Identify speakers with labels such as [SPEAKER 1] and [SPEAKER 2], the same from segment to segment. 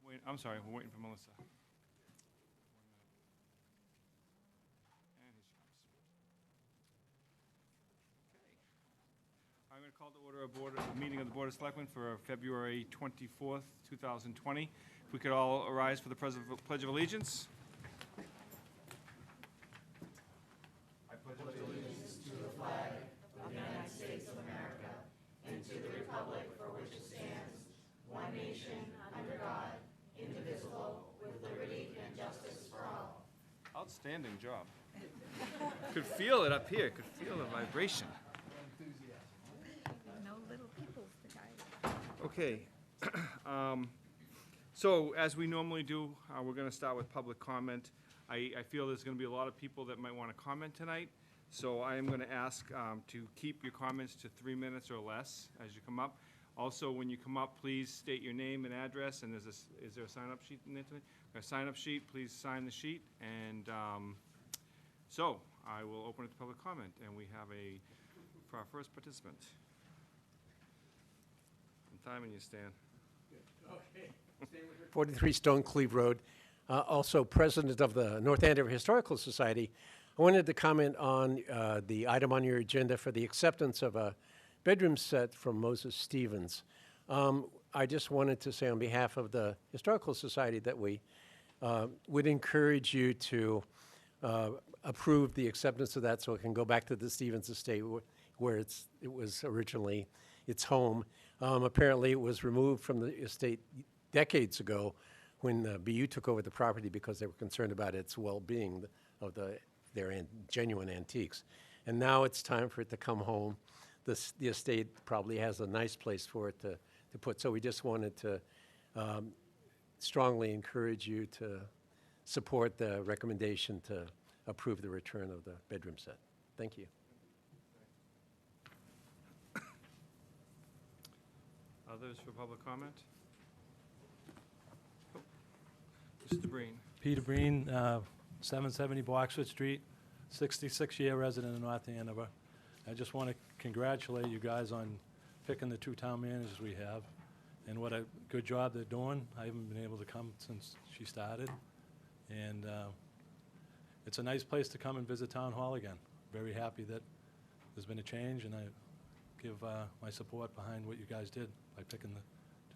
[SPEAKER 1] Wait, I'm sorry, we're waiting for Melissa. And here she comes. Okay. I'm going to call to order a meeting of the Board of Selectmen for February 24th, 2020. If we could all arise for the Pledge of Allegiance. I pledge allegiance to the flag of the United States of America and to the republic for which it stands, one nation, under God, indivisible, with liberty and justice for all. Outstanding job. Could feel it up here. Could feel the vibration.
[SPEAKER 2] No little peoples, the guy.
[SPEAKER 1] Okay. So as we normally do, we're going to start with public comment. I feel there's going to be a lot of people that might want to comment tonight. So I am going to ask to keep your comments to 3 minutes or less as you come up. Also, when you come up, please state your name and address. And is there a sign-up sheet in there tonight? A sign-up sheet, please sign the sheet. And so I will open it to public comment. And we have for our first participant. I'm timing you, Stan.
[SPEAKER 3] Okay. 43 Stone Cleave Road. Also president of the North Andover Historical Society. I wanted to comment on the item on your agenda for the acceptance of a bedroom set from Moses Stevens. I just wanted to say on behalf of the Historical Society that we would encourage you to approve the acceptance of that so it can go back to the Stevens estate where it was originally its home. Apparently it was removed from the estate decades ago when BU took over the property because they were concerned about its well-being of their genuine antiques. And now it's time for it to come home. The estate probably has a nice place for it to put. So we just wanted to strongly encourage you to support the recommendation to approve the return of the bedroom set. Thank you.
[SPEAKER 1] Others for public comment? Oh, Mr. Breen.
[SPEAKER 4] Peter Breen, 770 Boxford Street, 66-year resident of North Andover. I just want to congratulate you guys on picking the 2 town managers we have and what a good job they're doing. I haven't been able to come since she started. And it's a nice place to come and visit Town Hall again. Very happy that there's been a change, and I give my support behind what you guys did by picking the 2.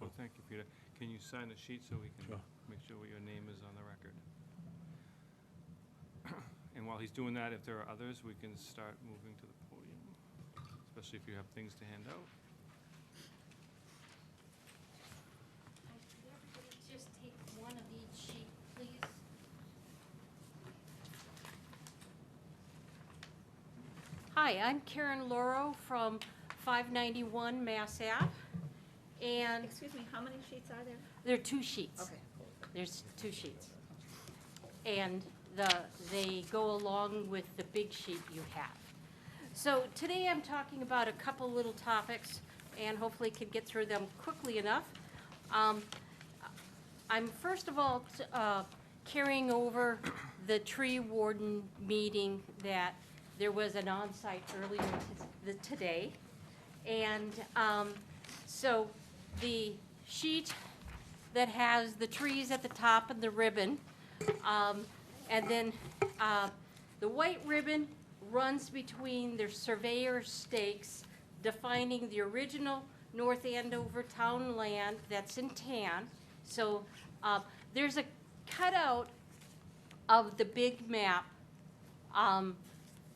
[SPEAKER 1] Well, thank you, Peter. Can you sign the sheet so we can
[SPEAKER 4] Sure.
[SPEAKER 1] make sure your name is on the record? And while he's doing that, if there are others, we can start moving to the podium, especially if you have things to hand out.
[SPEAKER 2] Could everybody just take one of each sheet, please? Hi, I'm Karen Loro from 591 Mass Ave. And
[SPEAKER 5] Excuse me, how many sheets are there?
[SPEAKER 2] there are 2 sheets.
[SPEAKER 5] Okay.
[SPEAKER 2] There's 2 sheets. And they go along with the big sheet you have. So today I'm talking about a couple little topics and hopefully can get through them quickly enough. I'm first of all carrying over the tree warden meeting that there was an on-site earlier today. And so the sheet that has the trees at the top and the ribbon, and then the white ribbon runs between the surveyor stakes defining the original North Andover town land that's in tan. So there's a cutout of the big map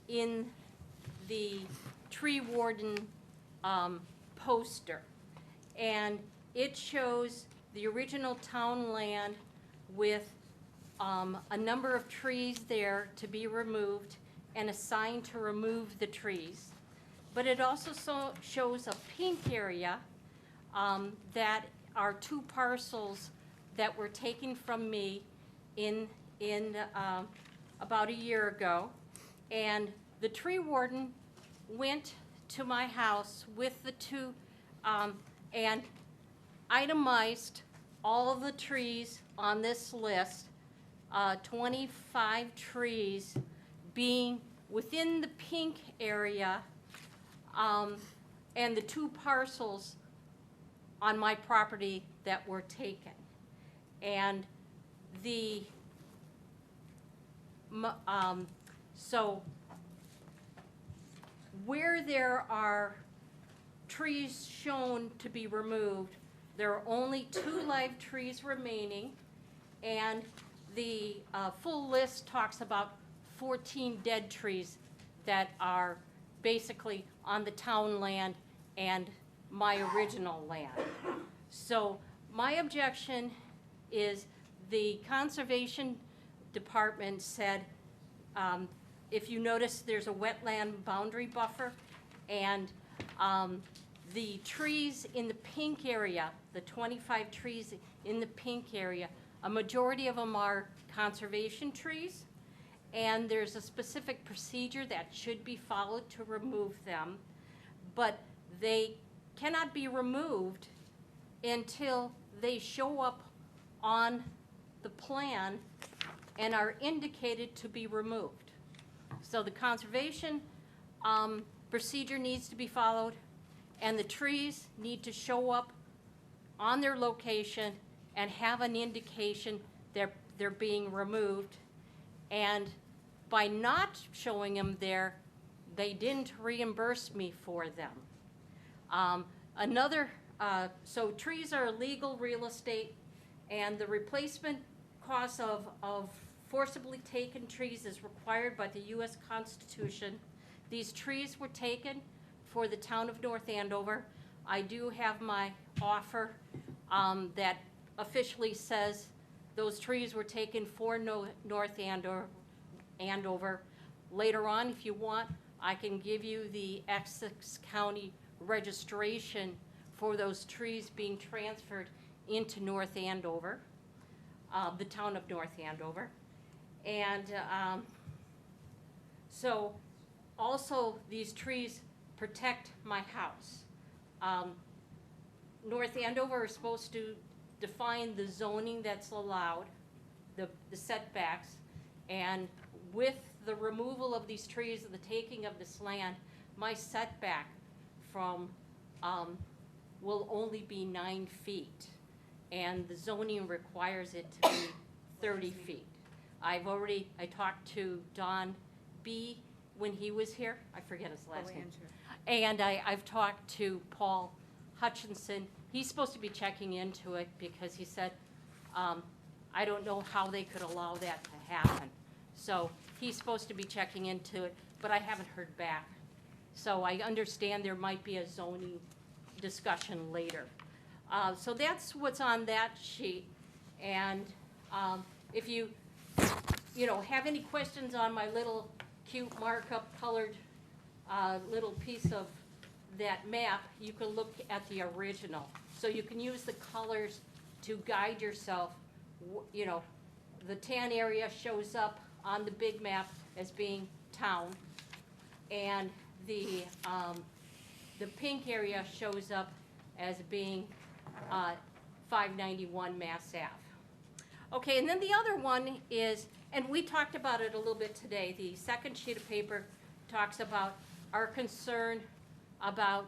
[SPEAKER 2] in the tree warden poster. And it shows the original town land with a number of trees there to be removed and a sign to remove the trees. But it also shows a pink area that are 2 parcels that were taken from me in about a year ago. And the tree warden went to my house with the 2 and itemized all of the trees on this list, 25 trees being within the pink area, and the 2 parcels on my property that were taken. And so where there are trees shown to be removed, there are only 2 live trees remaining, and the full list talks about 14 dead trees that are basically on the town land and my original land. So my objection is the Conservation Department said, if you notice, there's a wetland boundary buffer, and the trees in the pink area, the 25 trees in the pink area, a majority of them are conservation trees, and there's a specific procedure that should be followed to remove them, but they cannot be removed until they show up on the plan and are indicated to be removed. So the conservation procedure needs to be followed, and the trees need to show up on their location and have an indication they're being removed. And by not showing them there, they didn't reimburse me for them. So trees are legal real estate, and the replacement cost of forcibly taken trees is required by the U.S. Constitution. These trees were taken for the town of North Andover. I do have my offer that officially says those trees were taken for North Andover. Later on, if you want, I can give you the Essex County registration for those trees being transferred into North Andover, the town of North Andover. And so also these trees protect my house. North Andover is supposed to define the zoning that's allowed, the setbacks, and with the removal of these trees and the taking of this land, my setback from will only be 9 feet, and the zoning requires it to be 30 feet. I talked to Don B. when he was here. I forget his last name. And I've talked to Paul Hutchinson. He's supposed to be checking into it because he said, I don't know how they could allow that to happen. So he's supposed to be checking into it, but I haven't heard back. So I understand there might be a zoning discussion later. So that's what's on that sheet. And if you have any questions on my little cute markup colored little piece of that map, you can look at the original. So you can use the colors to guide yourself. The tan area shows up on the big map as being town, and the pink area shows up as being 591 Mass Ave. Okay, and then the other one is, and we talked about it a little bit today, the second sheet of paper talks about our concern about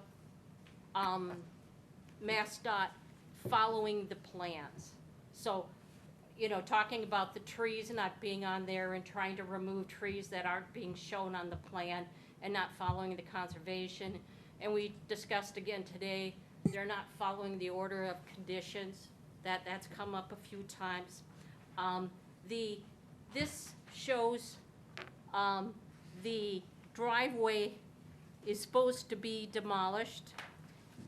[SPEAKER 2] MassDOT following the plans. So, talking about the trees not being on there and trying to remove trees that aren't being shown on the plan and not following the conservation. And we discussed again today, they're not following the order of conditions. That's come up a few times. This shows the driveway is supposed to be demolished,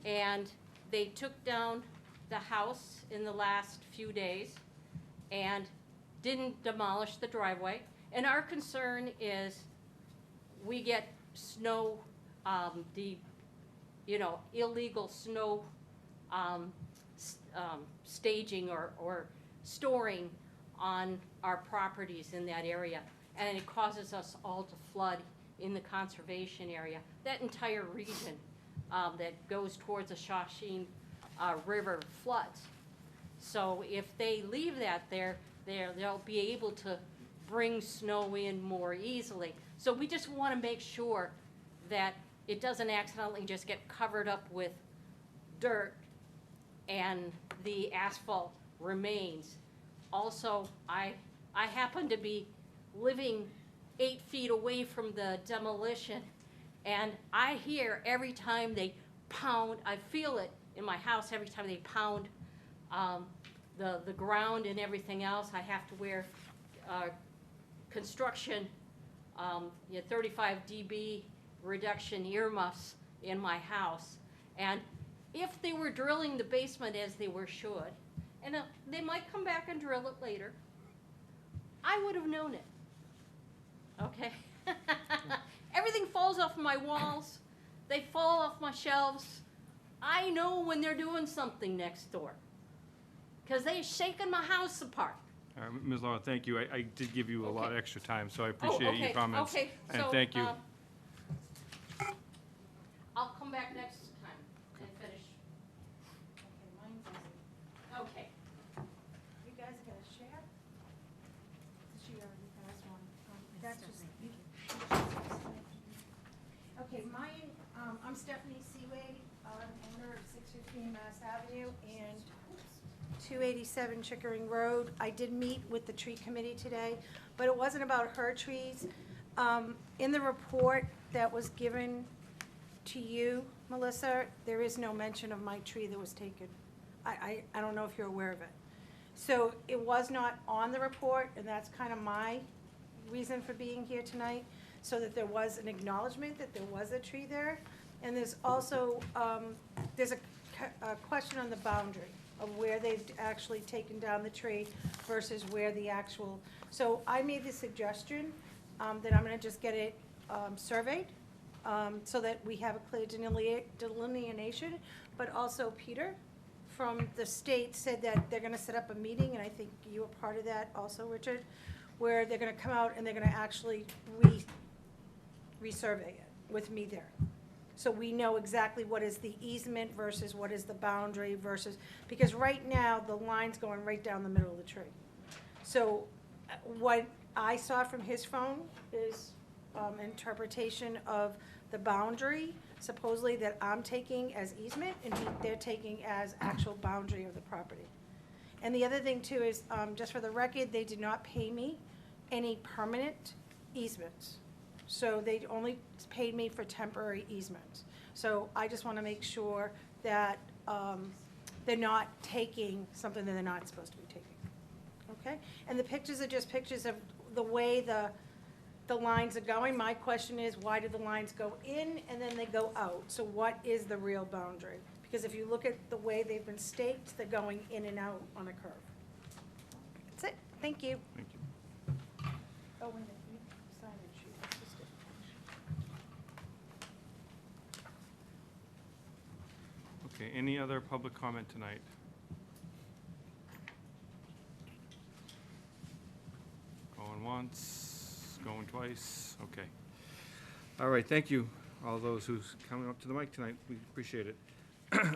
[SPEAKER 2] and they took down the house in the last few days and didn't demolish the driveway. And our concern is we get snow, illegal snow staging or storing on our properties in that area, and it causes us all to flood in the conservation area. That entire region that goes towards the Shawshene River floods. So if they leave that there, they'll be able to bring snow in more easily. So we just want to make sure that it doesn't accidentally just get covered up with dirt and the asphalt remains. also, I happen to be living 8 feet away from the demolition, and I hear every time they pound, I feel it in my house every time they pound the ground and everything else. I have to wear construction 35 dB reduction earmuffs in my house. And if they were drilling the basement as they should, and they might come back and drill it later, I would have known it. Okay? Everything falls off my walls. They fall off my shelves. I know when they're doing something next door, because they're shaking my house apart.
[SPEAKER 1] All right, Ms. Laura, thank you. I did give you a lot of
[SPEAKER 2] Okay.
[SPEAKER 1] extra time, so I
[SPEAKER 2] Oh,
[SPEAKER 1] appreciate your
[SPEAKER 2] okay,
[SPEAKER 1] comments.
[SPEAKER 2] okay,
[SPEAKER 1] And
[SPEAKER 2] so,
[SPEAKER 1] thank you.
[SPEAKER 2] I'll come back next time and finish.
[SPEAKER 5] Okay, mine's easy.
[SPEAKER 2] Okay.
[SPEAKER 5] You guys are gonna share? She already has one. That's just, you Okay, mine, I'm Stephanie Seaway, owner of 615 Mass Avenue and 287 Chickering Road. I did meet with the tree committee today, but it wasn't about her trees. In the report that was given to you, Melissa, there is no mention of my tree that was taken. I don't know if you're aware of it. So it was not on the report, and that's kind of my reason for being here tonight, so that there was an acknowledgement that there was a tree there. And there's also, there's a question on the boundary of where they've actually taken down the tree versus where the actual, so I made the suggestion that I'm gonna just get it surveyed, so that we have a clear delineation, but also Peter from the state said that they're gonna set up a meeting, and I think you were part of that also, Richard, where they're gonna come out and they're gonna actually resurvey it with me there. So we know exactly what is the easement versus what is the boundary versus, because right now, the line's going right down the middle of the tree. So what I saw from his phone is interpretation of the boundary, supposedly that I'm taking as easement, and they're taking as actual boundary of the property. And the other thing too is, just for the record, they did not pay me any permanent easements. So they only paid me for temporary easements. So I just want to make sure that they're not taking something that they're not supposed to be taking. Okay? And the pictures are just pictures of the way the lines are going. My question is, why do the lines go in and then they go out? So what is the real boundary? Because if you look at the way they've been staked, they're going in and out on a curve. That's it. Thank you.
[SPEAKER 1] Thank you.
[SPEAKER 5] Oh, wait a minute. You sign it, shoot. That's just it.
[SPEAKER 1] Okay, any other public comment tonight? Going once, going twice, okay. All right, thank you, all those who's coming up to the mic tonight, we appreciate it.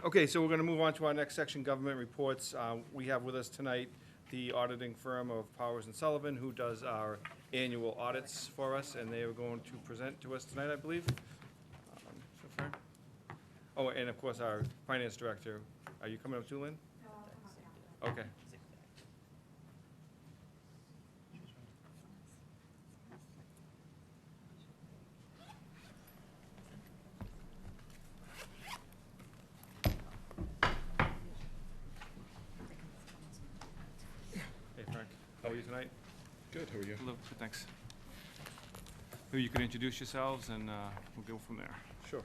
[SPEAKER 1] Okay, so we're gonna move on to our next section, government reports. We have with us tonight the auditing firm of Powers and Sullivan, who does our annual audits for us, and they are going to present to us tonight, I believe. So far. Oh, and of course, our finance director. Are you coming up too, Lynn? Okay. Hey, Frank. How are you tonight?
[SPEAKER 6] Good, how are you?
[SPEAKER 1] Hello, good, thanks. Maybe you could introduce yourselves, and we'll go from there.
[SPEAKER 6] Sure.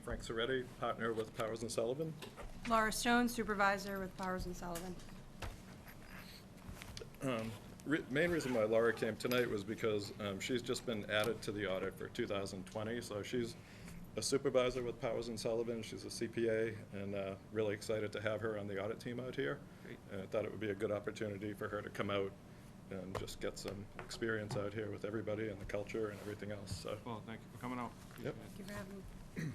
[SPEAKER 6] Frank Soretti, partner with Powers and Sullivan.
[SPEAKER 7] Laura Stone, supervisor with Powers and Sullivan.
[SPEAKER 6] Main reason why Laura came tonight was because she's just been added to the audit for 2020, so she's a supervisor with Powers and Sullivan. She's a CPA, and really excited to have her on the audit team out here.
[SPEAKER 1] Great.
[SPEAKER 6] And I thought it would be a good opportunity for her to come out and just get some experience out here with everybody and the culture and everything else, so.
[SPEAKER 1] Well, thank you for coming out.
[SPEAKER 6] Yep.
[SPEAKER 7] Thank you for having me.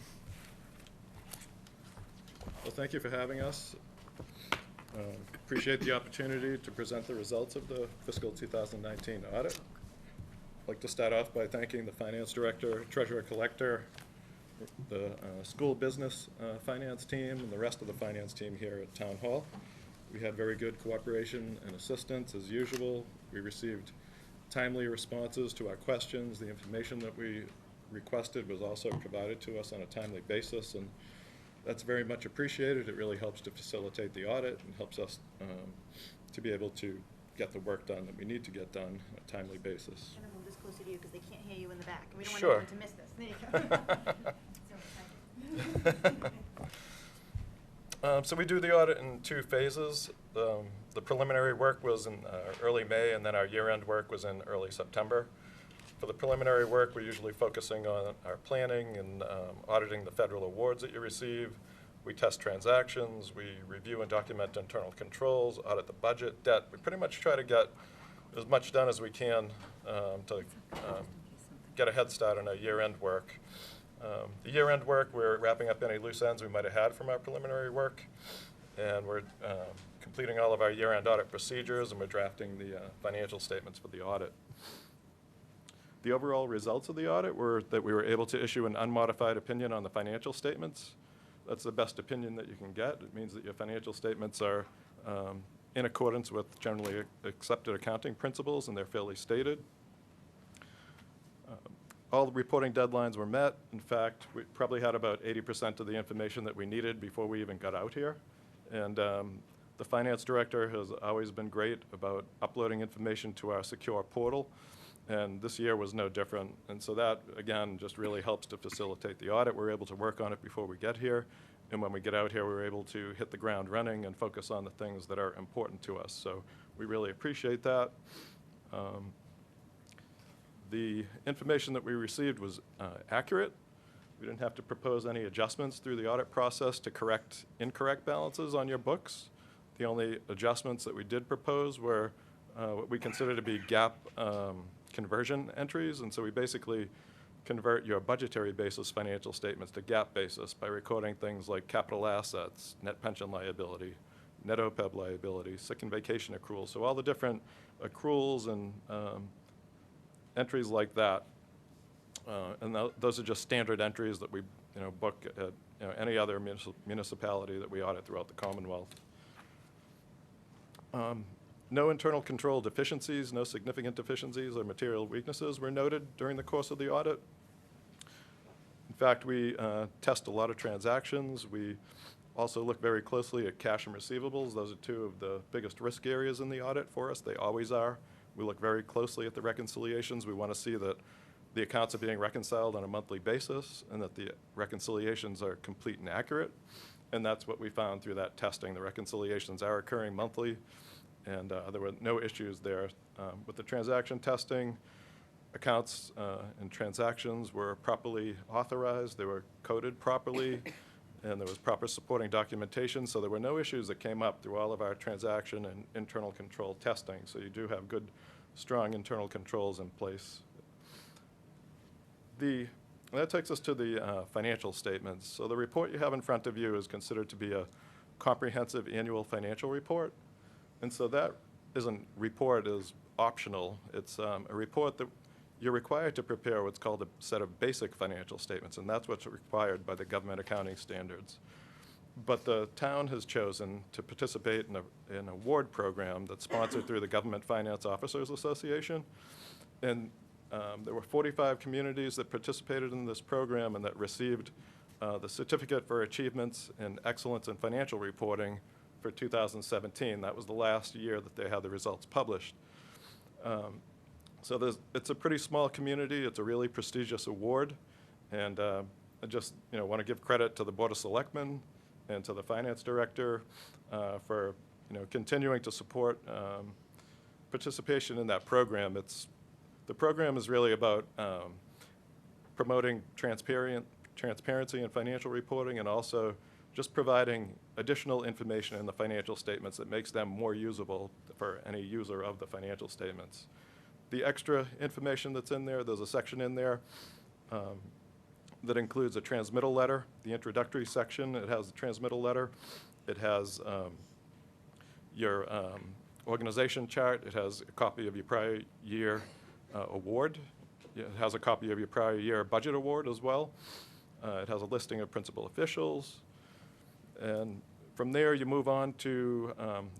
[SPEAKER 6] Well, thank you for having us. Appreciate the opportunity to present the results of the fiscal 2019 audit. I'd like to start off by thanking the finance director, treasurer collector, the school business finance team, and the rest of the finance team here at Town Hall. We had very good cooperation and assistance as usual. We received timely responses to our questions. The information that we requested was also provided to us on a timely basis, and that's very much appreciated. It really helps to facilitate the audit and helps us to be able to get the work done that we need to get done on a timely basis.
[SPEAKER 8] I'm gonna move this closer to you because they can't hear you in the back. And we don't want
[SPEAKER 6] Sure.
[SPEAKER 8] anyone to miss this. There you go.
[SPEAKER 6] So we do the audit in 2 phases. The preliminary work was in early May, and then our year-end work was in early September. For the preliminary work, we're usually focusing on our planning and auditing the federal awards that you receive. We test transactions, we review and document internal controls, audit the budget, debt. We pretty much try to get as much done as we can to get a head start on our year-end work. The year-end work, we're wrapping up any loose ends we might have had from our preliminary work, and we're completing all of our year-end audit procedures, and we're drafting the financial statements for the audit. The overall results of the audit were that we were able to issue an unmodified opinion on the financial statements. That's the best opinion that you can get. It means that your financial statements are in accordance with generally accepted accounting principles, and they're fairly stated. All the reporting deadlines were met. In fact, we probably had about 80% of the information that we needed before we even got out here. And the finance director has always been great about uploading information to our secure portal, and this year was no different. And so that, again, just really helps to facilitate the audit. We're able to work on it before we get here, and when we get out here, we're able to hit the ground running and focus on the things that are important to us. So we really appreciate that. The information that we received was accurate. We didn't have to propose any adjustments through the audit process to correct incorrect balances on your books. The only adjustments that we did propose were what we consider to be GAAP conversion entries, and so we basically convert your budgetary basis financial statements to GAAP basis by recording things like capital assets, net pension liability, net OPEB liability, sick and vacation accruals. So all the different accruals and entries like that. And those are just standard entries that we book at any other municipality that we audit throughout the Commonwealth. No internal control deficiencies, no significant deficiencies or material weaknesses were noted during the course of the audit. In fact, we test a lot of transactions. We also look very closely at cash and receivables. Those are 2 of the biggest risk areas in the audit for us. They always are. We look very closely at the reconciliations. We want to see that the accounts are being reconciled on a monthly basis and that the reconciliations are complete and accurate. And that's what we found through that testing. The reconciliations are occurring monthly, and there were no issues there. With the transaction testing, accounts and transactions were properly authorized, they were coded properly, and there was proper supporting documentation, so there were no issues that came up through all of our transaction and internal control testing. So you do have good, strong internal controls in place. That takes us to the financial statements. So the report you have in front of you is considered to be a comprehensive annual financial report. And so that report is optional. It's a report that you're required to prepare what's called a set of basic financial statements, and that's what's required by the government accounting standards. But the town has chosen to participate in an award program that's sponsored through the Government Finance Officers Association. And there were 45 communities that participated in this program and that received the Certificate for Achievements in Excellence in Financial Reporting for 2017. That was the last year that they had the results published. So it's a pretty small community. It's a really prestigious award. And I just want to give credit to the Board of Selectmen and to the Finance Director for continuing to support participation in that program. The program is really about promoting transparency in financial reporting and also just providing additional information in the financial statements that makes them more usable for any user of the financial statements. The extra information that's in there, there's a section in there that includes a transmittal letter, the introductory section. It has the transmittal letter. It has your organization chart. It has a copy of your prior year award. It has a copy of your prior year budget award as well. It has a listing of principal officials. And From there, you move on to,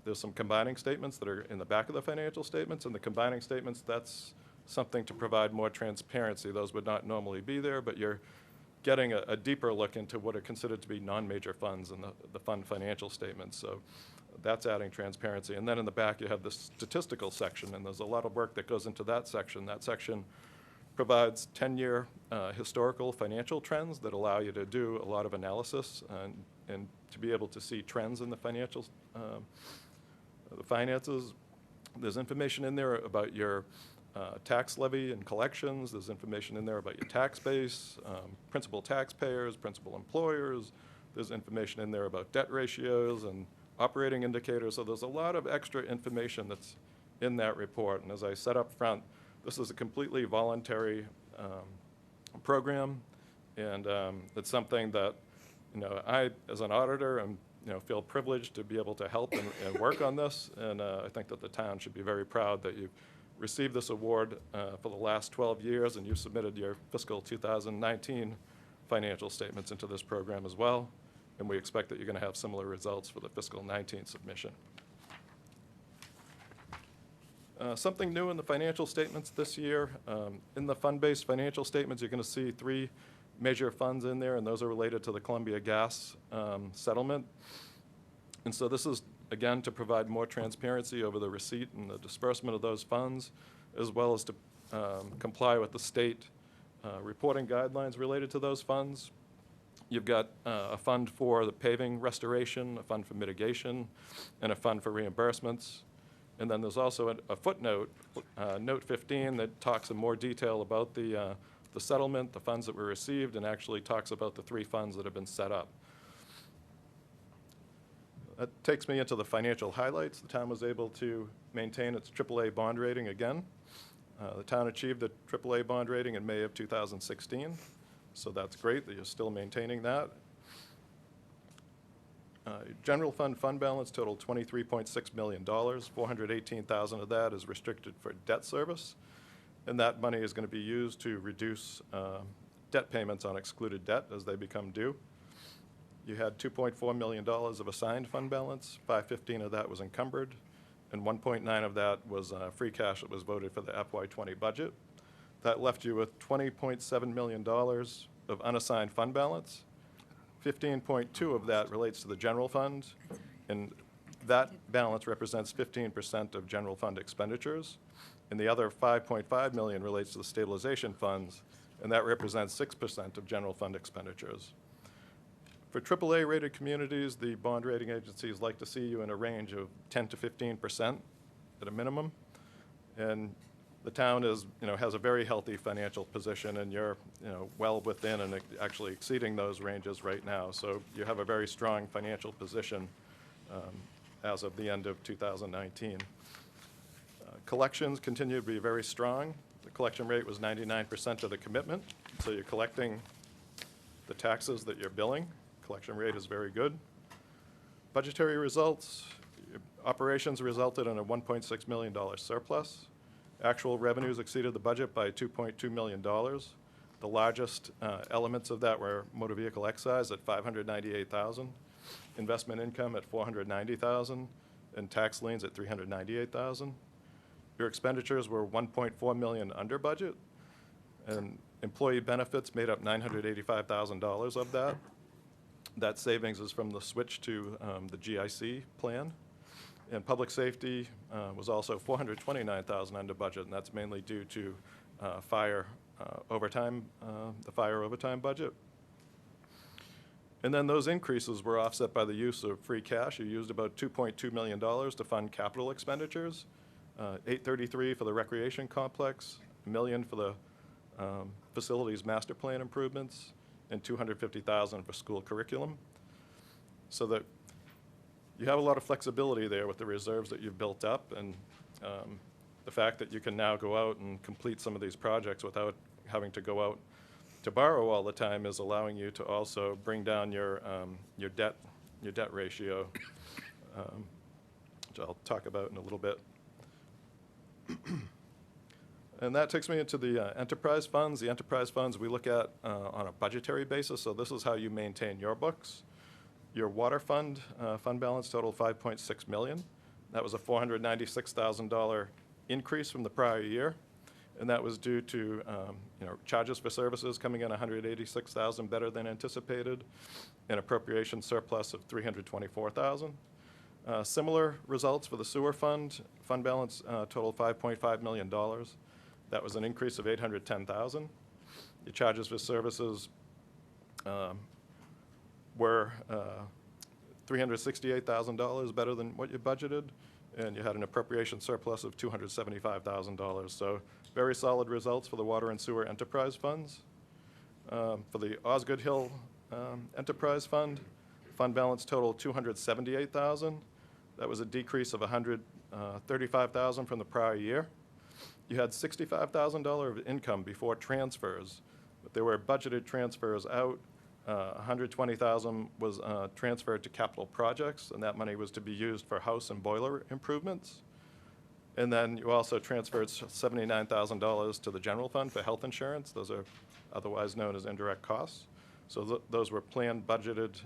[SPEAKER 6] there's some combining statements that are in the back of the financial statements, and the combining statements, that's something to provide more transparency. Those would not normally be there, but you're getting a deeper look into what are considered to be non-major funds in the fund financial statements. So that's adding transparency. And then in the back, you have the statistical section, and there's a lot of work that goes into that section. That section provides 10-year historical financial trends that allow you to do a lot of analysis and to be able to see trends in the financials, the finances. There's information in there about your tax levy and collections. There's information in there about your tax base, principal taxpayers, principal employers. There's information in there about debt ratios and operating indicators. So there's a lot of extra information that's in that report. And as I said up front, this is a completely voluntary program, and it's something that, I, as an auditor, feel privileged to be able to help and work on this, and I think that the town should be very proud that you've received this award for the last 12 years, and you submitted your fiscal 2019 financial statements into this program as well, and we expect that you're going to have similar results for the fiscal 19 submission. Something new in the financial statements this year. In the fund-based financial statements, you're going to see 3 major funds in there, and those are related to the Columbia Gas settlement. And so this is, again, to provide more transparency over the receipt and the disbursement of those funds, as well as to comply with the state reporting guidelines related to those funds. You've got a fund for the paving restoration, a fund for mitigation, and a fund for reimbursements. And then there's also a footnote, note 15, that talks in more detail about the settlement, the funds that were received, and actually talks about the 3 funds that have been set up. That takes me into the financial highlights. The town was able to maintain its AAA bond rating again. The town achieved the AAA bond rating in May of 2016, so that's great that you're still maintaining that. General fund balance totaled $23.6 million. $418,000 of that is restricted for debt service, and that money is going to be used to reduce debt payments on excluded debt as they become due. You had $2.4 million of assigned fund balance. $515,000 of that was encumbered, and $1.9 of that was free cash that was voted for the FY20 budget. That left you with $20.7 million of unassigned fund balance. 15.2 of that relates to the general fund, and that balance represents 15% of general fund expenditures. And the other $5.5 million relates to the stabilization funds, and that represents 6% of general fund expenditures. For AAA rated communities, the bond rating agencies like to see you in a range of 10 to 15% at a minimum. And the town is, has a very healthy financial position, and you're, well within and actually exceeding those ranges right now. So you have a very strong financial position as of the end of 2019. Collections continue to be very strong. The collection rate was 99% of the commitment, so you're collecting the taxes that you're billing. Collection rate is very good. Budgetary results, operations resulted in a $1.6 million surplus. Actual revenues exceeded the budget by $2.2 million. The largest elements of that were motor vehicle excise at $598,000, investment income at $490,000, and tax liens at $398,000. Your expenditures were $1.4 million under budget, and employee benefits made up $985,000 of that. That savings is from the switch to the GIC plan. And public safety was also $429,000 under budget, and that's mainly due to fire overtime, the fire overtime budget. And then those increases were offset by the use of free cash. You used about $2.2 million to fund capital expenditures, $833,000 for the recreation complex, $1 million for the facilities master plan improvements, and $250,000 for school curriculum. So that you have a lot of flexibility there with the reserves that you've built up, and the fact that you can now go out and complete some of these projects without having to go out to borrow all the time is allowing you to also bring down your debt ratio, which I'll talk about in a little bit. And that takes me into the enterprise funds. The enterprise funds we look at on a budgetary basis, so this is how you maintain your books. Your water fund, fund balance totaled $5.6 million. That was a $496,000 increase from the prior year, and that was due to charges for services coming in $186,000 better than anticipated, an appropriation surplus of $324,000. Similar results for the sewer fund. Fund balance totaled $5.5 million. That was an increase of $810,000. Your charges for services were $368,000 better than what you budgeted, and you had an appropriation surplus of $275,000. So very solid results for the water and sewer enterprise funds. For the Osgood Hill Enterprise Fund, fund balance totaled $278,000. That was a decrease of $135,000 from the prior year. You had $65,000 of income before transfers, but there were budgeted transfers out. $120,000 was transferred to capital projects, and that money was to be used for house and boiler improvements. And then you also transferred $79,000 to the general fund for health insurance. Those are otherwise known as indirect costs. So those were planned budgeted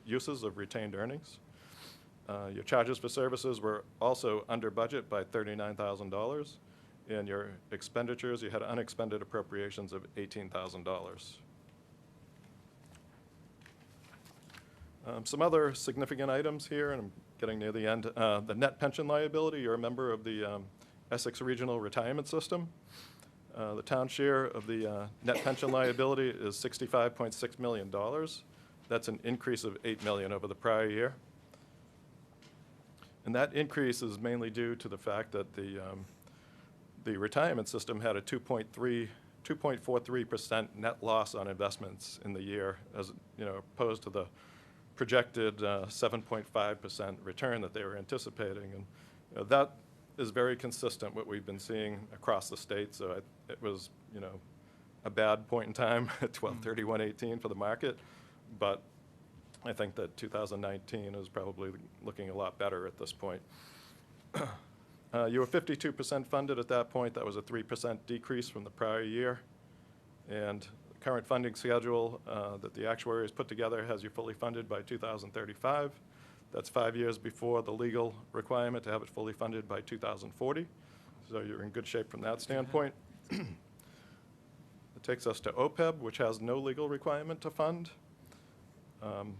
[SPEAKER 6] uses of retained earnings. Your charges for services were also under budget by $39,000. And your expenditures, you had unexpended appropriations of $18,000. Some other significant items here, and I'm getting near the end. The net pension liability, you're a member of the Essex Regional Retirement System. The town share of the net pension liability is $65.6 million. That's an increase of $8 million over the prior year. And that increase is mainly due to the fact that the retirement system had a 2.43% net loss on investments in the year, as opposed to the projected 7.5% return that they were anticipating. And that is very consistent what we've been seeing across the state. So it was a bad point in time at 12/31/18 for the market, but I think that 2019 is probably looking a lot better at this point. You were 52% funded at that point. That was a 3% decrease from the prior year. And current funding schedule that the actuaries put together has you fully funded by 2035. That's 5 years before the legal requirement to have it fully funded by 2040. So you're in good shape from that standpoint. It takes us to OPEB, which has no legal requirement to fund.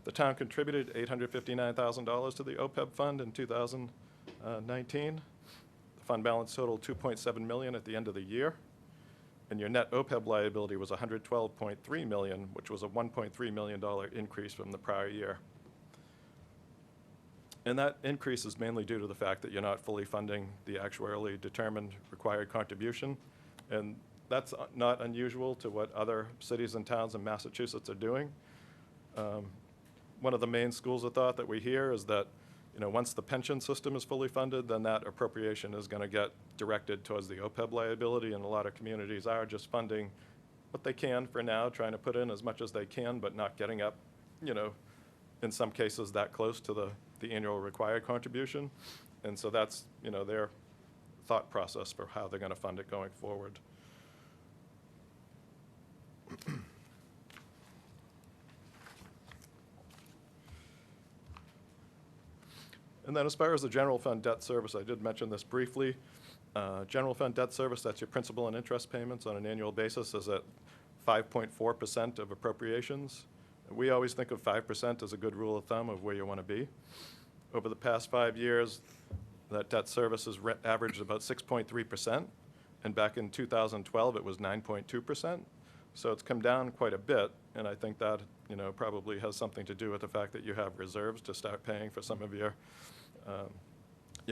[SPEAKER 6] The town contributed $859,000 to the OPEB fund in 2019. The fund balance totaled $2.7 million at the end of the year. And your net OPEB liability was $112.3 million, which was a $1.3 million increase from the prior year. And that increase is mainly due to the fact that you're not fully funding the actuarially determined required contribution. And that's not unusual to what other cities and towns in Massachusetts are doing. One of the main schools of thought that we hear is that once the pension system is fully funded, then that appropriation is going to get directed towards the OPEB liability, and a lot of communities are just funding what they can for now, trying to put in as much as they can, but not getting up, in some cases that close to the annual required contribution. And so that's, their thought process for how they're going to fund it going forward. And then as far as the general fund debt service, I did mention this briefly. General fund debt service, that's your principal and interest payments on an annual basis, is at 5.4% of appropriations. We always think of 5% as a good rule of thumb of where you want to be. Over the past 5 years, that debt service has averaged about 6.3%, and back in 2012 it was 9.2%. So it's come down quite a bit, and I think that probably has something to do with the fact that you have reserves to start paying for some of your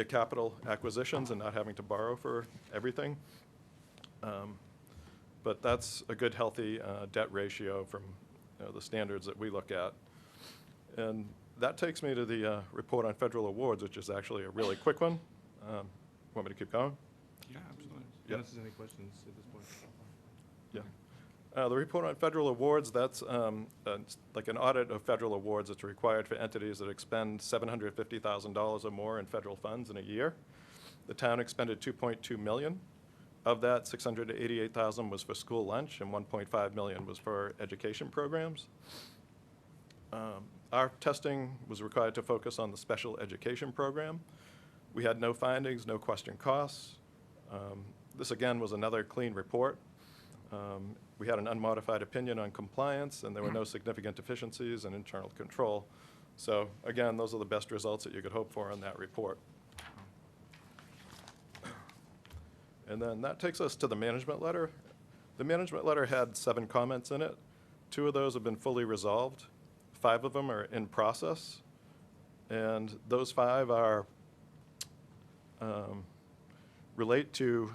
[SPEAKER 6] capital acquisitions and not having to borrow for everything. But that's a good, healthy debt ratio from the standards that we look at. And that takes me to the report on federal awards, which is actually a really quick one. Want me to keep going?
[SPEAKER 1] Yeah, absolutely.
[SPEAKER 6] Yeah.
[SPEAKER 1] Unless there's any questions at this point.
[SPEAKER 6] Yeah. The report on federal awards, that's like an audit of federal awards. It's required for entities that expend $750,000 or more in federal funds in a year. The town expended $2.2 million. Of that, $688,000 was for school lunch and $1.5 million was for education programs. Our testing was required to focus on the special education program. We had no findings, no question costs. This again was another clean report. We had an unmodified opinion on compliance, and there were no significant deficiencies in internal control. So again, those are the best results that you could hope for in that report. And then that takes us to the management letter. The management letter had 7 comments in it. 2 of those have been fully resolved. 5 of them are in process. And those 5 are relate to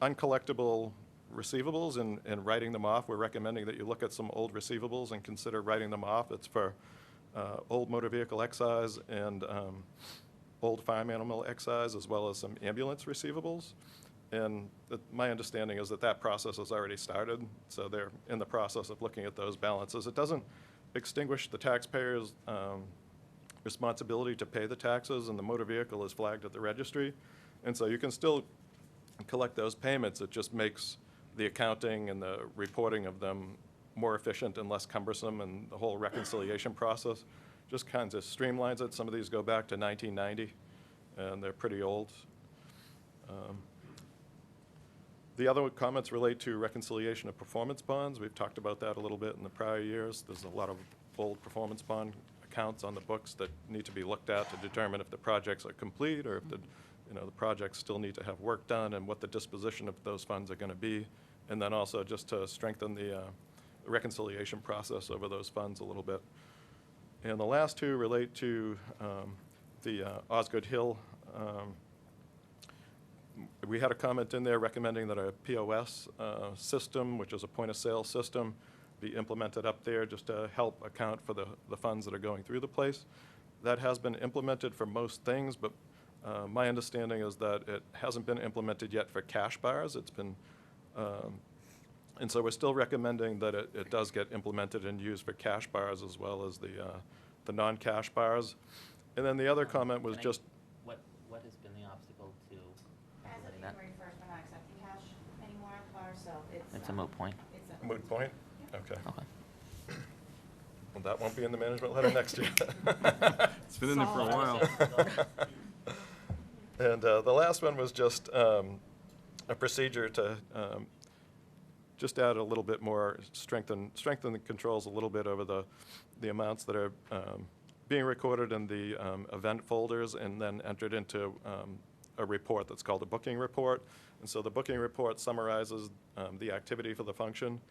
[SPEAKER 6] uncollectible receivables and writing them off. We're recommending that you look at some old receivables and consider writing them off. It's for old motor vehicle excise and old farm animal excise, as well as some ambulance receivables. And my understanding is that that process has already started, so they're in the process of looking at those balances. It doesn't extinguish the taxpayer's responsibility to pay the taxes, and the motor vehicle is flagged at the registry. And so you can still collect those payments. It just makes the accounting and the reporting of them more efficient and less cumbersome, and the whole reconciliation process just kind of streamlines it. Some of these go back to 1990, and they're pretty old. The other comments relate to reconciliation of performance bonds. We've talked about that a little bit in the prior years. There's a lot of old performance bond accounts on the books that need to be looked at to determine if the projects are complete, or if the projects still need to have work done, and what the disposition of those funds are going to be. And then also just to strengthen the reconciliation process over those funds a little bit. And the last 2 relate to the Osgood Hill. We had a comment in there recommending that a POS system, which is a point-of-sale system, be implemented up there just to help account for the funds that are going through the place. That has been implemented for most things, but my understanding is that it hasn't been implemented yet for cash bars. It's been, and so we're still recommending that it does get implemented and used for cash bars as well as the non-cash bars. And then the other comment was just,
[SPEAKER 9] What has been the obstacle to
[SPEAKER 8] As of
[SPEAKER 9] implementing that?
[SPEAKER 8] January 1st, we're not accepting cash anymore at bar, so it's.
[SPEAKER 9] It's a moot point.
[SPEAKER 8] It's a.
[SPEAKER 6] moot point? Okay.
[SPEAKER 9] Okay.
[SPEAKER 6] Well, that won't be in the management letter next year.
[SPEAKER 1] It's been in there for a while.
[SPEAKER 6] And the last one was just a procedure to just add a little bit more, strengthen the controls a little bit over the amounts that are being recorded in the event folders and then entered into a report that's called a booking report. And so the booking report summarizes the activity for the function,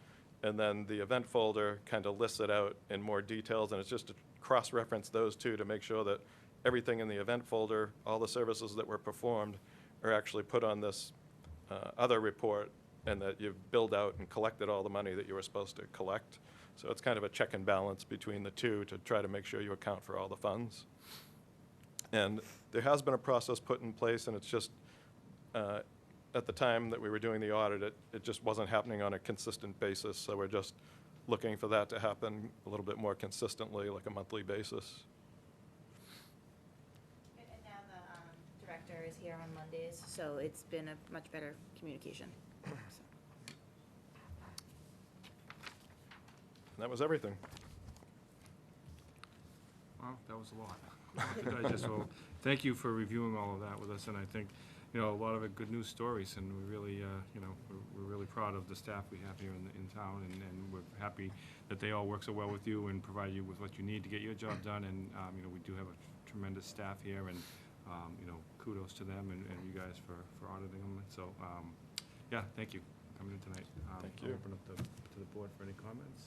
[SPEAKER 6] and then the event folder kind of lists it out in more details, and it's just to cross-reference those 2 to make sure that everything in the event folder, all the services that were performed, are actually put on this other report, and that you've billed out and collected all the money that you were supposed to collect. So it's kind of a check and balance between the 2 to try to make sure you account for all the funds. And there has been a process put in place, and it's just, at the time that we were doing the audit, it just wasn't happening on a consistent basis. So we're just looking for that to happen a little bit more consistently, like a monthly basis.
[SPEAKER 8] And now the director is here on Mondays, so it's been a much better communication. So.
[SPEAKER 6] And that was everything.
[SPEAKER 1] Well, that was a lot. Well, thank you for reviewing all of that with us, and I think, a lot of it good news stories, and we really, we're really proud of the staff we have here in town, and we're happy that they all work so well with you and provide you with what you need to get your job done, and, we do have a tremendous staff here, and, kudos to them and you guys for auditing them, and so, yeah, thank you for coming in tonight.
[SPEAKER 6] Thank
[SPEAKER 1] I'll
[SPEAKER 6] you.
[SPEAKER 1] open up to the board for any comments.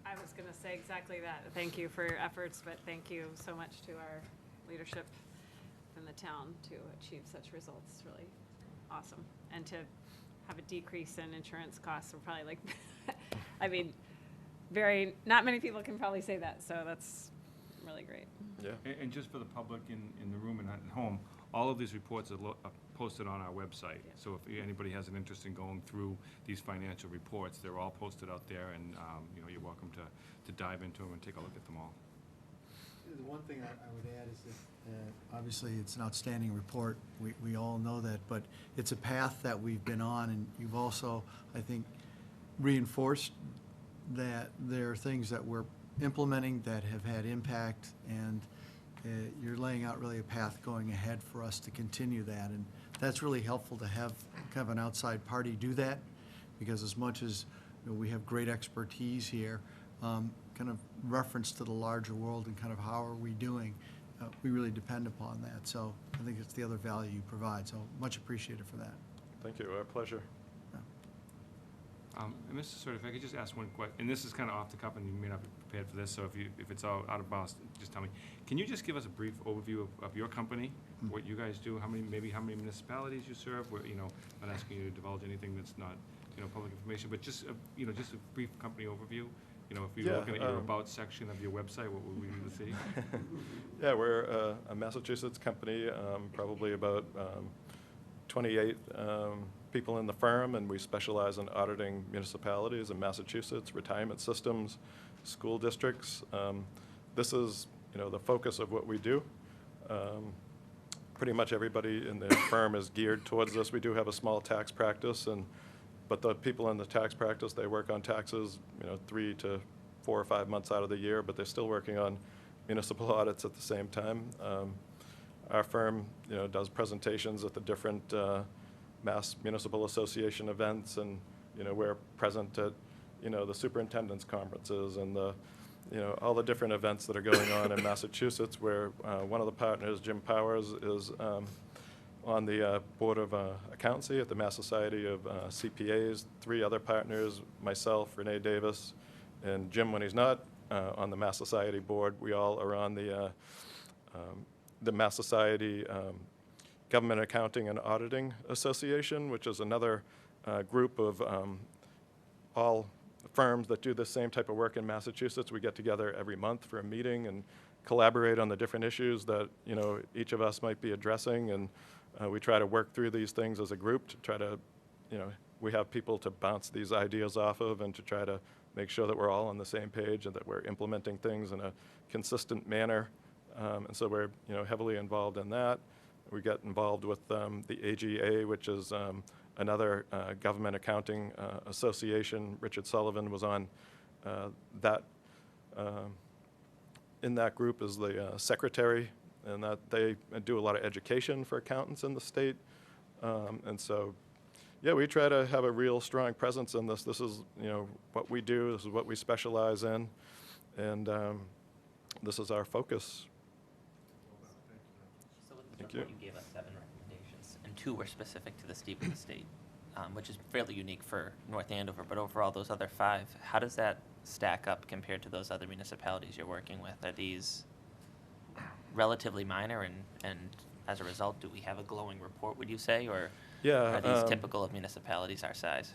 [SPEAKER 7] I was going to say exactly that. Thank you for your efforts, but thank you so much to our leadership in the town to achieve such results. It's really awesome. And to have a decrease in insurance costs, we're probably like, I mean, not many people can probably say that, so that's really great.
[SPEAKER 6] Yeah.
[SPEAKER 1] And just for the public in the room and at home, all of these reports are posted on our website.
[SPEAKER 7] Yeah.
[SPEAKER 1] So if anybody has an interest in going through these financial reports, they're all posted out there, and you're welcome to dive into them and take a look at them all.
[SPEAKER 10] The one thing I would add is that obviously it's an outstanding report. We all know that, but it's a path that we've been on, and you've also, I think, reinforced that there are things that we're implementing that have had impact, and you're laying out really a path going ahead for us to continue that. And that's really helpful to have kind of an outside party do that, because as much as we have great expertise here, kind of reference to the larger world and kind of how are we doing, we really depend upon that. So I think it's the other value you provide. So much appreciated for that.
[SPEAKER 6] Thank you, our pleasure.
[SPEAKER 1] And Mr. Sort, if I could just ask one question, and this is kind of off the cuff, and you may not be prepared for this, so if it's all out of bounds, just tell me. Can you just give us a brief overview of your company, what you guys do, how many municipalities you serve? Where, not asking you to divulge anything that's not, public information, but just a brief company overview. If you're
[SPEAKER 6] Yeah,
[SPEAKER 1] looking at your about section of your website, what would we need to see?
[SPEAKER 6] Yeah, we're a Massachusetts company, probably about 28 people in the firm, and we specialize in auditing municipalities in Massachusetts, retirement systems, school districts. This is, the focus of what we do. Pretty much everybody in the firm is geared towards this. We do have a small tax practice, but the people in the tax practice, they work on taxes, 3 to 4 or 5 months out of the year, but they're still working on municipal audits at the same time. Our firm, does presentations at the different Mass Municipal Association events, and, we're present at, the superintendent's conferences and all the different events that are going on in Massachusetts, where one of the partners, Jim Powers, is on the Board of Accountancy at the Mass Society of CPAs. 3 other partners, myself, Renee Davis, and Jim, when he's not on the Mass Society board, we all are on the Mass Society Government Accounting and Auditing Association, which is another group of all firms that do the same type of work in Massachusetts. We get together every month for a meeting and collaborate on the different issues that each of us might be addressing, and we try to work through these things as a group to try to, we have people to bounce these ideas off of and to try to make sure that we're all on the same page and that we're implementing things in a consistent manner. And so we're heavily involved in that. We get involved with the AGA, which is another government accounting association. Richard Sullivan was on that. In that group is the secretary, and that they do a lot of education for accountants in the state. And so, yeah, we try to have a real strong presence in this. This is what we do. This is what we specialize in, and this is our focus.
[SPEAKER 9] So with the
[SPEAKER 6] Thank you.
[SPEAKER 9] report, you gave us 7 recommendations, and 2 were specific to the Steven Estate, which is fairly unique for North Andover. But overall, those other 5, how does that stack up compared to those other municipalities you're working with? Are these relatively minor, and as a result, do we have a glowing report, would you say, or
[SPEAKER 6] Yeah.
[SPEAKER 9] are these typical of municipalities our size?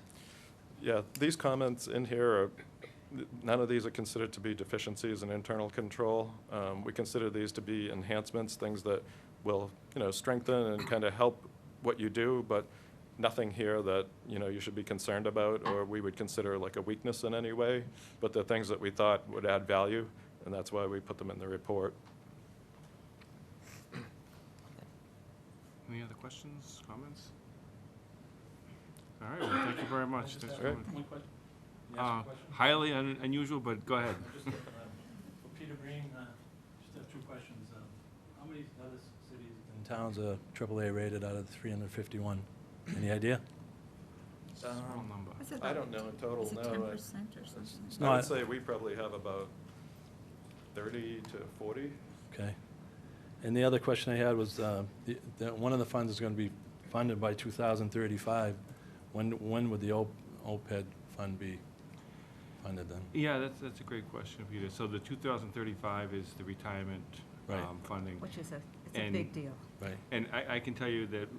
[SPEAKER 6] Yeah, these comments in here are, none of these are considered to be deficiencies in internal control. We consider these to be enhancements, things that will, strengthen and kind of help what you do, but nothing here that, you should be concerned about or we would consider like a weakness in any way, but the things that we thought would add value, and that's why we put them in the report.
[SPEAKER 1] Any other questions, comments? All right, well, thank you very much. Thanks for coming.
[SPEAKER 4] One question. Can I ask a question?
[SPEAKER 1] Highly unusual, but go ahead.
[SPEAKER 4] Just, for Peter Green, just have 2 questions. How many other cities and towns are AAA rated out of the 351? Any idea?
[SPEAKER 1] Small number.
[SPEAKER 6] I don't know in total,
[SPEAKER 11] Is it
[SPEAKER 6] no.
[SPEAKER 11] 10% or something?
[SPEAKER 4] It's
[SPEAKER 6] I
[SPEAKER 4] not-
[SPEAKER 6] would say we probably have about 30 to 40.
[SPEAKER 4] Okay. And the other question I had was, one of the funds is going to be funded by 2035. When would the OPED fund be funded then?
[SPEAKER 1] Yeah, that's a great question, Peter. So the 2035 is the retirement
[SPEAKER 4] Right.
[SPEAKER 1] funding.
[SPEAKER 11] Which is it's a
[SPEAKER 1] And-
[SPEAKER 11] big deal.
[SPEAKER 4] Right.
[SPEAKER 1] And I can tell you that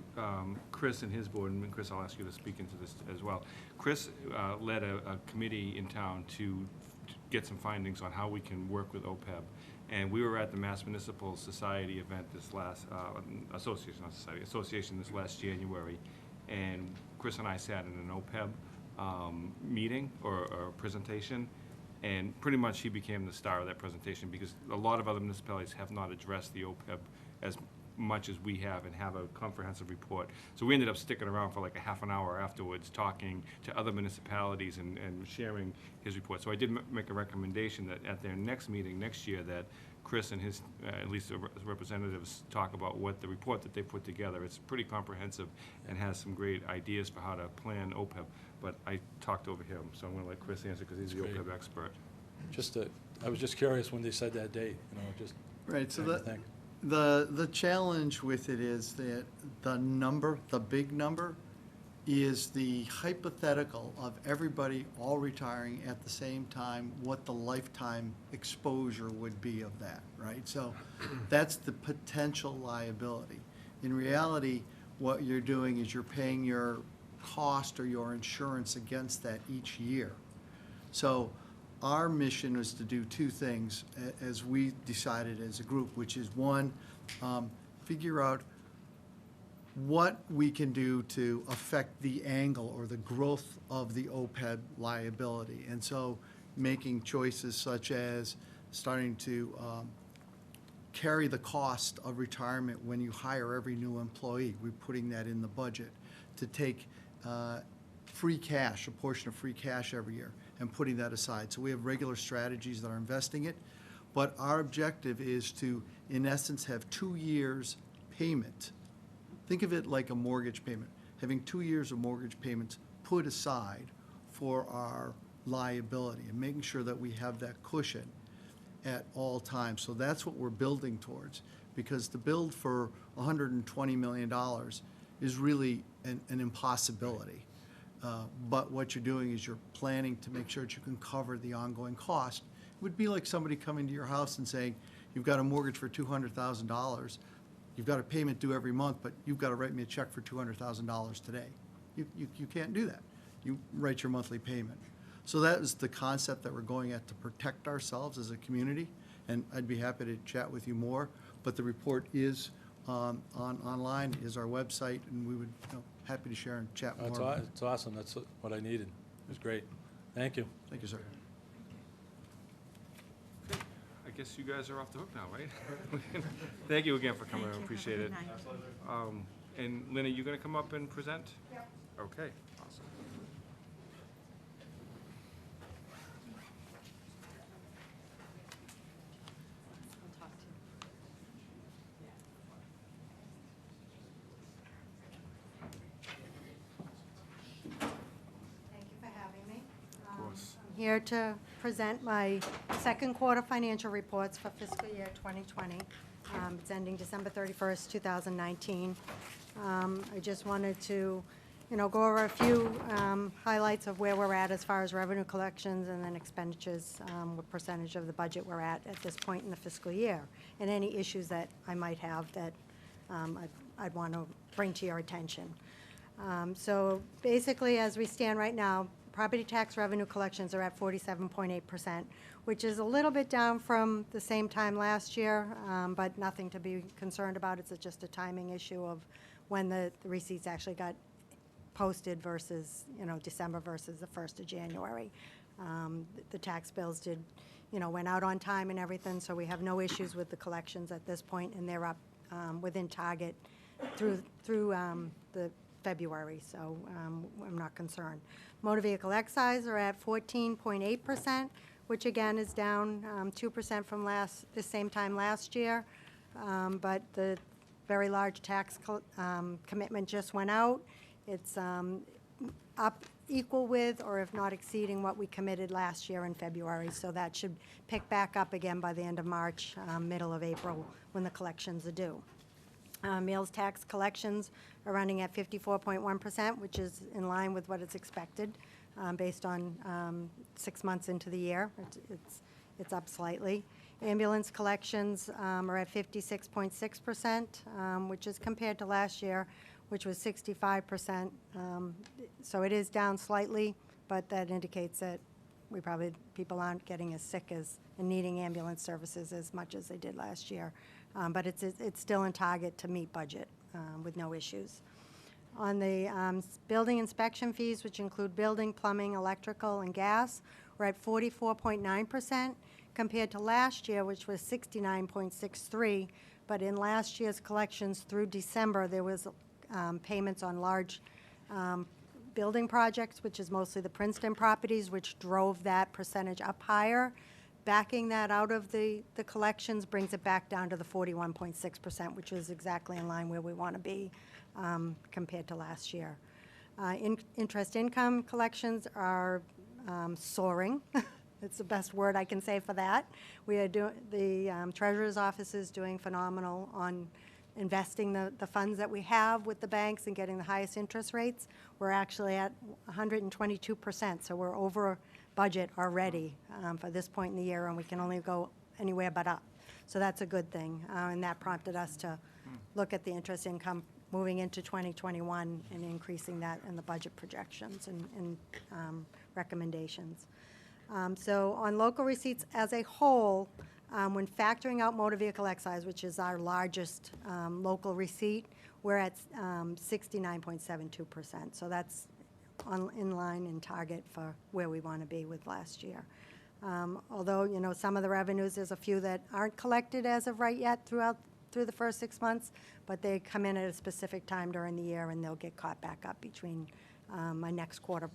[SPEAKER 1] Chris and his board, and Chris, I'll ask you to speak into this as well. Chris led a committee in town to get some findings on how we can work with OPEB. And we were at the Mass Municipal Society event this last, association this last January. And Chris and I sat in an OPEB meeting or presentation. And pretty much he became the star of that presentation because a lot of other municipalities have not addressed the OPEB as much as we have and have a comprehensive report. So we ended up sticking around for like a half an hour afterwards, talking to other municipalities and sharing his report. So I did make a recommendation that at their next meeting next year, that Chris and his, at least the representatives, talk about what the report that they put together. It's pretty comprehensive and has some great ideas for how to plan OPEB. But I talked over him, so I'm going to let Chris answer because he's the
[SPEAKER 4] That's great.
[SPEAKER 1] OPEB expert.
[SPEAKER 4] I was just curious when they said that date, just.
[SPEAKER 10] Right, so
[SPEAKER 4] made me think.
[SPEAKER 10] the challenge with it is that the big number, is the hypothetical of everybody all retiring at the same time, what the lifetime exposure would be of that, right? So that's the potential liability. In reality, what you're doing is you're paying your cost or your insurance against that each year. So our mission was to do two things as we decided as a group, which is one, figure out what we can do to affect the angle or the growth of the OPEB liability. And so making choices such as starting to carry the cost of retirement when you hire every new employee. We're putting that in the budget. To take free cash, a portion of free cash every year, and putting that aside. So we have regular strategies that are investing it, but our objective is to, in essence, have 2 years payment. Think of it like a mortgage payment, having 2 years of mortgage payments put aside for our liability and making sure that we have that cushion at all times. So that's what we're building towards, because to build for $120 million is really an impossibility. But what you're doing is you're planning to make sure that you can cover the ongoing cost. It would be like somebody coming to your house and saying, you've got a mortgage for $200,000, you've got a payment due every month, but you've got to write me a check for $200,000 today. You can't do that. You write your monthly payment. So that is the concept that we're going at to protect ourselves as a community, and I'd be happy to chat with you more, but the report is online, is our website, and we would, happy to share and chat more. about it.
[SPEAKER 4] It's awesome. That's what I needed. It was great. Thank you.
[SPEAKER 10] Thank you, sir.
[SPEAKER 1] Okay, I guess you guys are off the hook now, right? Thank you again for coming, I appreciate it. And Lynn, are you going to come up and present?
[SPEAKER 5] Yep.
[SPEAKER 1] Okay, awesome.
[SPEAKER 5] Thank you for having me.
[SPEAKER 1] Of course.
[SPEAKER 5] I'm here to present my second quarter financial reports for fiscal year 2020. It's ending December 31st, 2019. I just wanted to, go over a few highlights of where we're at as far as revenue collections and then expenditures, what percentage of the budget we're at this point in the fiscal year, and any issues that I might have that I'd want to bring to your attention. So basically, as we stand right now, property tax revenue collections are at 47.8%, which is a little bit down from the same time last year, but nothing to be concerned about. It's just a timing issue of when the receipts actually got posted versus, December versus the 1st of January. The tax bills did, went out on time and everything, so we have no issues with the collections at this point, and they're up within target through the February, so I'm not concerned. Motor vehicle excise are at 14.8%, which again is down 2% from the same time last year. But the very large tax commitment just went out. It's up equal with, or if not exceeding, what we committed last year in February. So that should pick back up again by the end of March, middle of April, when the collections are due. Meals tax collections are running at 54.1%, which is in line with what is expected based on 6 months into the year. It's up slightly. Ambulance collections are at 56.6%, which is compared to last year, which was 65%. So it is down slightly, but that indicates that people aren't getting as sick and needing ambulance services as much as they did last year. But it's still in target to meet budget with no issues. On the building inspection fees, which include building, plumbing, electrical, and gas, we're at 44.9% compared to last year, which was 69.63, but in last year's collections through December, there was payments on large building projects, which is mostly the Princeton properties, which drove that percentage up higher. Backing that out of the collections brings it back down to the 41.6%, which is exactly in line where we want to be compared to last year. Interest income collections are soaring. It's the best word I can say for that. We are doing, the treasurer's office is doing phenomenal on investing the funds that we have with the banks and getting the highest interest rates. We're actually at 122%, so we're over budget already for this point in the year, and we can only go anywhere but up. So that's a good thing, and that prompted us to look at the interest income moving into 2021 and increasing that in the budget projections and recommendations. So on local receipts as a whole, when factoring out motor vehicle excise, which is our largest local receipt, we're at 69.72%. So that's in line and target for where we want to be with last year. Although, you know, some of the revenues, there's a few that aren't collected as of right yet through the first 6 months, but they come in at a specific time during the year, and they'll get caught back up between my next quarter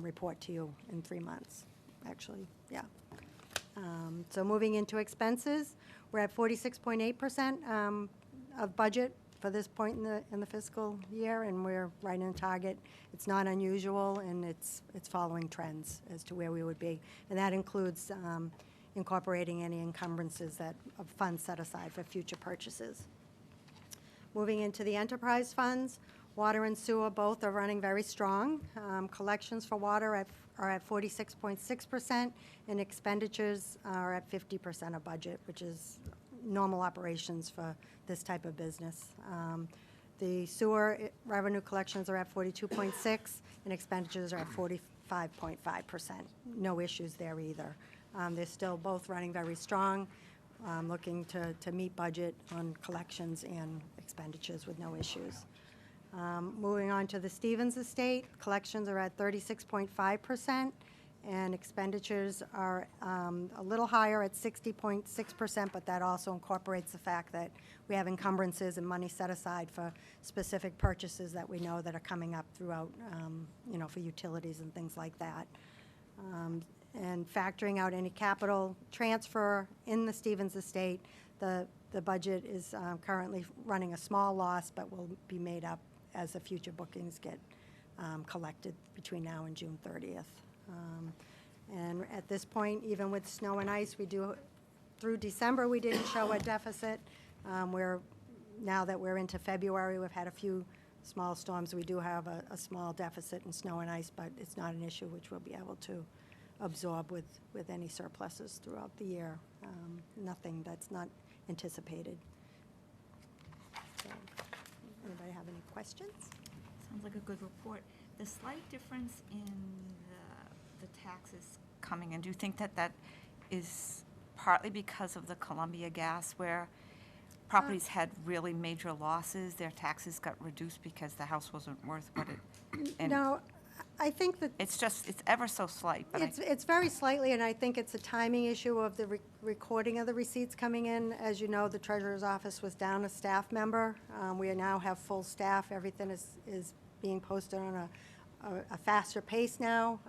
[SPEAKER 5] report to you in 3 months, actually, yeah. So moving into expenses, we're at 46.8% of budget for this point in the fiscal year, and we're right in target. It's not unusual, and it's following trends as to where we would be, and that includes incorporating any encumbrances of funds set aside for future purchases. Moving into the enterprise funds, water and sewer both are running very strong. Collections for water are at 46.6%, and expenditures are at 50% of budget, which is normal operations for this type of business. The sewer revenue collections are at 42.6%, and expenditures are at 45.5%. No issues there either. They're still both running very strong, looking to meet budget on collections and expenditures with no issues. Moving on to the Stevens estate, collections are at 36.5%, and expenditures are a little higher at 60.6%, but that also incorporates the fact that we have encumbrances and money set aside for specific purchases that we know that are coming up throughout, you know, for utilities and things like that. And factoring out any capital transfer in the Stevens estate, the budget is currently running a small loss, but will be made up as the future bookings get collected between now and June 30th. And at this point, even with snow and ice, through December, we didn't show a deficit. Now that we're into February, we've had a few small storms. We do have a small deficit in snow and ice, but it's not an issue which we'll be able to absorb with any surpluses throughout the year. Nothing that's not anticipated. So, anybody have any questions?
[SPEAKER 11] Sounds like a good report. The slight difference in the taxes coming in, do you think that is partly because of the Columbia gas, where properties had really major losses, their taxes got reduced because the house wasn't worth what it... and
[SPEAKER 5] No, I think that
[SPEAKER 11] it's ever so slight, but
[SPEAKER 5] it's very slightly, and I think it's a timing issue of the recording of the receipts coming in. As you know, the treasurer's office was down a staff member. We now have full staff. Everything is being posted on a faster pace now.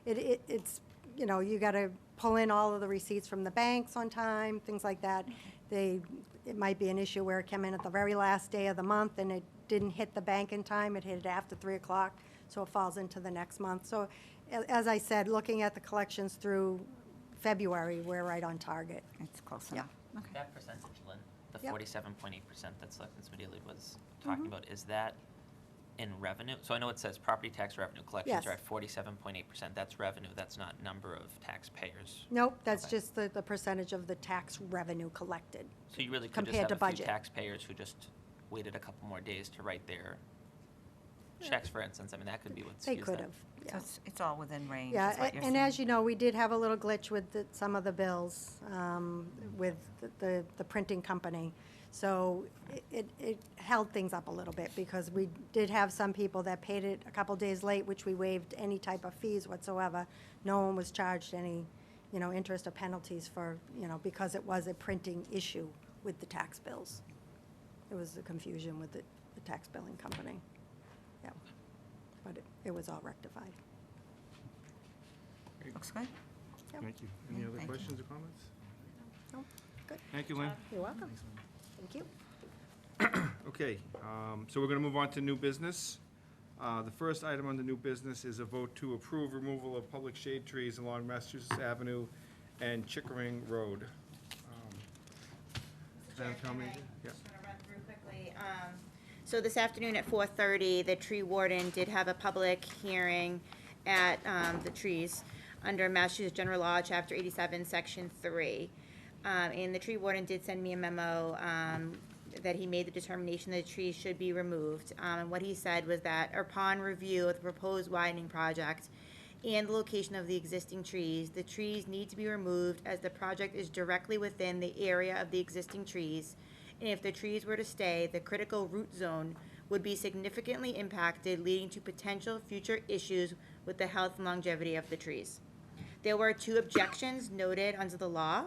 [SPEAKER 5] It's, you know, you got to pull in all of the receipts from the banks on time, things like that. It might be an issue where it came in at the very last day of the month and it didn't hit the bank in time. It hit it after 3 o'clock, so it falls into the next month. So as I said, looking at the collections through February, we're right on target.
[SPEAKER 11] it's close
[SPEAKER 5] Yeah.
[SPEAKER 11] enough. Okay.
[SPEAKER 9] That percentage, Lynn, the
[SPEAKER 5] Yep.
[SPEAKER 9] 47.8% that Selectman Smedili was talking about, is that in revenue? So I know it says property tax revenue collections
[SPEAKER 5] Yes.
[SPEAKER 9] are at 47.8%. That's revenue. That's not number of taxpayers.
[SPEAKER 5] Nope, that's
[SPEAKER 9] Okay.
[SPEAKER 5] just the percentage of the tax revenue collected.
[SPEAKER 9] So you really could just
[SPEAKER 5] Compared
[SPEAKER 9] have
[SPEAKER 5] to
[SPEAKER 9] a few
[SPEAKER 5] budget.
[SPEAKER 9] taxpayers who just waited a couple more days to write their checks, for instance. I mean, that could be what
[SPEAKER 5] They
[SPEAKER 9] skews
[SPEAKER 5] could
[SPEAKER 9] that.
[SPEAKER 5] have,
[SPEAKER 11] So
[SPEAKER 5] yeah.
[SPEAKER 11] it's all within range, is
[SPEAKER 5] Yeah,
[SPEAKER 11] what you're
[SPEAKER 5] and
[SPEAKER 11] saying.
[SPEAKER 5] as you know, we did have a little glitch with some of the bills with the printing company. So it held things up a little bit because we did have some people that paid it a couple days late, which we waived any type of fees whatsoever. No one was charged any interest or penalties for, because it was a printing issue with the tax bills. There was a confusion with the tax billing company. Yeah, but it was all rectified.
[SPEAKER 11] Looks good.
[SPEAKER 5] Yep.
[SPEAKER 1] Thank you. Any other
[SPEAKER 11] Thank you.
[SPEAKER 1] questions or comments?
[SPEAKER 5] No, good.
[SPEAKER 1] Thank you, Lynn.
[SPEAKER 5] You're welcome. Thank you.
[SPEAKER 1] Okay, so we're gonna move on to new business. The first item on the new business is a vote to approve removal of public shade trees along Massachusetts Avenue and Chickering Road. Madam Town Manager? Yeah.
[SPEAKER 8] Just want to run through quickly. So this afternoon at 4:30, the tree warden did have a public hearing at the trees under Massachusetts General Law, Chapter 87, Section 3. And the tree warden did send me a memo that he made the determination that the trees should be removed. And what he said was that upon review of the proposed widening project and the location of the existing trees, the trees need to be removed as the project is directly within the area of the existing trees. And if the trees were to stay, the critical root zone would be significantly impacted, leading to potential future issues with the health and longevity of the trees. There were 2 objections noted under the law,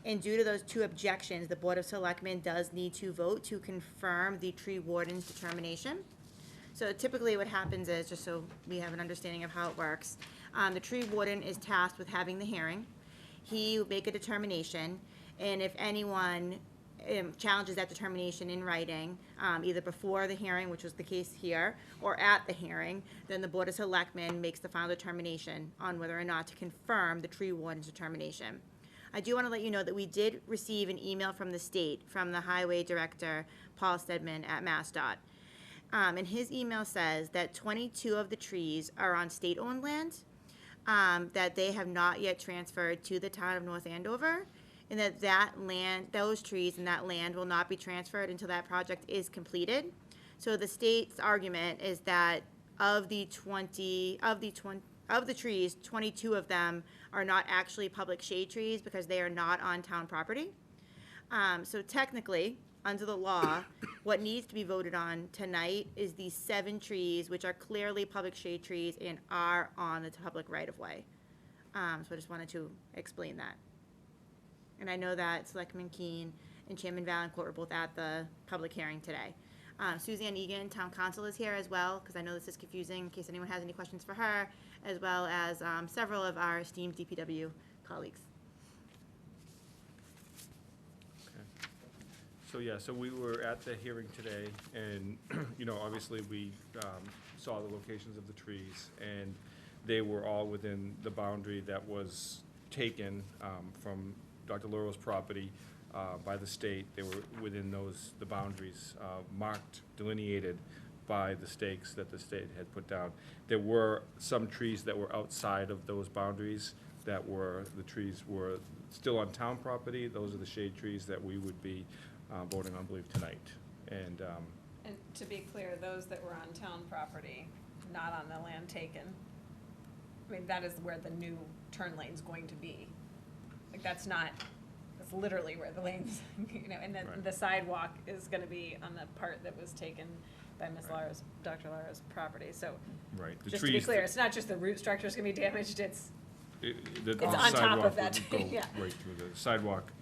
[SPEAKER 8] and due to those 2 objections, the Board of Selectmen does need to vote to confirm the tree warden's determination. So typically what happens is, just so we have an understanding of how it works, the tree warden is tasked with having the hearing. He will make a determination, and if anyone challenges that determination in writing, either before the hearing, which was the case here, or at the hearing, then the Board of Selectmen makes the final determination on whether or not to confirm the tree warden's determination. I do want to let you know that we did receive an email from the state, from the Highway Director, Paul Stedman at MassDOT. And his email says that 22 of the trees are on state-owned land, that they have not yet transferred to the town of North Andover, and that land, those trees and that land will not be transferred until that project is completed. So the state's argument is that of the trees, 22 of them are not actually public shade trees because they are not on town property. So technically, under the law, what needs to be voted on tonight is these 7 trees, which are clearly public shade trees and are on the public right-of-way. So I just wanted to explain that. And I know that Selectman Keen and Chairman Valencourt were both at the public hearing today. Suzanne Egan, Town Council, is here as well, because I know this is confusing, in case anyone has any questions for her, as well as several of our esteemed DPW colleagues.
[SPEAKER 1] So, yeah, so we were at the hearing today, and, obviously, we saw the locations of the trees, and they were all within the boundary that was taken from Dr. Laurel's property by the state. They were within the boundaries marked, delineated by the stakes that the state had put down. There were some trees that were outside of those boundaries the trees were still on town property. Those are the shade trees that we would be voting on, I believe, tonight. And
[SPEAKER 7] to be clear, those that were on town property, not on the land taken, I mean, that is where the new turn lane's going to be. Like, that's literally where the lane's, and then
[SPEAKER 1] Right.
[SPEAKER 7] the sidewalk is gonna be on the part that was taken by Dr. Lara's property, so.
[SPEAKER 1] Right, the
[SPEAKER 7] Just to be
[SPEAKER 1] trees
[SPEAKER 7] clear, it's not just the root structure's gonna be damaged, it's
[SPEAKER 1] the
[SPEAKER 7] on top of
[SPEAKER 1] sidewalk
[SPEAKER 7] that,
[SPEAKER 1] would go
[SPEAKER 7] yeah.
[SPEAKER 1] right through the sidewalk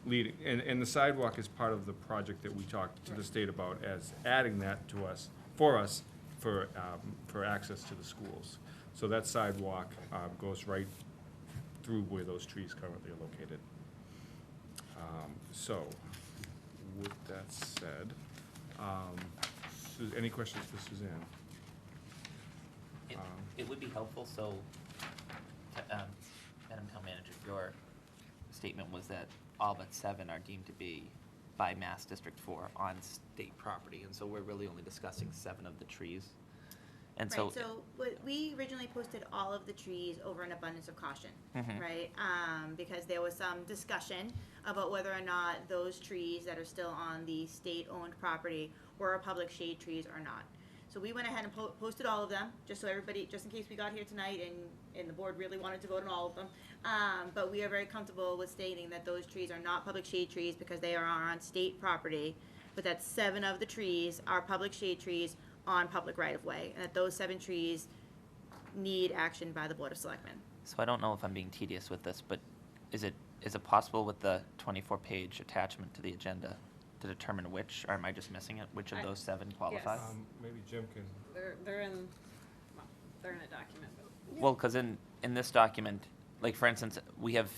[SPEAKER 1] leading, and the sidewalk is part of the project that we talked to the state about as adding that to us, for access to the schools. So that sidewalk goes right through where those trees currently are located. So, with that said, any questions for Suzanne?
[SPEAKER 9] It would be helpful, so, Madam Town Manager, your statement was that all but 7 are deemed to be by Mass District 4 on state property, and so we're really only discussing 7 of the trees. And so.
[SPEAKER 8] Right, so we originally posted all of the trees over an abundance of caution,
[SPEAKER 9] Mhm.
[SPEAKER 8] right? Because there was some discussion about whether or not those trees that are still on the state-owned property were public shade trees or not. So we went ahead and posted all of them, just so everybody, just in case we got here tonight and the board really wanted to vote on all of them. But we are very comfortable with stating that those trees are not public shade trees because they are on state property, but that 7 of the trees are public shade trees on public right-of-way, and that those 7 trees need action by the Board of Selectmen.
[SPEAKER 9] So I don't know if I'm being tedious with this, but is it possible with the 24-page attachment to the agenda to determine which, or am I just missing it? Which of those 7 qualify?
[SPEAKER 7] Yes.
[SPEAKER 1] Maybe Jim can,
[SPEAKER 7] They're in, well, they're in a document, but
[SPEAKER 9] Well, because in this document, like for instance, we have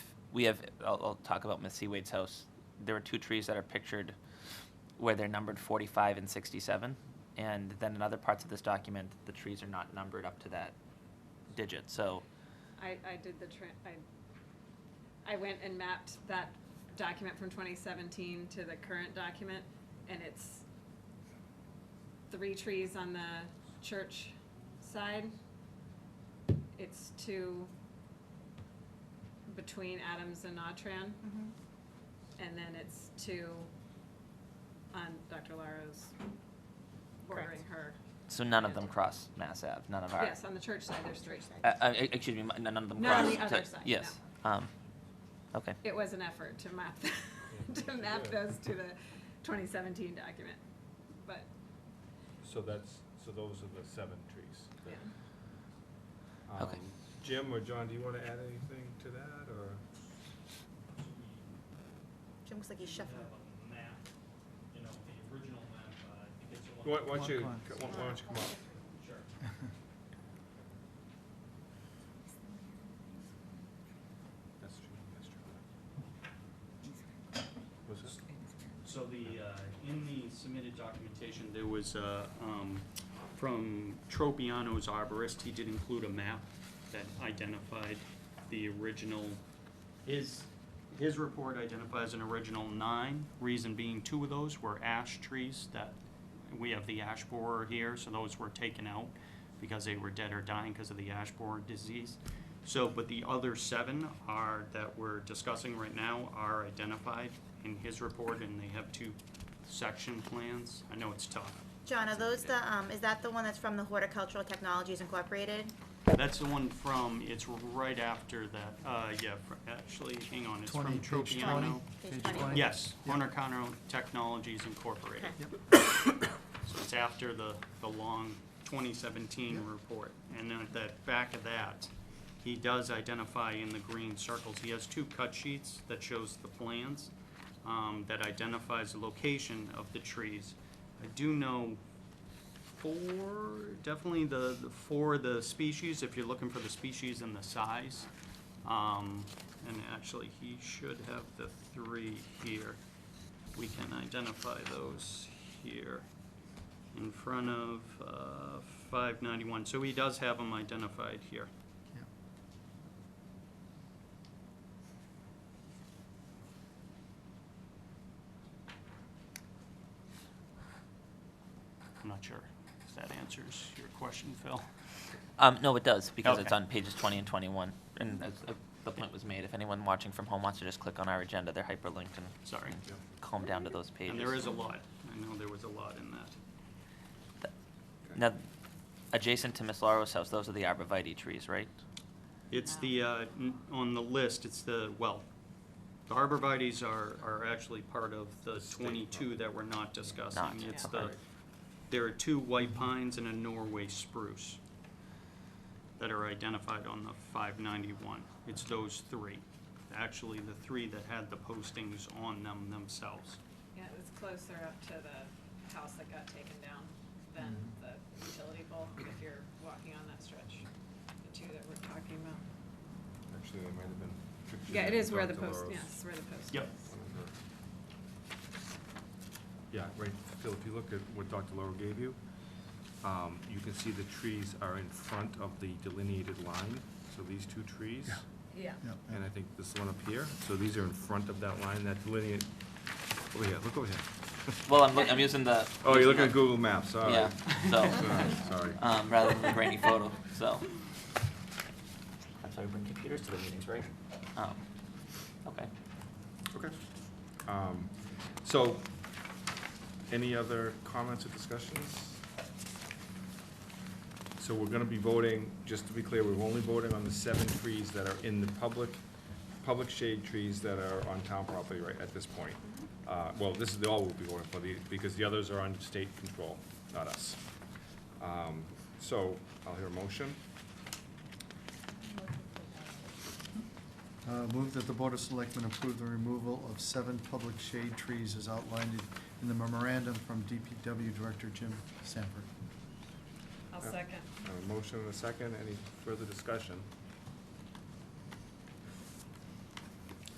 [SPEAKER 9] I'll talk about Miss Seawade's house. There are 2 trees that are pictured where they're numbered 45 and 67, and then in other parts of this document, the trees are not numbered up to that digit. So
[SPEAKER 7] I did I went and mapped that document from 2017 to the current document, and it's 3 trees on the church side. It's 2 between Adams and Autran, and then it's 2 on Dr. Laro's bordering her.
[SPEAKER 9] so none of them cross Mass Ave. None of our.
[SPEAKER 7] Yes, on the church side, there's 3.
[SPEAKER 9] Excuse me. None of them
[SPEAKER 7] Not
[SPEAKER 9] cross.
[SPEAKER 7] on the other side,
[SPEAKER 9] Yes. Okay.
[SPEAKER 7] It was an effort to map, to map those to the 2017 document, but,
[SPEAKER 1] so those are the 7 trees.
[SPEAKER 7] yeah.
[SPEAKER 9] Okay.
[SPEAKER 1] Jim or John, do you want to add anything to that, or?
[SPEAKER 8] Jim looks like he's shuffling.
[SPEAKER 1] Why don't you
[SPEAKER 10] Come on.
[SPEAKER 1] come up? That's true, that's true. What's this?
[SPEAKER 12] So in the submitted documentation, there was, from Tropiano's arborist, he did include a map that identified the original, his report identifies an original 9, reason being 2 of those were ash trees that, we have the ash borer here, so those were taken out because they were dead or dying because of the ash borer disease. So, but the other 7 that we're discussing right now are identified in his report, and they have 2 section plans. I know it's tough.
[SPEAKER 8] John, are those is that the one that's from the Horticultural Technologies Incorporated?
[SPEAKER 12] That's the one from, it's right after that, actually, hang on, it's from
[SPEAKER 10] 20, page 20.
[SPEAKER 12] Tropiano.
[SPEAKER 8] Page
[SPEAKER 10] Page 20.
[SPEAKER 12] Yes,
[SPEAKER 10] Yep.
[SPEAKER 12] Horticultural Technologies Incorporated. So it's after the long 2017
[SPEAKER 10] Yep.
[SPEAKER 12] report. And then at the back of that, he does identify in the green circles, he has 2 cut sheets that shows the plans, that identifies the location of the trees. I do know 4, definitely the 4 of the species, if you're looking for the species and the size. And actually, he should have the 3 here. We can identify those here in front of 591. So he does have them identified here.
[SPEAKER 10] Yeah.
[SPEAKER 12] I'm not sure if that answers your question, Phil.
[SPEAKER 9] No, it does, because it's
[SPEAKER 12] Okay.
[SPEAKER 9] on pages 20 and 21. And as the point was made, if anyone watching from home wants to just click on our agenda, they're hyperlinked and
[SPEAKER 12] Sorry.
[SPEAKER 9] comb down to those pages.
[SPEAKER 12] And there is a lot. I know there was a lot in that.
[SPEAKER 9] Now, adjacent to Miss Laura's house, those are the arborvitae trees, right?
[SPEAKER 12] It's the, on the list, it's the, well, the arborvitaes are actually part of the 22 that we're not discussing.
[SPEAKER 9] Not,
[SPEAKER 12] It's
[SPEAKER 9] okay.
[SPEAKER 12] there are 2 white pines and a Norway spruce that are identified on the 591. It's those 3. Actually, the 3 that had the postings on them themselves.
[SPEAKER 7] Yeah, it was closer up to the house that got taken down than the utility pole, if you're walking on that stretch, the 2 that we're talking about.
[SPEAKER 1] Actually, they might have been pictures.
[SPEAKER 7] Yeah, it
[SPEAKER 1] of
[SPEAKER 7] is where the
[SPEAKER 1] Dr.
[SPEAKER 7] post,
[SPEAKER 1] Laro's.
[SPEAKER 7] yes, where the post
[SPEAKER 12] Yep.
[SPEAKER 7] is.
[SPEAKER 1] Yeah, right, Phil, if you look at what Dr. Lauro gave you, you can see the trees are in front of the delineated line, so these 2 trees.
[SPEAKER 7] Yeah.
[SPEAKER 10] Yep.
[SPEAKER 1] And I think this one up here, so these are in front of that line, that delineate, over here, look over here.
[SPEAKER 9] Well, I'm using the.
[SPEAKER 1] Oh, you're
[SPEAKER 9] using
[SPEAKER 1] looking at
[SPEAKER 9] the-
[SPEAKER 1] Google Maps, sorry.
[SPEAKER 9] Yeah, so,
[SPEAKER 1] Sorry.
[SPEAKER 9] rather than the grainy photo, so. That's why we bring computers to the meetings, right? Okay.
[SPEAKER 1] Okay. So, any other comments or discussions? So we're gonna be voting, just to be clear, we're only voting on the 7 trees that are in the public shade trees that are on town property right at this point. Well, this is all we'll be voting for, because the others are under state control, not us. So, I'll hear a motion.
[SPEAKER 10] Move that the Board of Selectmen approve the removal of 7 public shade trees as outlined in the memorandum from DPW Director Jim Sanford.
[SPEAKER 7] I'll second.
[SPEAKER 1] A motion and a second. Any further discussion?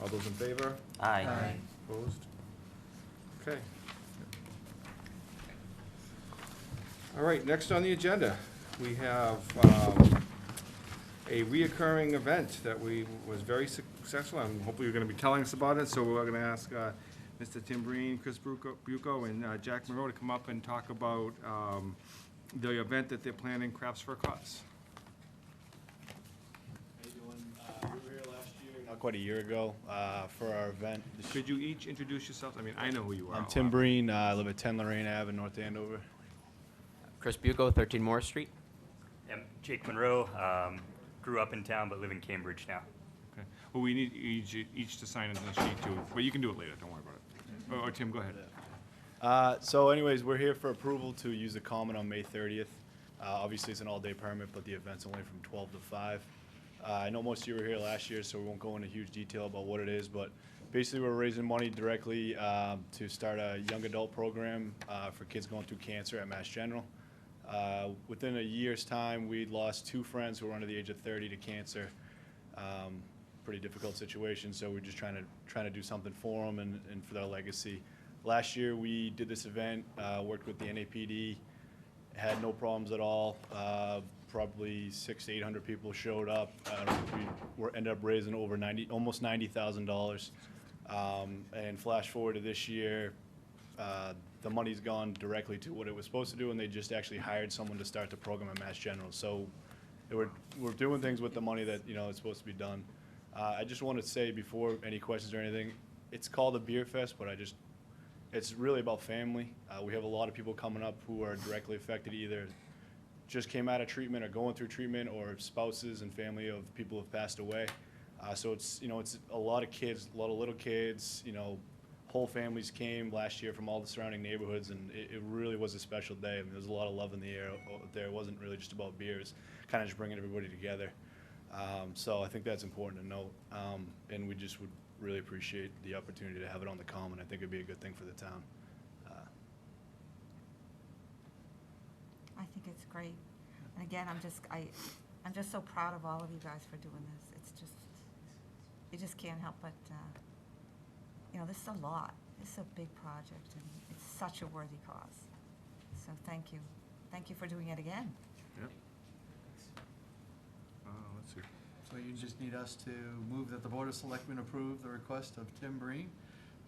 [SPEAKER 1] All those in favor?
[SPEAKER 9] Aye.
[SPEAKER 10] Aye.
[SPEAKER 1] Opposed? Okay. All right, next on the agenda, we have a reoccurring event that was very successful, and hopefully you're gonna be telling us about it, so we're gonna ask Mr. Tim Breen, Chris Bucco, and Jack Monroe to come up and talk about the event that they're planning, Crafts for a Cause.
[SPEAKER 13] How you doing? We were here last year, not quite a year ago, for our event.
[SPEAKER 1] Could you each introduce yourselves? I mean, I know who you are.
[SPEAKER 13] I'm Tim Breen, I live at 10 Lorraine Ave in North Andover.
[SPEAKER 14] Chris Bucco, 13 Morris Street.
[SPEAKER 15] I'm Jake Monroe, grew up in town but live in Cambridge now.
[SPEAKER 1] Okay. Well, we need each to sign in the sheet too, but you can do it later, don't worry about it. Or Tim, go ahead.
[SPEAKER 13] So anyways, we're here for approval to use the common on May 30th. Obviously, it's an all-day permit, but the event's only from 12 to 5. I know most of you were here last year, so we won't go into huge detail about what it is, but basically we're raising money directly to start a young adult program for kids going through cancer at Mass General. Within a year's time, we lost 2 friends who were under the age of 30 to cancer. Pretty difficult situation, so we're just trying to do something for them and for their legacy. Last year, we did this event, worked with the NAPD, had no problems at all. Probably 600 to 800 people showed up. We ended up raising over almost $90,000. And flash forward to this year, the money's gone directly to what it was supposed to do, and they just actually hired someone to start the program at Mass General. So we're doing things with the money that is supposed to be done. I just want to say before any questions or anything, it's called a beer fest, but it's really about family. We have a lot of people coming up who are directly affected, either just came out of treatment or going through treatment, or spouses and family of people who have passed away. So it's a lot of kids, a lot of little kids, whole families came last year from all the surrounding neighborhoods, and it really was a special day. I mean, there was a lot of love in the air there. It wasn't really just about beers, kind of just bringing everybody together. So I think that's important to note, and we just would really appreciate the opportunity to have it on the common. I think it'd be a good thing for the town.
[SPEAKER 11] I think it's great. And again, I'm just so proud of all of you guys for doing this. It's just, you just can't help but, this is a lot. This is a big project, and it's such a worthy cause. So thank you. Thank you for doing it again.
[SPEAKER 1] Yep. Let's see.
[SPEAKER 10] So you just need us to move that the Board of Selectmen approve the request of Tim Breen,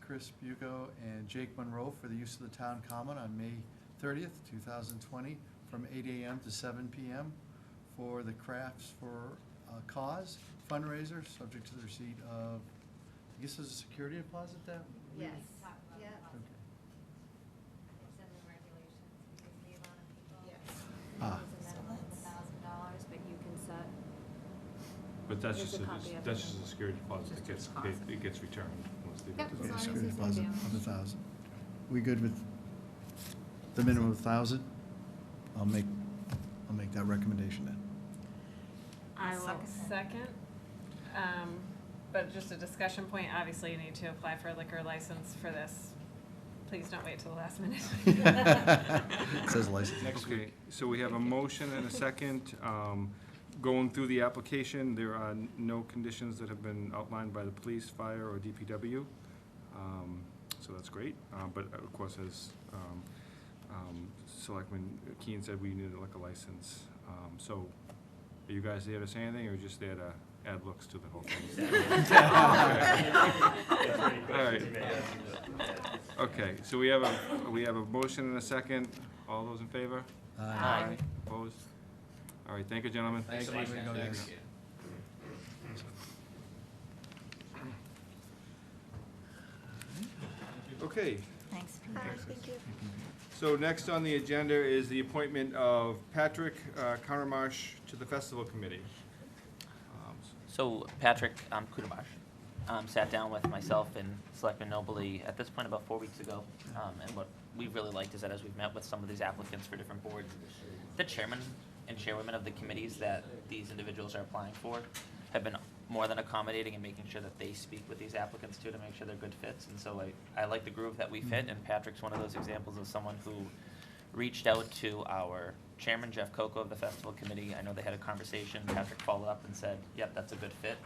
[SPEAKER 10] Chris Bucco, and Jake Monroe for the use of the town common on May 30th, 2020, from 8 a.m. to 7 p.m. for the Crafts for a Cause fundraiser, subject to the receipt of, I guess there's a security deposit that?
[SPEAKER 5] Yes, yeah.
[SPEAKER 10] Okay.
[SPEAKER 2] It's in the regulations, because the amount of people.
[SPEAKER 5] Yes.
[SPEAKER 10] Ah.
[SPEAKER 2] It's a minimum of $1,000, but you can set.
[SPEAKER 1] But that's
[SPEAKER 2] Here's
[SPEAKER 1] just
[SPEAKER 2] a copy of
[SPEAKER 1] that's
[SPEAKER 2] it.
[SPEAKER 1] just a security deposit that gets, it gets returned once they.
[SPEAKER 2] Yep, as long as
[SPEAKER 10] Security
[SPEAKER 2] it's
[SPEAKER 10] deposit
[SPEAKER 2] in
[SPEAKER 10] of 1,000. We good with the minimum of 1,000? I'll make that recommendation then.
[SPEAKER 7] I will second. But just a discussion point, obviously you need to apply for a liquor license for this. Please don't wait till the last minute.
[SPEAKER 10] It says license.
[SPEAKER 1] Okay, so we have a motion and a second. Going through the application, there are no conditions that have been outlined by the police, fire, or DPW. So that's great. But of course, as Selectman Keen said, we need a liquor license. So are you guys there to say anything, or just there to add looks to the whole thing? All right. Okay, so we have a motion and a second. All those in favor?
[SPEAKER 9] Aye.
[SPEAKER 1] Opposed? All right, thank you, gentlemen.
[SPEAKER 10] Thanks so much. Thanks.
[SPEAKER 1] Okay,
[SPEAKER 11] Thanks, Peter.
[SPEAKER 5] Thank you.
[SPEAKER 1] so next on the agenda is the appointment of Patrick Karamash to the Festival Committee.
[SPEAKER 9] So Patrick Kudabash sat down with myself and Selectman Nobley at this point about 4 weeks ago. And what we really liked is that as we've met with some of these applicants for different boards, the chairman and chairwomen of the committees that these individuals are applying for have been more than accommodating and making sure that they speak with these applicants too to make sure they're good fits. And so I like the groove that we fit, and Patrick's one of those examples of someone who reached out to our chairman, Jeff Coco, of the festival committee. I know they had a conversation. Patrick followed up and said, yep, that's a good fit.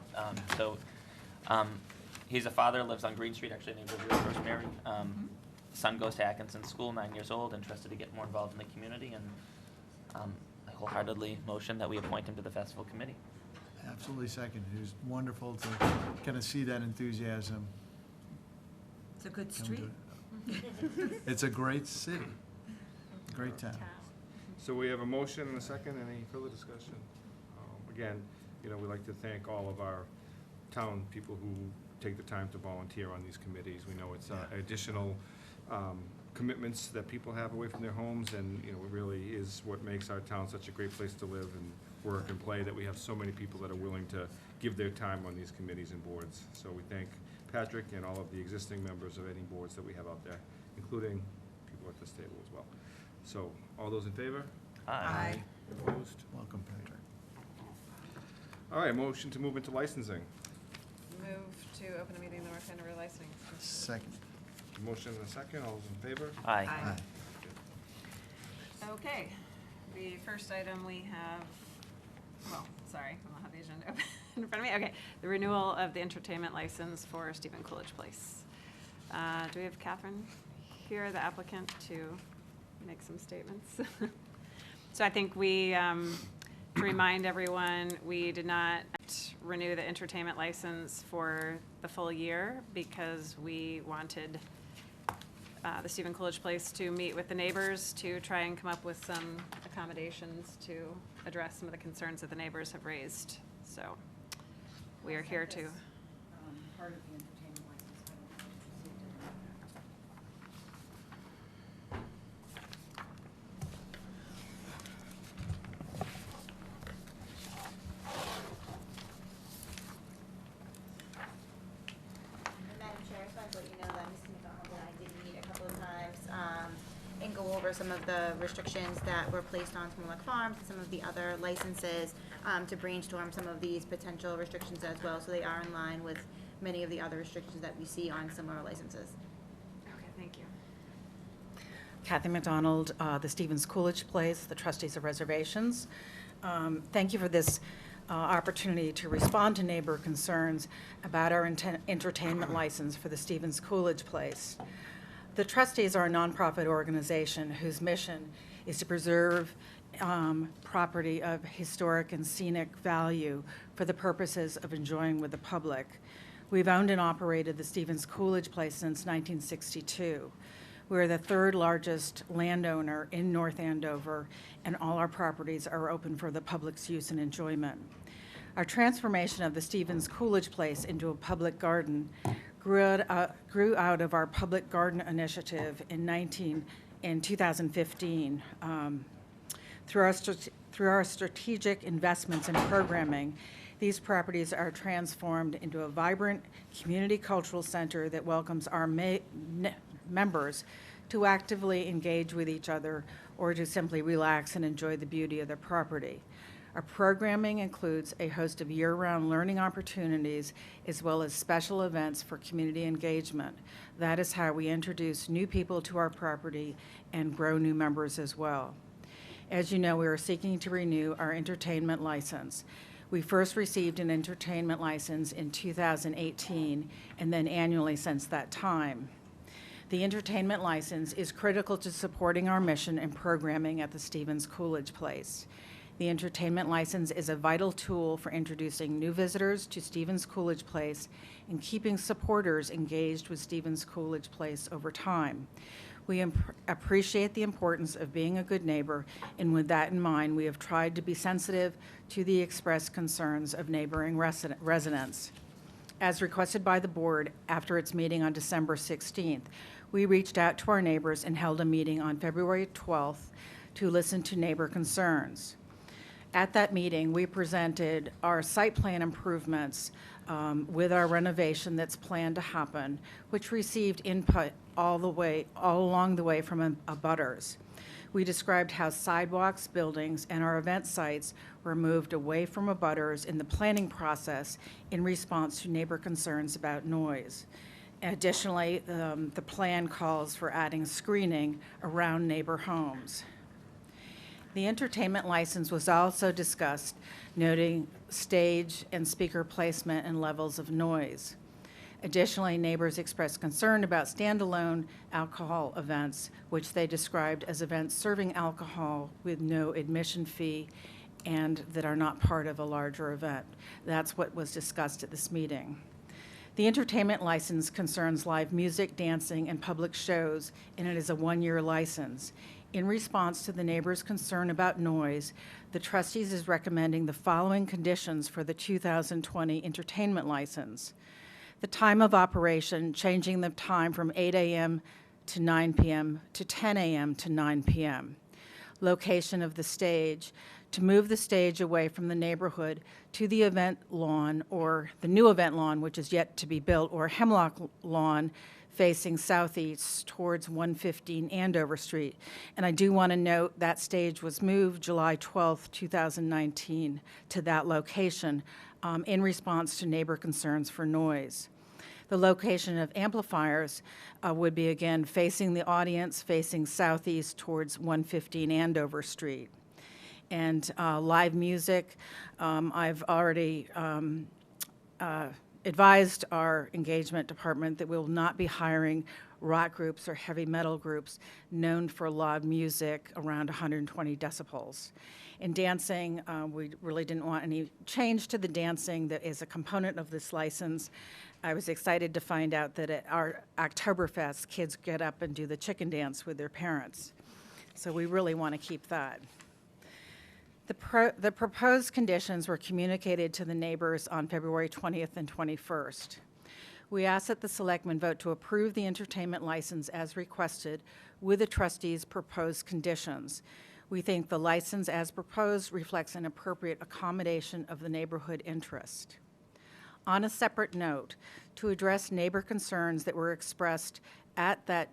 [SPEAKER 9] He's a father, lives on Green Street, actually, neighbor of yours, Rosemary. Son goes to Atkinson School, 9 years old, interested to get more involved in the community, and I wholeheartedly motion that we appoint him to the festival committee.
[SPEAKER 10] Absolutely second. It was wonderful to kind of see that enthusiasm.
[SPEAKER 11] It's a good
[SPEAKER 10] come to
[SPEAKER 11] street.
[SPEAKER 10] it. It's a great city, great town.
[SPEAKER 1] So we have a motion and a second. Any further discussion? Again, we'd like to thank all of our town people who take the time to volunteer on these committees. We know it's additional commitments that people have away from their homes, and it really is what makes our town such a great place to live and work and play, that we have so many people that are willing to give their time on these committees and boards. So we thank Patrick and all of the existing members of any boards that we have out there, including people at this table as well. So, all those in favor?
[SPEAKER 9] Aye.
[SPEAKER 1] Opposed?
[SPEAKER 10] Welcome, Patrick.
[SPEAKER 1] All right, motion to move into licensing.
[SPEAKER 7] Move to open a meeting in the North Andover licensing.
[SPEAKER 10] Second.
[SPEAKER 1] Motion and a second. All those in favor?
[SPEAKER 9] Aye.
[SPEAKER 10] Aye.
[SPEAKER 7] Okay, the first item we have, I don't have the agenda open in front of me. Okay, the renewal of the entertainment license for Stephen Coolidge Place. Do we have Catherine here, the applicant, to make some statements? So I think to remind everyone, we did not renew the entertainment license for the full year because we wanted the Stephen Coolidge Place to meet with the neighbors to try and come up with some accommodations to address some of the concerns that the neighbors have raised. So we are here to.
[SPEAKER 11] Part of the entertainment license, I don't know if you received it.
[SPEAKER 8] Madam Chair, I just wanted to let you know that Mr. McDonald and I did meet a couple of times and go over some of the restrictions that were placed on Smolak Farms and some of the other licenses to brainstorm some of these potential restrictions as well. So they are in line with many of the other restrictions that we see on similar licenses.
[SPEAKER 7] Okay, thank you.
[SPEAKER 16] Kathy McDonald, the Stevens Coolidge Place, the trustees of reservations. Thank you for this opportunity to respond to neighbor concerns about our entertainment license for the Stevens Coolidge Place. The trustees are a nonprofit organization whose mission is to preserve property of historic and scenic value for the purposes of enjoying with the public. We've owned and operated the Stevens Coolidge Place since 1962. We're the third largest landowner in North Andover, and all our properties are open for the public's use and enjoyment. Our transformation of the Stevens Coolidge Place into a public garden grew out of our public garden initiative in 2015. Through our strategic investments in programming, these properties are transformed into a vibrant community cultural center that welcomes our members to actively engage with each other or to simply relax and enjoy the beauty of the property. Our programming includes a host of year-round learning opportunities as well as special events for community engagement. That is how we introduce new people to our property and grow new members as well. As you know, we are seeking to renew our entertainment license. We first received an entertainment license in 2018 and then annually since that time. The entertainment license is critical to supporting our mission and programming at the Stevens Coolidge Place. The entertainment license is a vital tool for introducing new visitors to Stevens Coolidge Place and keeping supporters engaged with Stevens Coolidge Place over time. We appreciate the importance of being a good neighbor, and with that in mind, we have tried to be sensitive to the expressed concerns of neighboring residents. As requested by the board after its meeting on December 16th, we reached out to our neighbors and held a meeting on February 12th to listen to neighbor concerns. At that meeting, we presented our site plan improvements with our renovation that's planned to happen, which received input all along the way from abutters. We described how sidewalks, buildings, and our event sites were moved away from abutters in the planning process in response to neighbor concerns about noise. Additionally, the plan calls for adding screening around neighbor homes. The entertainment license was also discussed, noting stage and speaker placement and levels of noise. Additionally, neighbors expressed concern about standalone alcohol events, which they described as events serving alcohol with no admission fee and that are not part of a larger event. That's what was discussed at this meeting. The entertainment license concerns live music, dancing, and public shows, and it is a one-year license. In response to the neighbors' concern about noise, the trustees is recommending the following conditions for the 2020 entertainment license. The time of operation, changing the time from 8 a.m. to 9 p.m. to 10 a.m. to 9 p.m. Location of the stage, to move the stage away from the neighborhood to the event lawn or the new event lawn, which is yet to be built, or Hemlock Lawn facing southeast towards 115 Andover Street. And I do want to note that stage was moved July 12th, 2019 to that location in response to neighbor concerns for noise. The location of amplifiers would be, again, facing the audience, facing southeast towards 115 Andover Street. And live music, I've already advised our engagement department that we will not be hiring rock groups or heavy metal groups known for loud music around 120 decibels. In dancing, we really didn't want any change to the dancing that is a component of this license. I was excited to find out that at our Oktoberfest, kids get up and do the chicken dance with their parents. So we really want to keep that. The proposed conditions were communicated to the neighbors on February 20th and 21st. We ask that the Selectmen vote to approve the entertainment license as requested with the trustees' proposed conditions. We think the license as proposed reflects an appropriate accommodation of the neighborhood interest. On a separate note, to address neighbor concerns that were expressed at that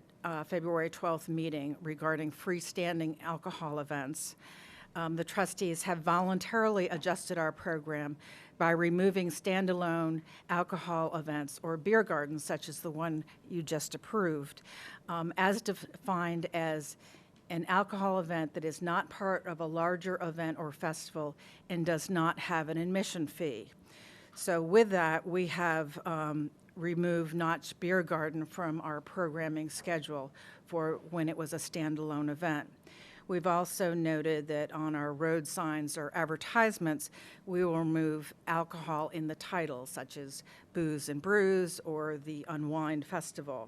[SPEAKER 16] February 12th meeting regarding freestanding alcohol events, the trustees have voluntarily adjusted our program by removing standalone alcohol events or beer gardens, such as the one you just approved, as defined as an alcohol event that is not part of a larger event or festival and does not have an admission fee. So with that, we have removed Notch Beer Garden from our programming schedule for when it was a standalone event. We've also noted that on our road signs or advertisements, we will remove alcohol in the title, such as Booze and Brews or the Unwind Festival.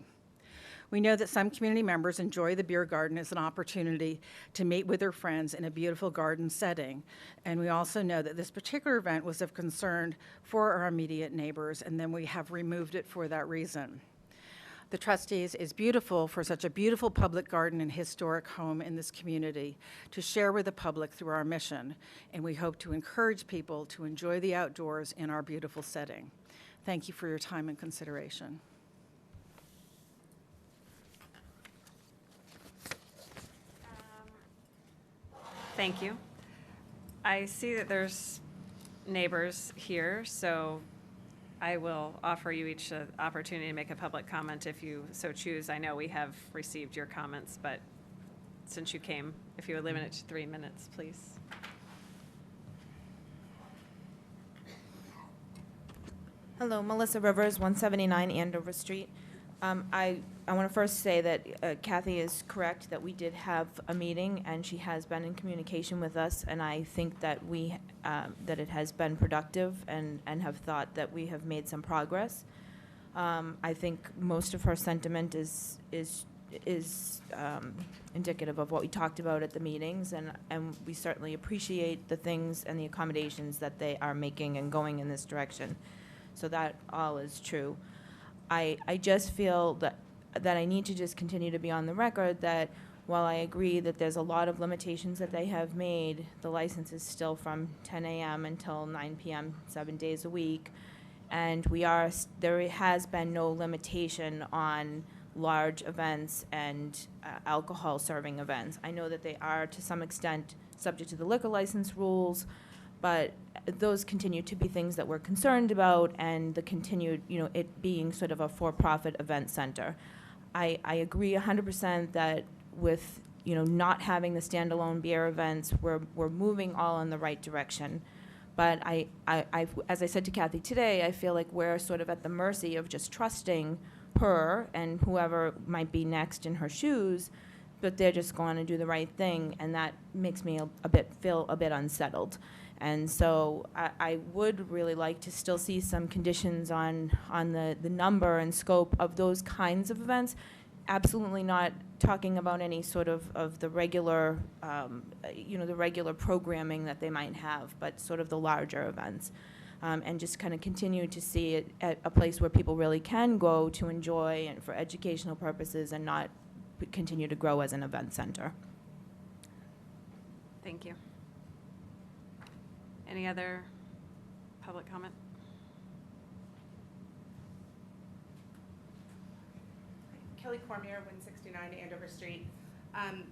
[SPEAKER 16] We know that some community members enjoy the beer garden as an opportunity to meet with their friends in a beautiful garden setting. And we also know that this particular event was of concern for our immediate neighbors, and then we have removed it for that reason. The trustees is beautiful for such a beautiful public garden and historic home in this community to share with the public through our mission, and we hope to encourage people to enjoy the outdoors in our beautiful setting. Thank you for your time and consideration.
[SPEAKER 7] Thank you. I see that there's neighbors here, so I will offer you each an opportunity to make a public comment if you so choose. I know we have received your comments, but since you came, if you would limit it to 3 minutes, please.
[SPEAKER 17] Hello, Melissa Rivers, 179 Andover Street. I want to first say that Kathy is correct that we did have a meeting and she has been in communication with us, and I think that that it has been productive and have thought that we have made some progress. I think most of her sentiment is indicative of what we talked about at the meetings, and we certainly appreciate the things and the accommodations that they are making and going in this direction. So that all is true. I just feel that I need to just continue to be on the record that while I agree that there's a lot of limitations that they have made, the license is still from 10 a.m. until 9 p.m. 7 days a week. And there has been no limitation on large events and alcohol serving events. I know that they are to some extent subject to the liquor license rules, but those continue to be things that we're concerned about, and the continued, it being sort of a for-profit event center. I agree 100% that with, not having the standalone beer events, we're moving all in the right direction. But as I said to Kathy today, I feel like we're sort of at the mercy of just trusting her and whoever might be next in her shoes, but they're just going to do the right thing, and that makes me feel a bit unsettled. And so I would really like to still see some conditions on the number and scope of those kinds of events. Absolutely not talking about any sort of the regular, the regular programming that they might have, but sort of the larger events. And just kind of continue to see it at a place where people really can go to enjoy and for educational purposes, and not continue to grow as an event center.
[SPEAKER 7] Thank you. Any other public comment?
[SPEAKER 18] Kelly Cormier, 169 Andover Street.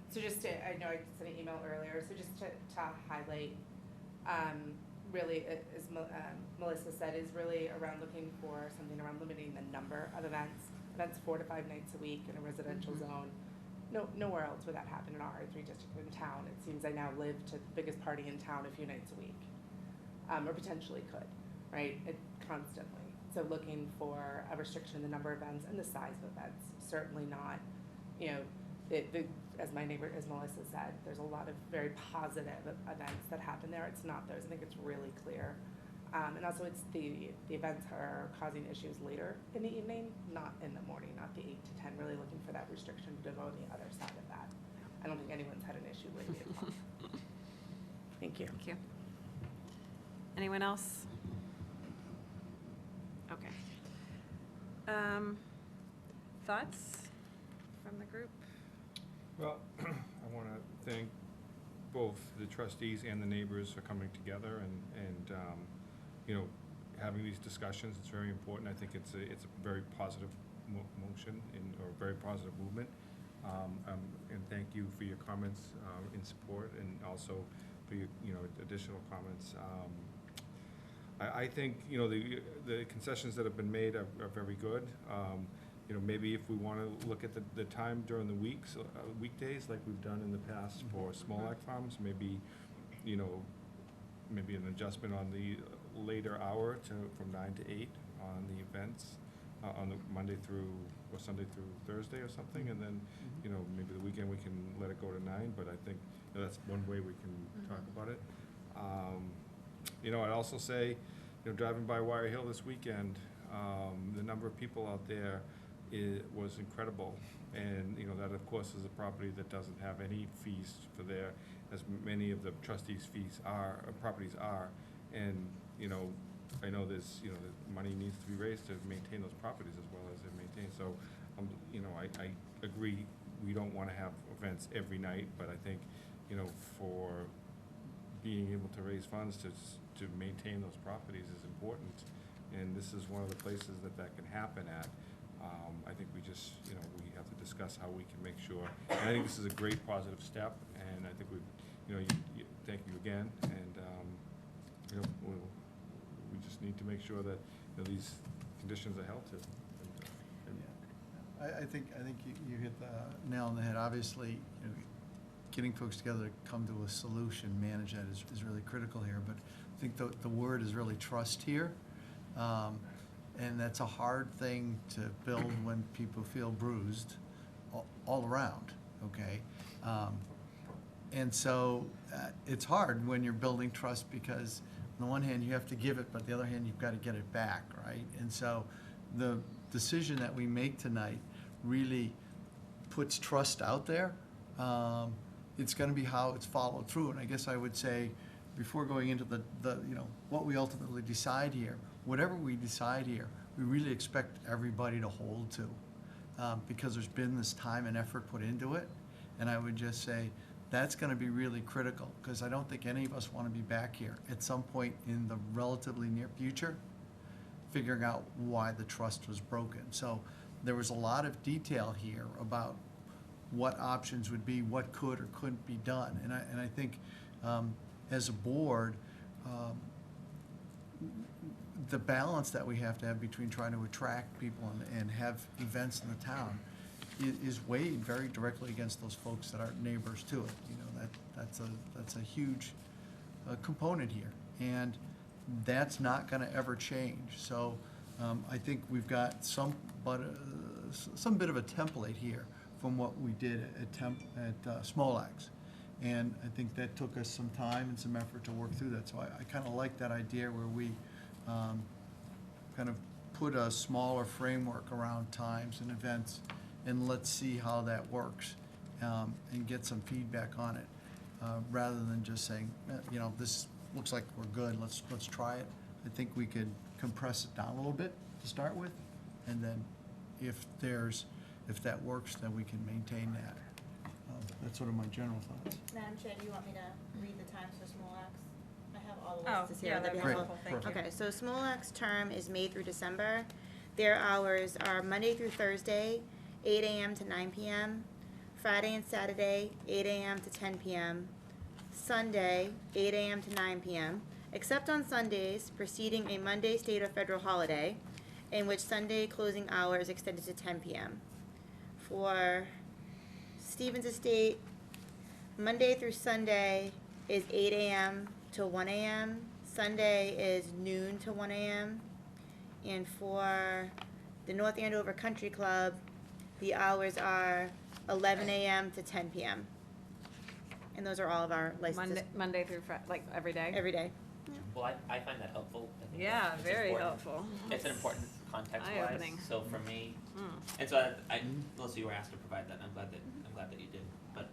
[SPEAKER 18] So just to, I know I sent an email earlier, so just to highlight, really, as Melissa said, is really around looking for something around limiting the number of events 4 to 5 nights a week in a residential zone. Nowhere else would that happen in our R3 district in town. It seems I now live to the biggest party in town a few nights a week, or potentially could, right? Constantly. So looking for a restriction in the number of events and the size of events. Certainly not, as my neighbor, as Melissa said, there's a lot of very positive events that happen there. It's not those. I think it's really clear. And also it's the events are causing issues later in the evening, not in the morning, not the 8 to 10, really looking for that restriction to go on the other side of that. I don't think anyone's had an issue lately at all. Thank you.
[SPEAKER 7] Thank you. Anyone else? Okay. Thoughts from the group?
[SPEAKER 1] Well, I want to thank both the trustees and the neighbors for coming together and having these discussions. It's very important. I think it's a very positive motion or very positive movement. And thank you for your comments in support, and also for your additional comments. I think the concessions that have been made are very good. Maybe if we want to look at the time during the weekdays, like we've done in the past for small act farms, maybe maybe an adjustment on the later hour from 9 to 8 on the events on the Monday through or Sunday through Thursday or something, and then maybe the weekend we can let it go to 9. But I think that's one way we can talk about it. I'd also say, driving by Wire Hill this weekend, the number of people out there was incredible. And, that of course is a property that doesn't have any fees for there, as many of the trustees' properties are. And, I know there's, money needs to be raised to maintain those properties as well as they're maintained. So, I agree, we don't want to have events every night, but I think, for being able to raise funds to maintain those properties is important, and this is one of the places that can happen at. I think we just, we have to discuss how we can make sure. And I think this is a great positive step, and I think thank you again, and we just need to make sure that these conditions are held to.
[SPEAKER 10] I think you hit the nail on the head. Obviously, getting folks together to come to a solution, manage that is really critical here. But I think the word is really trust here. And that's a hard thing to build when people feel bruised all around, okay? And so it's hard when you're building trust, because on the one hand you have to give it, but on the other hand you've got to get it back, right? And so the decision that we make tonight really puts trust out there. It's going to be how it's followed through. And I guess I would say, before going into the what we ultimately decide here, whatever we decide here, we really expect everybody to hold to, because there's been this time and effort put into it. And I would just say that's going to be really critical, because I don't think any of us want to be back here at some point in the relatively near future figuring out why the trust was broken. So there was a lot of detail here about what options would be, what could or couldn't be done. And I think as a board, the balance that we have to have between trying to attract people and have events in the town is weighed very directly against those folks that are neighbors to it. You know, that's a huge component here, and that's not going to ever change. So I think we've got some bit of a template here from what we did at Smolax. And I think that took us some time and some effort to work through that. So I kind of like that idea where we kind of put a smaller framework around times and events, and let's see how that works, and get some feedback on it, rather than just saying, you know, this looks like we're good, let's try it. I think we could compress it down a little bit to start with, and then if that works, then we can maintain that. That's sort of my general thoughts.
[SPEAKER 8] Madam Chair, do you want me to read the times for Smolax? I have all the
[SPEAKER 11] Oh,
[SPEAKER 8] lists here.
[SPEAKER 11] yeah,
[SPEAKER 8] That'd be
[SPEAKER 11] that'd be
[SPEAKER 8] helpful.
[SPEAKER 11] helpful, thank you.
[SPEAKER 8] Okay, so Smolax term is May through December. Their hours are Monday through Thursday, 8 a.m. to 9 p.m., Friday and Saturday, 8 a.m. to 10 p.m., Sunday, 8 a.m. to 9 p.m., except on Sundays preceding a Monday, state, or federal holiday, in which Sunday closing hour is extended to 10 p.m. For Stevens Estate, Monday through Sunday is 8 a.m. to 1 a.m., Sunday is noon to 1 a.m., and for the North Andover Country Club, the hours are 11 a.m. to 10 p.m. And those are all of our licenses.
[SPEAKER 7] Monday through like every day?
[SPEAKER 8] Every day.
[SPEAKER 9] Well, I find that helpful. I think
[SPEAKER 7] Yeah,
[SPEAKER 9] it's
[SPEAKER 7] very
[SPEAKER 9] important.
[SPEAKER 7] helpful.
[SPEAKER 9] It's an important context-wise.
[SPEAKER 7] Eye-opening.
[SPEAKER 9] So for me,
[SPEAKER 7] Mm.
[SPEAKER 9] and so Melissa, you were asked to provide that. I'm glad that you did. But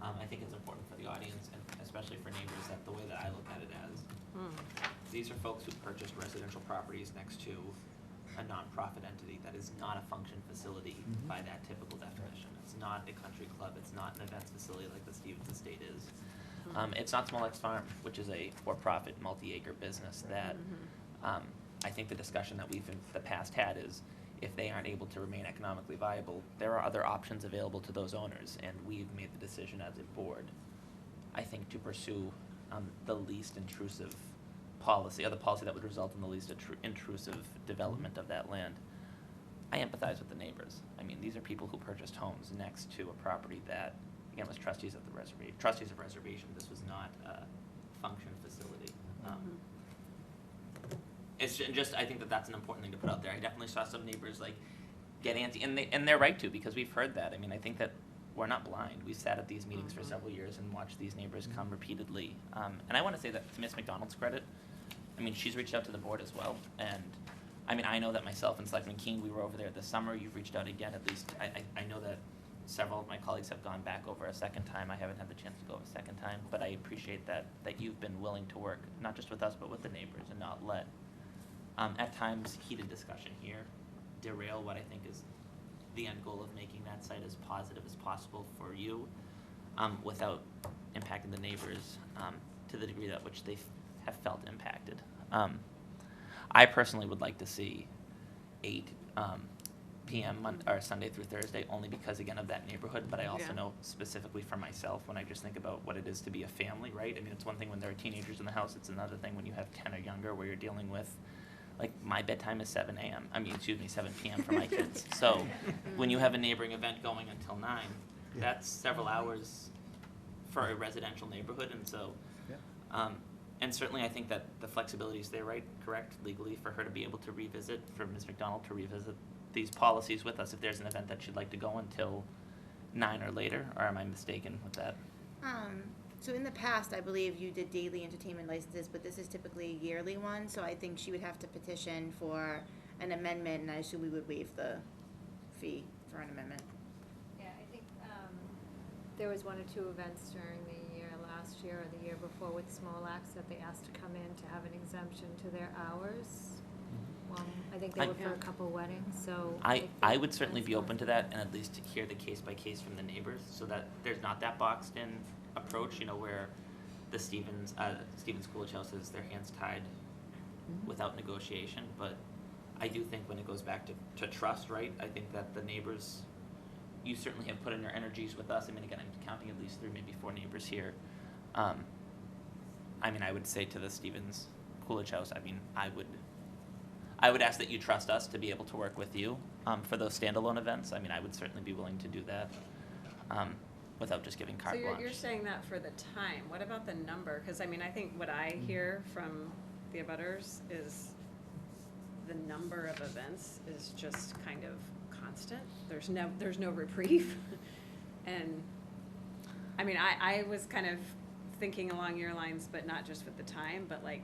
[SPEAKER 9] I think it's important for the audience, and especially for neighbors, that the way that I look at it as these are folks who purchased residential properties next to a nonprofit entity that is not a function facility by that typical definition. It's not a country club. It's not an events facility like the Stevens Estate is. It's not Small X Farm, which is a for-profit multi-acre business that I think the discussion that we've in the past had is if they aren't able to remain economically viable, there are other options available to those owners, and we've made the decision as a board, I think, to pursue the least intrusive policy, or the policy that would result in the least intrusive development of that land. I empathize with the neighbors. I mean, these are people who purchased homes next to a property that, again, was trustees of reservation. This was not a function facility. It's just, I think that that's an important thing to put out there. I definitely saw some neighbors like get antsy, and they're right to, because we've heard that. I mean, I think that we're not blind. We've sat at these meetings for several years and watched these neighbors come repeatedly. And I want to say that to Ms. McDonald's credit, I mean, she's reached out to the board as well. And I mean, I know that myself and Selectman King, we were over there this summer. You've reached out again, at least. I know that several of my colleagues have gone back over a second time. I haven't had the chance to go a second time, but I appreciate that you've been willing to work, not just with us, but with the neighbors, and not let, at times, heated discussion here derail what I think is the end goal of making that site as positive as possible for you, without impacting the neighbors to the degree that which they have felt impacted. I personally would like to see 8 p.m. or Sunday through Thursday, only because, again, of that neighborhood, but I also know specifically for myself, when I just think about what it is to be a family, right? I mean, it's one thing when there are teenagers in the house, it's another thing when you have 10 or younger, where you're dealing with, like, my bedtime is 7 p.m. for my kids. So when you have a neighboring event going until 9, that's several hours for a residential neighborhood, and so, and certainly I think that the flexibility is there, right, correct, legally, for her to be able to revisit, for Ms. McDonald to revisit these policies with us if there's an event that she'd like to go until 9 or later, or am I mistaken with that?
[SPEAKER 8] So in the past, I believe you did daily entertainment licenses, but this is typically a yearly one, so I think she would have to petition for an amendment, and I assume we would waive the fee for an amendment.
[SPEAKER 19] Yeah, I think there was 1 or 2 events during the year last year or the year before with Smolax that they asked to come in to have an exemption to their hours. I think they were for a couple weddings, so.
[SPEAKER 9] I would certainly be open to that, and at least to hear the case by case from the neighbors, so that there's not that boxed in approach, you know, where the Stevens Coolidge House has their hands tied without negotiation, but I do think when it goes back to trust, right, I think that the neighbors, you certainly have put in your energies with us. I mean, again, I'm counting at least 3, maybe 4 neighbors here. I mean, I would say to the Stevens Coolidge House, I mean, I would ask that you trust us to be able to work with you for those standalone events. I mean, I would certainly be willing to do that without just giving carte
[SPEAKER 7] So
[SPEAKER 9] blanche.
[SPEAKER 7] you're saying that for the time. What about the number? Because I mean, I think what I hear from the abutters is the number of events is just kind of constant. There's no reprieve. And I mean, I was kind of thinking along your lines, but not just with the time, but like,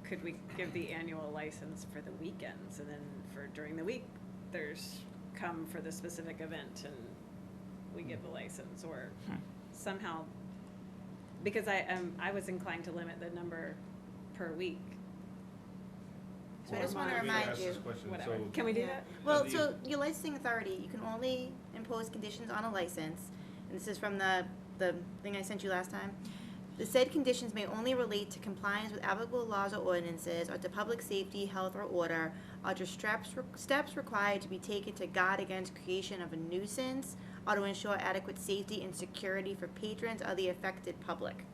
[SPEAKER 7] could we give the annual license for the weekends, and then for during the week, there's come for the specific event and we give the license, or somehow, because I was inclined to limit the number per week.
[SPEAKER 8] So I just want to remind you.
[SPEAKER 7] Whatever. Can we do that?
[SPEAKER 8] Well, so your licensing authority, you can only impose conditions on a license, and this is from the thing I sent you last time. The said conditions may only relate to compliance with applicable laws or ordinances, or to public safety, health, or order, or to steps required to be taken to guard against creation of a nuisance, or to ensure adequate safety and security for patrons or the affected public.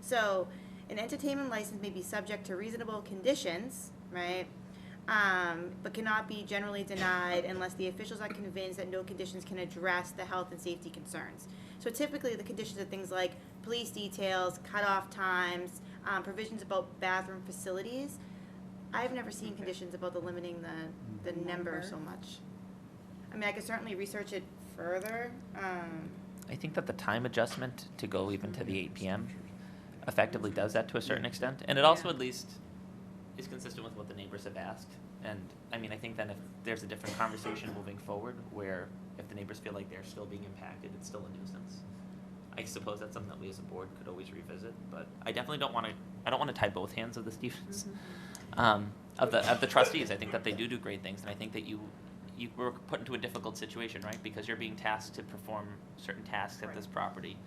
[SPEAKER 8] So, an entertainment license may be subject to reasonable conditions, right? But cannot be generally denied unless the officials are convinced that no conditions can address the health and safety concerns. So typically the conditions are things like police details, cutoff times, provisions about bathroom facilities. I've never seen conditions about the limiting the number so much. I mean, I could certainly research it further.
[SPEAKER 9] I think that the time adjustment to go even to the 8 p.m. effectively does that to a certain extent, and it also at least is consistent with what the neighbors have asked. And I mean, I think then if there's a different conversation moving forward, where if the neighbors feel like they're still being impacted, it's still a nuisance. I suppose that's something that we as a board could always revisit, but I definitely don't want to tie both hands of the Stevens, of the trustees. I think that they do great things, and I think that you were put into a difficult situation, right? Because you're being tasked to perform certain tasks at this property.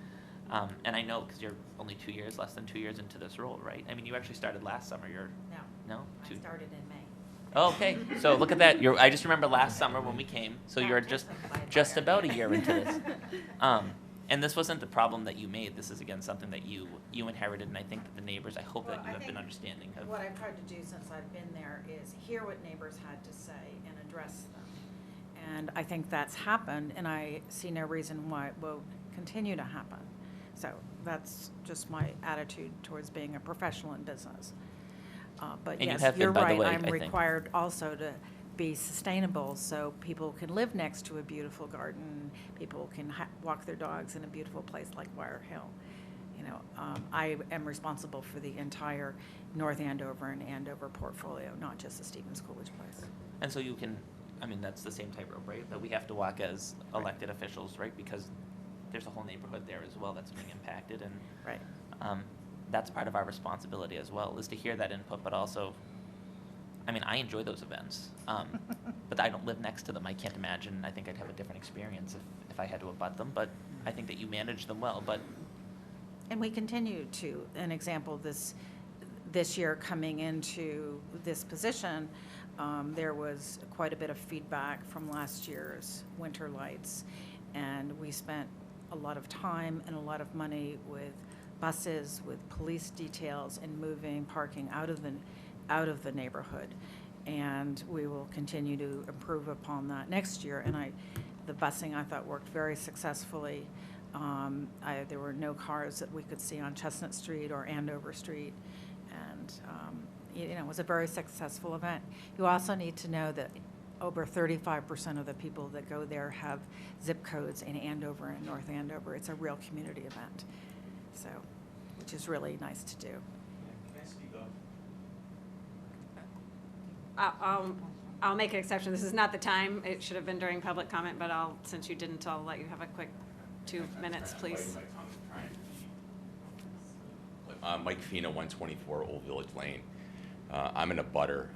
[SPEAKER 9] And I know, because you're only less than 2 years into this role, right? I mean, you actually started last summer. No?
[SPEAKER 16] I started in May.
[SPEAKER 9] Oh, okay. So look at that. I just remember last summer when we came. So you're just about a year into this. And this wasn't the problem that you made. This is, again, something that you inherited. And I think that the neighbors, I hope that you have been understanding of.
[SPEAKER 16] What I've tried to do since I've been there is hear what neighbors had to say and address them. And I think that's happened, and I see no reason why it won't continue to happen. So that's just my attitude towards being a professional in business. But
[SPEAKER 9] And
[SPEAKER 16] yes,
[SPEAKER 9] you have been,
[SPEAKER 16] you're
[SPEAKER 9] by the
[SPEAKER 16] right,
[SPEAKER 9] way, I
[SPEAKER 16] I'm
[SPEAKER 9] think.
[SPEAKER 16] required also to be sustainable so people can live next to a beautiful garden, people can walk their dogs in a beautiful place like Wire Hill. You know, I am responsible for the entire North Andover and Andover portfolio, not just the Stevens Coolidge place.
[SPEAKER 9] And so you can, I mean, that's the same tightrope, right? That we have to walk as elected officials, right? Because there's a whole neighborhood there as well that's being impacted, and
[SPEAKER 16] right.
[SPEAKER 9] That's part of our responsibility as well, is to hear that input, but also, I mean, I enjoy those events, but I don't live next to them. I can't imagine. I think I'd have a different experience if I had to abut them, but I think that you manage them well. But
[SPEAKER 16] And we continue to. An example, this year coming into this position, there was quite a bit of feedback from last year's winter lights, and we spent a lot of time and a lot of money with buses, with police details, and moving parking out of the neighborhood. And we will continue to improve upon that next year. And the busing I thought worked very successfully. There were no cars that we could see on Chestnut Street or Andover Street, and it was a very successful event. You also need to know that over 35% of the people that go there have zip codes in Andover and North Andover. It's a real community event, so, which is really nice to do.
[SPEAKER 15] Can I speak up?
[SPEAKER 7] I'll make an exception. This is not the time. It should have been during public comment, but since you didn't, I'll let you have a quick 2 minutes, please.
[SPEAKER 20] Mike Fina, 124 Old Village Lane. I'm in a butter.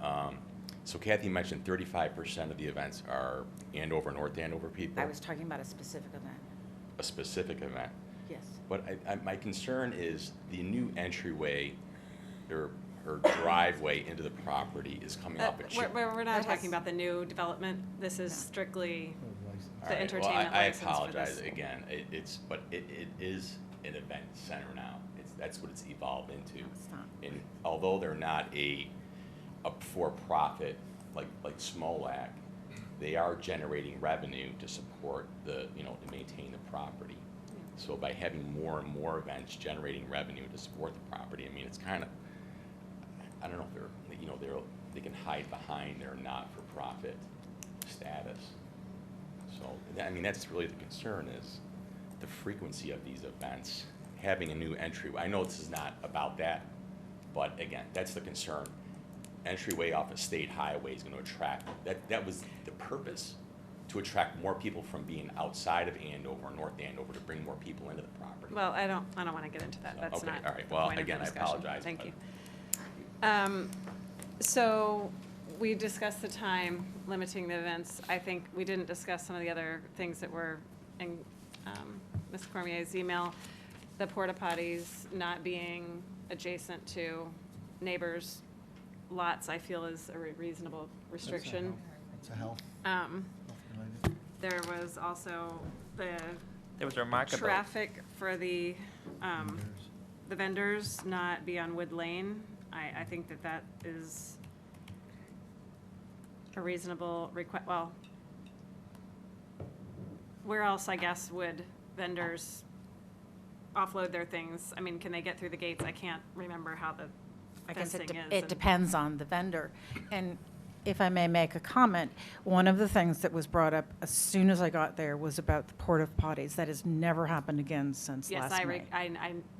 [SPEAKER 20] So Kathy mentioned 35% of the events are Andover, North Andover people.
[SPEAKER 16] I was talking about a specific event.
[SPEAKER 20] A specific event.
[SPEAKER 16] Yes.
[SPEAKER 20] But my concern is the new entryway, there her driveway into the property is coming up at.
[SPEAKER 7] We're not talking about the new development. This is strictly
[SPEAKER 20] All
[SPEAKER 7] the
[SPEAKER 20] right,
[SPEAKER 7] entertainment
[SPEAKER 20] well, I
[SPEAKER 7] license for
[SPEAKER 20] apologize
[SPEAKER 7] this.
[SPEAKER 20] again. But it is an event center now. That's what it's evolved into. And although they're not a for-profit like Smolak, they are generating revenue to support to maintain the property. So by having more and more events generating revenue to support the property, I mean, it's kind of, I don't know if they can hide behind their not-for-profit status. So, I mean, that's really the concern, is the frequency of these events, having a new entryway. I know this is not about that, but again, that's the concern. Entryway off a state highway is going to attract, that was the purpose, to attract more people from being outside of Andover, North Andover, to bring more people into the property.
[SPEAKER 7] Well, I don't want to get into that. That's
[SPEAKER 20] Okay,
[SPEAKER 7] not
[SPEAKER 20] all right.
[SPEAKER 7] the
[SPEAKER 20] Well,
[SPEAKER 7] point of the
[SPEAKER 20] again, I
[SPEAKER 7] discussion.
[SPEAKER 20] apologize,
[SPEAKER 7] Thank
[SPEAKER 20] but-
[SPEAKER 7] you. So we discussed the time limiting the events. I think we didn't discuss some of the other things that were in Ms. Cormier's email. The porta potties not being adjacent to neighbors' lots, I feel is a reasonable restriction.
[SPEAKER 10] It's a health. Related.
[SPEAKER 7] There was also
[SPEAKER 9] There was a remark about.
[SPEAKER 7] traffic for the vendors not be on Wood Lane. I think that is a reasonable request. Well, where else, I guess, would vendors offload their things? I mean, can they get through the gates? I can't remember how the
[SPEAKER 16] I guess
[SPEAKER 7] fencing is.
[SPEAKER 16] it depends on the vendor. And if I may make a comment, one of the things that was brought up as soon as I got there was about the porta potties. That has never happened again since
[SPEAKER 7] Yes,
[SPEAKER 16] last May.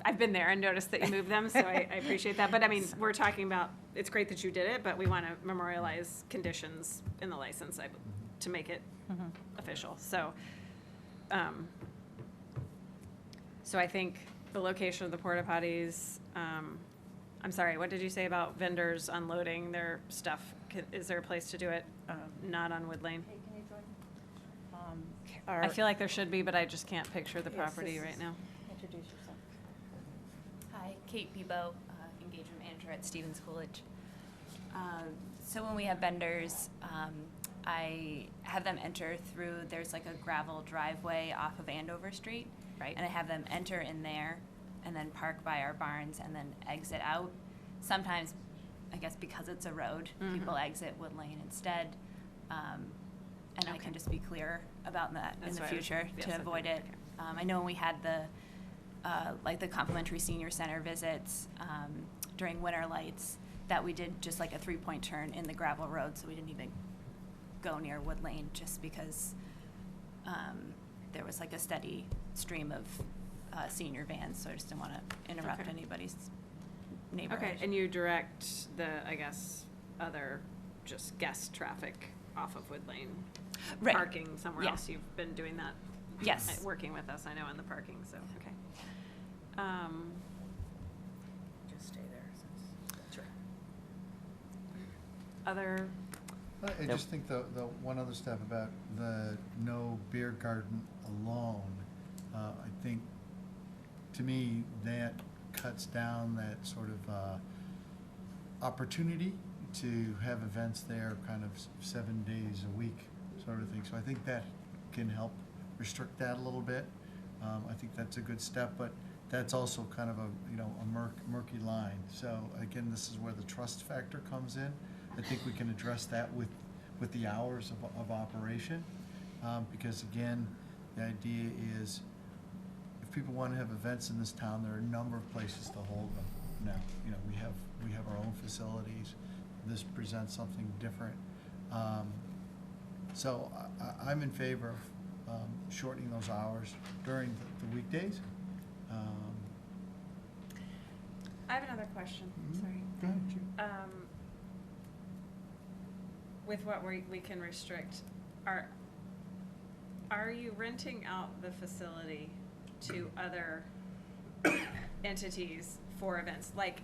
[SPEAKER 7] I've been there and noticed that you moved them, so I appreciate that. But I mean, we're talking about, it's great that you did it, but we want to memorialize conditions in the license to make it official. So, so I think the location of the porta potties, I'm sorry, what did you say about vendors unloading their stuff? Is there a place to do it not on Wood Lane? I feel like there should be, but I just can't picture the property right now.
[SPEAKER 16] Introduce yourself.
[SPEAKER 21] Hi, Kate Bebo, Engagement Manager at Stevens Coolidge. So when we have vendors, I have them enter through, there's like a gravel driveway off of Andover Street.
[SPEAKER 7] Right.
[SPEAKER 21] And I have them enter in there and then park by our barns and then exit out. Sometimes, I guess because it's a road, people exit Wood Lane instead. And I can just be clear about that in the future to avoid it. I know when we had the complimentary senior center visits during winter lights, that we did just like a 3-point turn in the gravel road, so we didn't even go near Wood Lane just because there was like a steady stream of senior vans, so I just didn't want to interrupt anybody's neighborhood.
[SPEAKER 7] Okay, and you direct the, I guess, other just guest traffic off of Wood Lane?
[SPEAKER 21] Right.
[SPEAKER 7] Parking somewhere
[SPEAKER 21] Yeah.
[SPEAKER 7] else, you've been doing that?
[SPEAKER 21] Yes.
[SPEAKER 7] Working with us, I know, in the parking, so, okay.
[SPEAKER 16] Just stay there. Sure.
[SPEAKER 7] Other,
[SPEAKER 10] I just think the one other step about the no beer garden alone, I think, to me, that cuts down that sort of opportunity to have events there kind of 7 days a week sort of thing. So I think that can help restrict that a little bit. I think that's a good step, but that's also kind of a murky line. So again, this is where the trust factor comes in. I think we can address that with the hours of operation, because again, the idea is if people want to have events in this town, there are a number of places to hold them. Now, we have our own facilities. This presents something different. So I'm in favor of shortening those hours during the weekdays.
[SPEAKER 7] I have another question, sorry.
[SPEAKER 10] Go ahead, Judy.
[SPEAKER 7] With what we can restrict, are you renting out the facility to other entities for events, like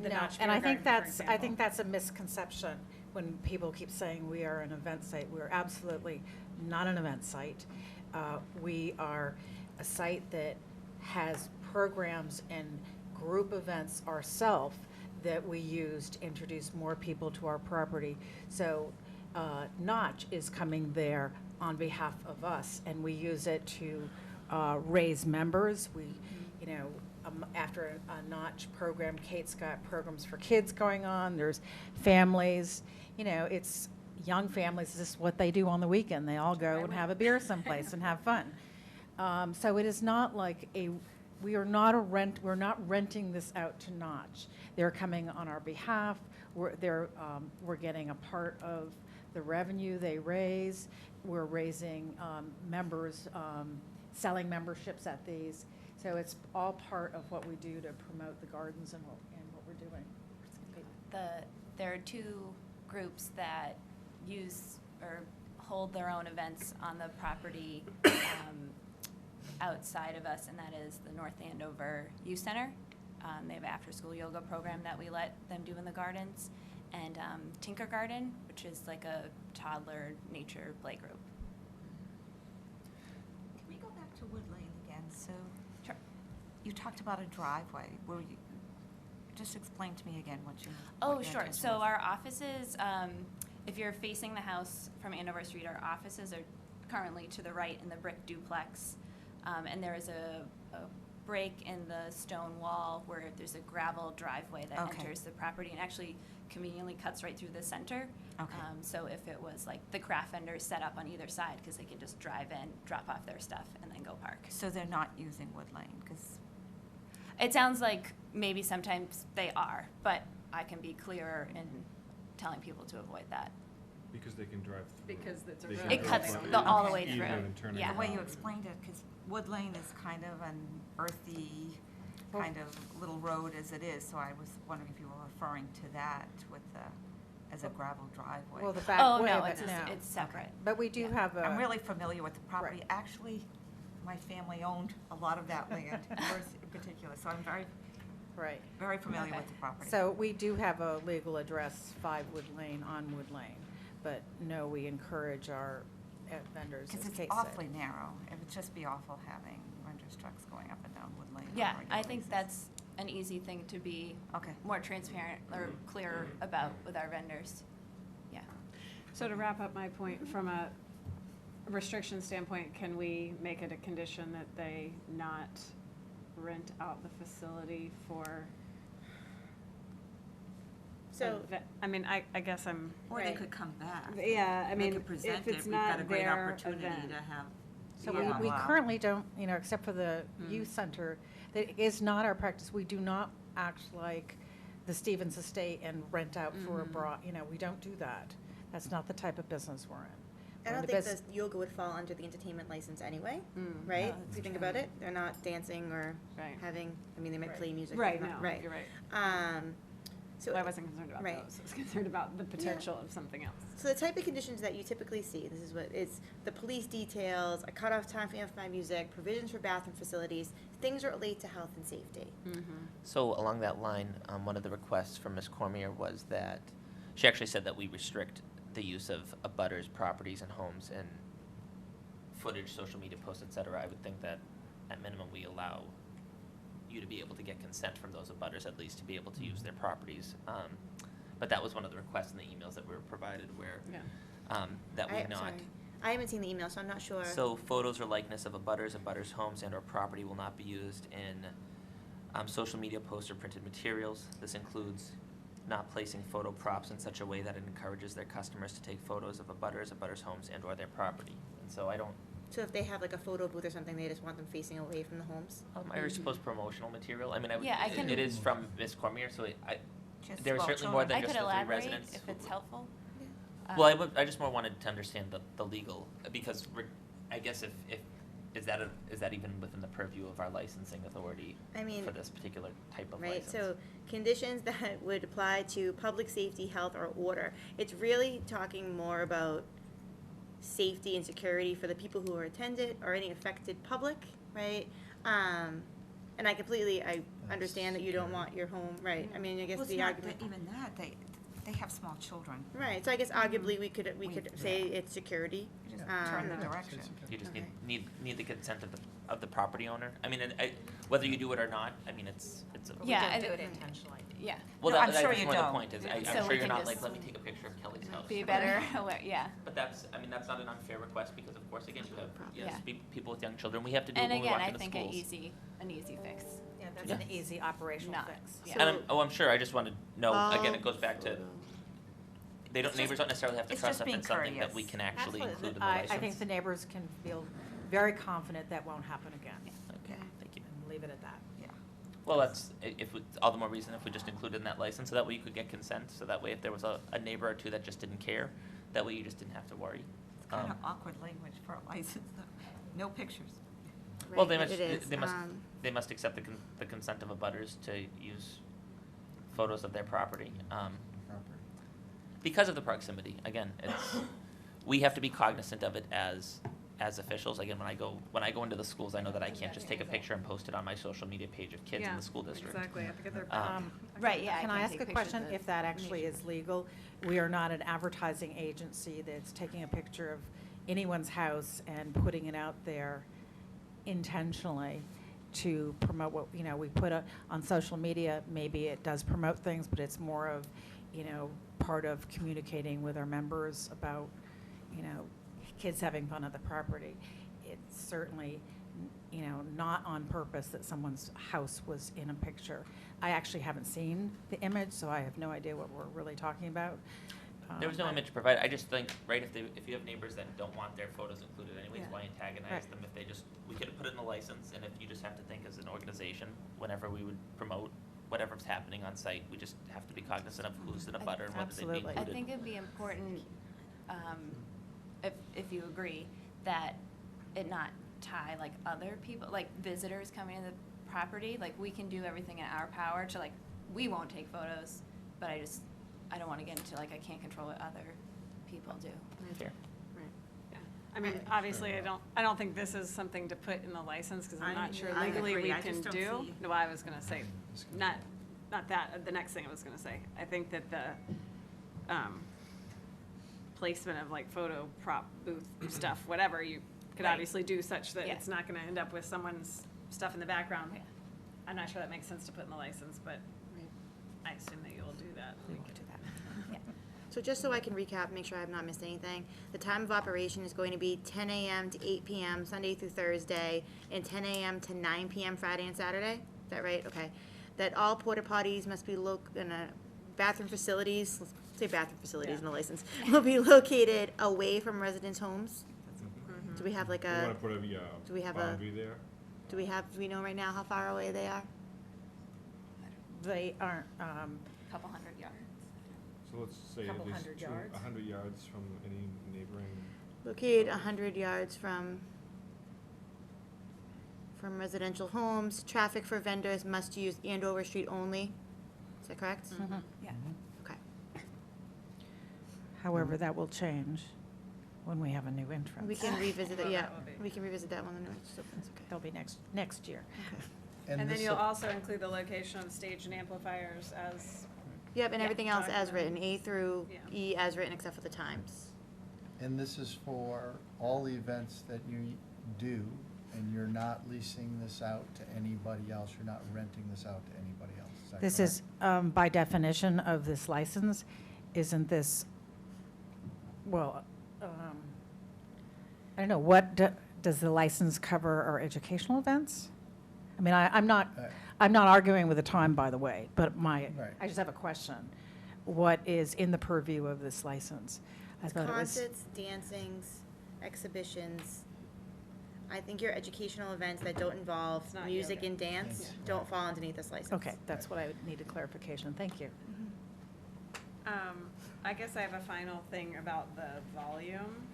[SPEAKER 7] the
[SPEAKER 16] No,
[SPEAKER 7] Notch
[SPEAKER 16] and
[SPEAKER 7] Beer
[SPEAKER 16] I think
[SPEAKER 7] Garden, for
[SPEAKER 16] I think
[SPEAKER 7] example?
[SPEAKER 16] that's a misconception when people keep saying we are an event site. We're absolutely not an event site. We are a site that has programs and group events ourselves that we use to introduce more people to our property. So Notch is coming there on behalf of us, and we use it to raise members. We, you know, after a Notch program, Kate's got programs for kids going on. There's families, you know, it's young families. This is what they do on the weekend. They all go and have a beer someplace and have fun. So it is not like we're not renting this out to Notch. They're coming on our behalf. We're getting a part of the revenue they raise. We're raising members, selling memberships at these. So it's all part of what we do to promote the gardens and what we're doing.
[SPEAKER 21] There are two groups that use or hold their own events on the property outside of us, and that is the North Andover Youth Center. They have an after-school yoga program that we let them do in the gardens, and Tinker Garden, which is like a toddler nature play group.
[SPEAKER 11] Can we go back to Wood Lane again? So, you talked about a driveway. Just explain to me again what your
[SPEAKER 21] Sure.
[SPEAKER 11] intention
[SPEAKER 21] So
[SPEAKER 11] was.
[SPEAKER 21] our offices, if you're facing the house from Andover Street, our offices are currently to the right in the brick duplex. And there is a break in the stone wall where there's a gravel driveway that
[SPEAKER 11] Okay.
[SPEAKER 21] enters the property and actually conveniently cuts right through the center.
[SPEAKER 11] Okay.
[SPEAKER 21] So if it was like the craft vendors set up on either side, because they can just drive in, drop off their stuff, and then go park.
[SPEAKER 11] So they're not using Wood Lane, because
[SPEAKER 21] It sounds like maybe sometimes they are, but I can be clearer in telling people to avoid that.
[SPEAKER 1] Because they can drive through.
[SPEAKER 7] Because it's a
[SPEAKER 1] They
[SPEAKER 7] road.
[SPEAKER 1] can
[SPEAKER 21] It
[SPEAKER 1] drive
[SPEAKER 21] cuts
[SPEAKER 1] through
[SPEAKER 21] all the way
[SPEAKER 1] evening
[SPEAKER 21] through.
[SPEAKER 1] and turn
[SPEAKER 21] Yeah.
[SPEAKER 11] the way you
[SPEAKER 1] around.
[SPEAKER 11] explained it, because Wood Lane is kind of an earthy kind of little road as it is, so I was wondering if you were referring to that with as a gravel driveway.
[SPEAKER 16] Well, the back
[SPEAKER 21] Oh,
[SPEAKER 16] way
[SPEAKER 21] no,
[SPEAKER 16] of it
[SPEAKER 21] it's
[SPEAKER 16] now.
[SPEAKER 21] it's separate.
[SPEAKER 16] But we do have a.
[SPEAKER 11] I'm really familiar with the property. Actually, my family owned a lot of that land, yours in particular, so I'm very familiar with the property.
[SPEAKER 16] So we do have a legal address, 5 Wood Lane on Wood Lane, but no, we encourage our vendors,
[SPEAKER 11] Because
[SPEAKER 16] as
[SPEAKER 11] it's
[SPEAKER 16] Kate
[SPEAKER 11] awfully
[SPEAKER 16] said.
[SPEAKER 11] narrow. It would just be awful having renters trucks going up and down Wood Lane. on a
[SPEAKER 21] Yeah,
[SPEAKER 11] regular
[SPEAKER 21] I think
[SPEAKER 11] basis.
[SPEAKER 21] that's an easy thing to be more transparent or clear about with our vendors. Yeah.
[SPEAKER 7] So to wrap up my point, from a restriction standpoint, can we make it a condition that they not rent out the facility for?
[SPEAKER 8] So-
[SPEAKER 7] I mean, I guess I'm.
[SPEAKER 11] Or they could come back.
[SPEAKER 7] Yeah, I
[SPEAKER 11] They
[SPEAKER 7] mean,
[SPEAKER 11] could present
[SPEAKER 7] if
[SPEAKER 11] it.
[SPEAKER 7] it's
[SPEAKER 11] We've got
[SPEAKER 7] not
[SPEAKER 11] a great
[SPEAKER 7] their
[SPEAKER 11] opportunity
[SPEAKER 7] event.
[SPEAKER 11] to have.
[SPEAKER 16] So
[SPEAKER 11] blah, blah,
[SPEAKER 16] we
[SPEAKER 11] blah.
[SPEAKER 16] currently don't, you know, except for the youth center, that is not our practice. We do not act like the Stevens Estate and rent out for a you know, we don't do that. That's not the type of business we're in.
[SPEAKER 8] I
[SPEAKER 16] We're in
[SPEAKER 8] don't
[SPEAKER 16] the
[SPEAKER 8] think
[SPEAKER 16] bus-
[SPEAKER 8] the yoga would fall under the entertainment license anyway,
[SPEAKER 7] Mm.
[SPEAKER 8] right?
[SPEAKER 11] No,
[SPEAKER 8] If
[SPEAKER 11] that's
[SPEAKER 8] you think
[SPEAKER 11] true.
[SPEAKER 8] about it, they're not dancing or
[SPEAKER 7] Right.
[SPEAKER 8] having, I mean, they might play music. but
[SPEAKER 7] Right,
[SPEAKER 8] not-
[SPEAKER 7] no, you're right.
[SPEAKER 8] So
[SPEAKER 7] I wasn't concerned about
[SPEAKER 8] right.
[SPEAKER 7] those. I was concerned about the potential of something else.
[SPEAKER 8] So the type of conditions that you typically see, this is what, it's the police details, a cutoff time for amplified music, provisions for bathroom facilities, things that relate to health and safety.
[SPEAKER 9] So along that line, one of the requests from Ms. Cormier was that, she actually said that we restrict the use of abutters' properties and homes and footage, social media posts, et cetera. I would think that at minimum we allow you to be able to get consent from those abutters at least to be able to use their properties. But that was one of the requests in the emails that were provided where, that we
[SPEAKER 8] I'm
[SPEAKER 9] not.
[SPEAKER 8] sorry. I haven't seen the email, so I'm not sure.
[SPEAKER 9] So photos or likeness of abutters' homes and or property will not be used in social media posts or printed materials. This includes not placing photo props in such a way that it encourages their customers to take photos of abutters' homes and or their property. And so I don't,
[SPEAKER 8] So if they have like a photo booth or something, they just want them facing away from the homes?
[SPEAKER 9] I suppose promotional material. I mean,
[SPEAKER 21] Yeah, I can-
[SPEAKER 9] it is from Ms. Cormier, so
[SPEAKER 11] Just
[SPEAKER 9] there are
[SPEAKER 11] small
[SPEAKER 9] certainly more
[SPEAKER 11] children.
[SPEAKER 9] than
[SPEAKER 21] I
[SPEAKER 9] just
[SPEAKER 21] could
[SPEAKER 9] the three
[SPEAKER 21] elaborate
[SPEAKER 9] residents.
[SPEAKER 21] if it's helpful.
[SPEAKER 9] Well, I just more wanted to understand the legal, because I guess if is that even within the purview of our licensing authority
[SPEAKER 8] I mean,
[SPEAKER 9] for this particular type of
[SPEAKER 8] Right,
[SPEAKER 9] license?
[SPEAKER 8] so conditions that would apply to public safety, health, or order. It's really talking more about safety and security for the people who are attended or any affected public, right? And I understand that you don't want your home, right? I mean, I guess
[SPEAKER 11] Well, it's
[SPEAKER 8] the
[SPEAKER 11] not
[SPEAKER 8] argument.
[SPEAKER 11] that- even that, they have small children.
[SPEAKER 8] Right, so I guess arguably we could say
[SPEAKER 11] yeah.
[SPEAKER 8] it's security.
[SPEAKER 11] Just turn the
[SPEAKER 8] Um,
[SPEAKER 11] direction.
[SPEAKER 9] You just
[SPEAKER 8] Okay.
[SPEAKER 9] need the consent of the of the property owner. I mean, whether you do it or not, I mean, it's a.
[SPEAKER 17] Yeah,
[SPEAKER 16] We
[SPEAKER 17] and
[SPEAKER 16] don't do it intentionally.
[SPEAKER 17] Yeah.
[SPEAKER 9] Well,
[SPEAKER 17] No, I'm
[SPEAKER 9] that's
[SPEAKER 17] sure
[SPEAKER 9] more
[SPEAKER 17] you
[SPEAKER 9] the
[SPEAKER 17] don't.
[SPEAKER 9] point is,
[SPEAKER 17] So
[SPEAKER 9] I'm
[SPEAKER 17] we
[SPEAKER 9] sure you're
[SPEAKER 17] can
[SPEAKER 9] not like,
[SPEAKER 17] just
[SPEAKER 9] let me take a picture of Kelly's house.
[SPEAKER 17] be better aware, yeah.
[SPEAKER 9] But that's, I mean, that's not an unfair request, because of course, again, you have, yes,
[SPEAKER 17] Yeah.
[SPEAKER 9] people with young children, we have to do it
[SPEAKER 17] And
[SPEAKER 9] when we
[SPEAKER 17] again,
[SPEAKER 9] walk
[SPEAKER 17] I
[SPEAKER 9] into
[SPEAKER 17] think
[SPEAKER 9] schools.
[SPEAKER 17] an easy fix.
[SPEAKER 16] Yeah, that's
[SPEAKER 9] Yeah.
[SPEAKER 16] an easy operational
[SPEAKER 17] Not-
[SPEAKER 16] fix.
[SPEAKER 17] yeah.
[SPEAKER 9] And I'm sure, I just want to know, again,
[SPEAKER 8] Oh.
[SPEAKER 9] it goes back to,
[SPEAKER 17] It's
[SPEAKER 9] neighbors don't necessarily have to
[SPEAKER 17] it's
[SPEAKER 9] trust
[SPEAKER 17] just
[SPEAKER 9] if
[SPEAKER 17] being
[SPEAKER 9] it's something that
[SPEAKER 17] courteous.
[SPEAKER 9] we can actually
[SPEAKER 16] Absolutely.
[SPEAKER 9] include in the license.
[SPEAKER 16] I think the neighbors can feel very confident that won't happen again.
[SPEAKER 9] Okay, thank you.
[SPEAKER 16] And leave it at that.
[SPEAKER 11] Yeah.
[SPEAKER 9] Well, that's, all the more reason if we just include it in that license, so that way you could get consent, so that way if there was a neighbor or two that just didn't care, that way you just didn't have to worry.
[SPEAKER 11] It's kind of awkward language for a license, though. No pictures.
[SPEAKER 9] Well, they
[SPEAKER 8] Right,
[SPEAKER 9] must,
[SPEAKER 8] it is.
[SPEAKER 9] they must accept the consent of abutters to use photos of their property. Because of the proximity, again, we have to be cognizant of it as officials. Again, when I go into the schools, I know that I can't just take a picture and post it on my social media page of kids in the school district.
[SPEAKER 7] Exactly, I have to get their.
[SPEAKER 17] Right, yeah.
[SPEAKER 16] Can
[SPEAKER 17] I
[SPEAKER 16] I
[SPEAKER 17] can
[SPEAKER 16] ask
[SPEAKER 17] take
[SPEAKER 16] a
[SPEAKER 17] pictures
[SPEAKER 16] question,
[SPEAKER 17] of
[SPEAKER 16] if that actually is legal? We are not an advertising agency that's taking a picture of anyone's house and putting it out there intentionally to promote what, we put on social media. Maybe it does promote things, but it's more of, part of communicating with our members about, kids having fun at the property. It's certainly, not on purpose that someone's house was in a picture. I actually haven't seen the image, so I have no idea what we're really talking about.
[SPEAKER 9] There was no image provided. I just think, right, if you have neighbors that don't want their photos included anyways,
[SPEAKER 16] Yeah.
[SPEAKER 9] why antagonize
[SPEAKER 16] Right.
[SPEAKER 9] them if we could have put it in the license, and if you just have to think as an organization, whenever we would promote whatever's happening on site, we just have to be cognizant of who's in a butter and whether they'd be
[SPEAKER 16] Absolutely.
[SPEAKER 9] included.
[SPEAKER 17] I think it'd be important, if you agree, that it not tie like other people, like visitors coming to the property, like we can do everything in our power to like, we won't take photos, but I don't wanna get into like, I can't control what other people do.
[SPEAKER 9] Fair.
[SPEAKER 7] I mean, obviously, I don't think this is something to put in the license, because I'm not sure
[SPEAKER 11] I
[SPEAKER 7] legally
[SPEAKER 11] agree.
[SPEAKER 7] we
[SPEAKER 11] I
[SPEAKER 7] can
[SPEAKER 11] just don't
[SPEAKER 7] do.
[SPEAKER 11] see-
[SPEAKER 7] No, I was gonna say, not that, the next thing I was gonna say. I think that the, placement of like photo prop booth stuff, whatever, you could
[SPEAKER 17] Right.
[SPEAKER 7] obviously do such that
[SPEAKER 17] Yeah.
[SPEAKER 7] it's not gonna end up with someone's stuff in the background.
[SPEAKER 17] Yeah.
[SPEAKER 7] I'm not sure that makes sense to put in the license, but I assume that you'll do that.
[SPEAKER 16] We will do that.
[SPEAKER 17] Yeah.
[SPEAKER 8] So just so I can recap, make sure I have not missed anything, the time of operation is going to be 10 a.m. to 8 p.m. Sunday through Thursday, and 10 a.m. to 9 p.m. Friday and Saturday? Is that right? Okay. That all porta potties must be in a bathroom facilities, let's say bathroom facilities in the license, will be located away from residents' homes? Do we have like
[SPEAKER 1] We
[SPEAKER 8] a,
[SPEAKER 1] want to put a
[SPEAKER 8] do we have a-
[SPEAKER 1] boundary there.
[SPEAKER 8] do we know right now how far away they are?
[SPEAKER 16] They aren't,
[SPEAKER 17] Couple hundred yards.
[SPEAKER 1] So let's say at
[SPEAKER 16] Couple
[SPEAKER 1] least
[SPEAKER 16] hundred yards.
[SPEAKER 1] 100 yards from any neighboring.
[SPEAKER 8] Located 100 yards from residential homes. Traffic for vendors must use Andover Street only. Is that correct?
[SPEAKER 17] Yeah.
[SPEAKER 8] Okay.
[SPEAKER 16] however, that will change when we have a new entrance.
[SPEAKER 8] We can revisit it,
[SPEAKER 7] Well,
[SPEAKER 8] yeah.
[SPEAKER 7] that will be-
[SPEAKER 8] We can revisit that one when it's opens, okay.
[SPEAKER 16] That'll be next year.
[SPEAKER 7] And then
[SPEAKER 10] this-
[SPEAKER 7] you'll also include the location of stage and amplifiers as,
[SPEAKER 8] Yep, and
[SPEAKER 7] Yeah,
[SPEAKER 8] everything else as
[SPEAKER 7] documented.
[SPEAKER 8] written, A through
[SPEAKER 7] Yeah.
[SPEAKER 8] E as written, except for the times.
[SPEAKER 10] And this is for all the events that you do, and you're not leasing this out to anybody else, you're not renting this out to anybody else, is that
[SPEAKER 16] This
[SPEAKER 10] correct?
[SPEAKER 16] is, by definition of this license, isn't this, well, I don't know, does the license cover our educational events? I mean, I'm not arguing with the time, by the way, but
[SPEAKER 10] Right.
[SPEAKER 16] I just have a question. What is in the purview of this license? I thought it was.
[SPEAKER 8] Concerts, dancings, exhibitions. I think your educational events that don't involve
[SPEAKER 7] It's not
[SPEAKER 8] music
[SPEAKER 7] yoga.
[SPEAKER 8] and dance
[SPEAKER 10] Yeah.
[SPEAKER 8] don't fall underneath this license.
[SPEAKER 16] Okay, that's what I needed clarification. Thank you.
[SPEAKER 7] I guess I have a final thing about the volume.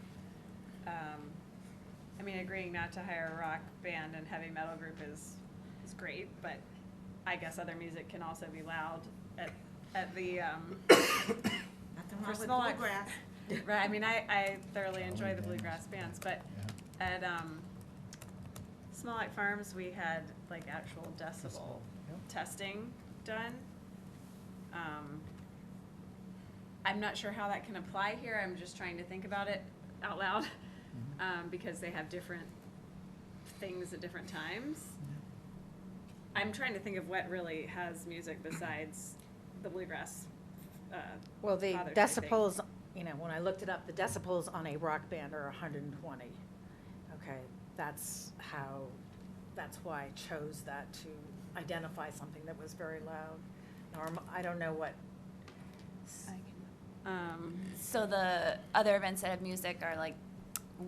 [SPEAKER 7] I mean, agreeing not to hire a rock band and heavy metal group is great, but I guess other music can also be loud at the,
[SPEAKER 11] Nothing wrong with
[SPEAKER 7] small act-
[SPEAKER 11] bluegrass.
[SPEAKER 7] right, I mean, I thoroughly enjoy the bluegrass bands, but at, Small Act Farms, we had like actual decibel testing done. I'm not sure how that can apply here, I'm just trying to think about it out loud, because they have different things at different times. I'm trying to think of what really has music besides the bluegrass.
[SPEAKER 16] Well, the
[SPEAKER 7] Father's Day thing.
[SPEAKER 16] decibels, when I looked it up, the decibels on a rock band are 120. Okay, that's why I chose that, to identify something that was very loud. I don't know what.
[SPEAKER 21] So the other events that have music are like,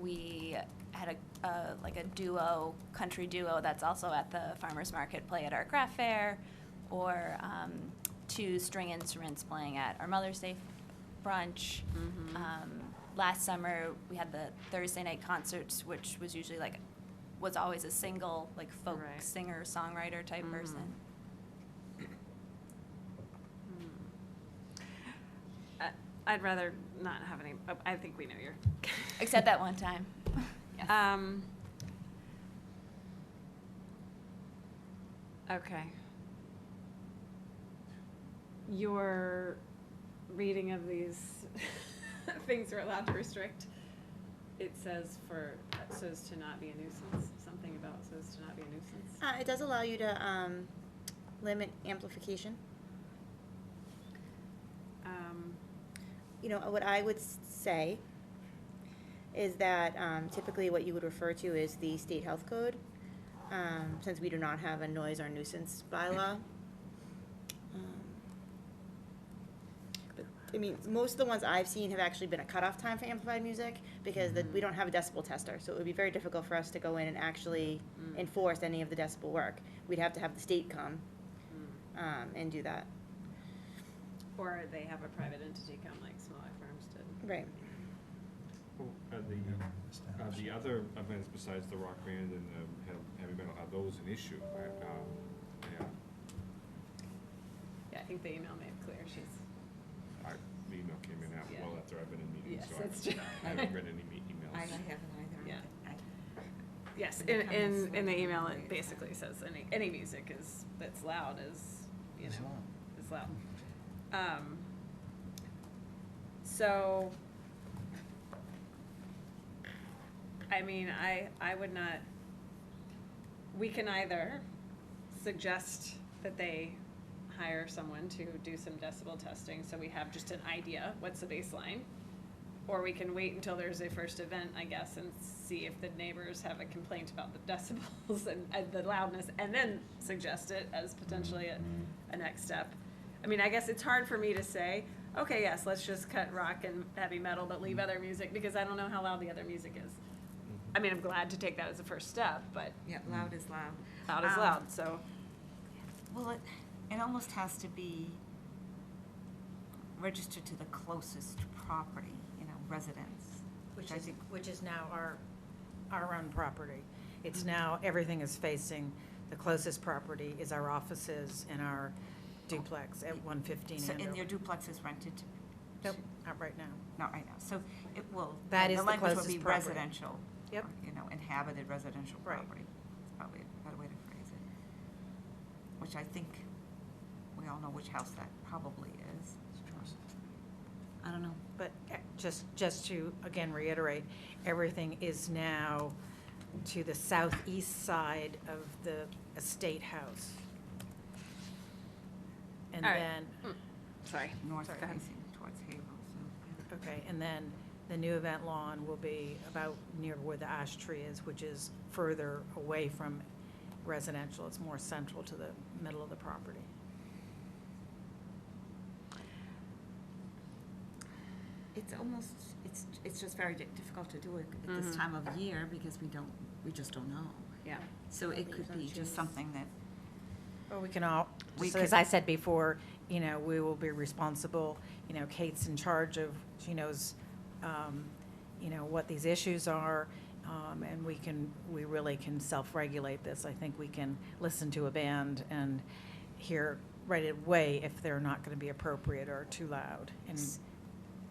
[SPEAKER 21] we had a duo, country duo that's also at the farmer's market play at our craft fair, or 2 string instruments playing at our Mother's Day brunch. Last summer, we had the Thursday night concerts, which was usually was always a single, folk
[SPEAKER 7] Right.
[SPEAKER 21] singer, songwriter type person.
[SPEAKER 7] I'd rather not have any, I think we know your.
[SPEAKER 21] Except that one time. Yes.
[SPEAKER 7] Okay. Your reading of these things we're allowed to restrict, it says so as to not be a nuisance, something about so as to not be a nuisance.
[SPEAKER 8] It does allow you to limit amplification. What I would say is that typically what you would refer to is the state health code, since we do not have a noise or nuisance bylaw. Most of the ones I've seen have actually been a cutoff time for amplified music, because we don't have a decibel tester, so it would be very difficult for us to go in and actually enforce any of the decibel work. We'd have to have the state come and do that.
[SPEAKER 7] Or they have a private entity come, like Smaller Farms did.
[SPEAKER 8] Right.
[SPEAKER 1] Well, the other events besides the rock band and the heavy metal, are those an issue?
[SPEAKER 7] Yeah, I think the email made it clear
[SPEAKER 1] The email came in well after I've been in meetings,
[SPEAKER 7] Yes,
[SPEAKER 1] so
[SPEAKER 7] that's true.
[SPEAKER 1] I haven't read any emails.
[SPEAKER 11] I haven't either.
[SPEAKER 7] Yeah.
[SPEAKER 11] I-
[SPEAKER 7] Yes,
[SPEAKER 11] When it comes
[SPEAKER 7] in the
[SPEAKER 11] to
[SPEAKER 7] email, it
[SPEAKER 11] music.
[SPEAKER 7] basically says any music that's loud is,
[SPEAKER 10] It's loud.
[SPEAKER 7] is loud. So, I would not, we can either suggest that they hire someone to do some decibel testing, so we have just an idea, what's the baseline? Or we can wait until there's a first event, I guess, and see if the neighbors have a complaint about the decibels and the loudness, and then suggest it as potentially a next step. I guess it's hard for me to say, okay, yes, let's just cut rock and heavy metal, but leave other music, because I don't know how loud the other music is. I'm glad to take that as a first step, but.
[SPEAKER 11] Yeah, loud is loud.
[SPEAKER 7] Loud is loud, so.
[SPEAKER 11] Well, it almost has to be registered to the closest property, residence.
[SPEAKER 16] Which is now our own property. It's now, everything is facing, the closest property is our offices and our duplex at 115
[SPEAKER 11] So,
[SPEAKER 16] Andover.
[SPEAKER 11] and your duplex is rented to?
[SPEAKER 16] Nope, not right now.
[SPEAKER 11] Not right now. So it will.
[SPEAKER 16] That is the
[SPEAKER 11] language will
[SPEAKER 16] closest
[SPEAKER 11] be
[SPEAKER 16] property.
[SPEAKER 11] residential.
[SPEAKER 16] Yep.
[SPEAKER 11] or, inhabited residential
[SPEAKER 16] Right.
[SPEAKER 11] property. It's probably a better way to phrase it. Which I think we all know which house that probably is. I don't know.
[SPEAKER 16] But just to, again, reiterate, everything is now to the southeast side of the estate house. And
[SPEAKER 7] All right.
[SPEAKER 16] then,
[SPEAKER 7] Sorry.
[SPEAKER 11] North
[SPEAKER 16] Sorry.
[SPEAKER 11] facing towards Haverhill, so.
[SPEAKER 16] okay, and then the new event lawn will be about near where the ash tree is, which is further away from residential. It's more central to the middle of the property.
[SPEAKER 11] It's almost, it's just very difficult to do it at this time of year because we just don't know.
[SPEAKER 7] Yeah.
[SPEAKER 11] So it could be just something that,
[SPEAKER 16] Well, we can all,
[SPEAKER 11] We
[SPEAKER 16] just as
[SPEAKER 11] could-
[SPEAKER 16] I said before, we will be responsible, Kate's in charge of, she knows, what these issues are, and we really can self-regulate this. I think we can listen to a band and hear right away if they're not gonna be appropriate or too loud, and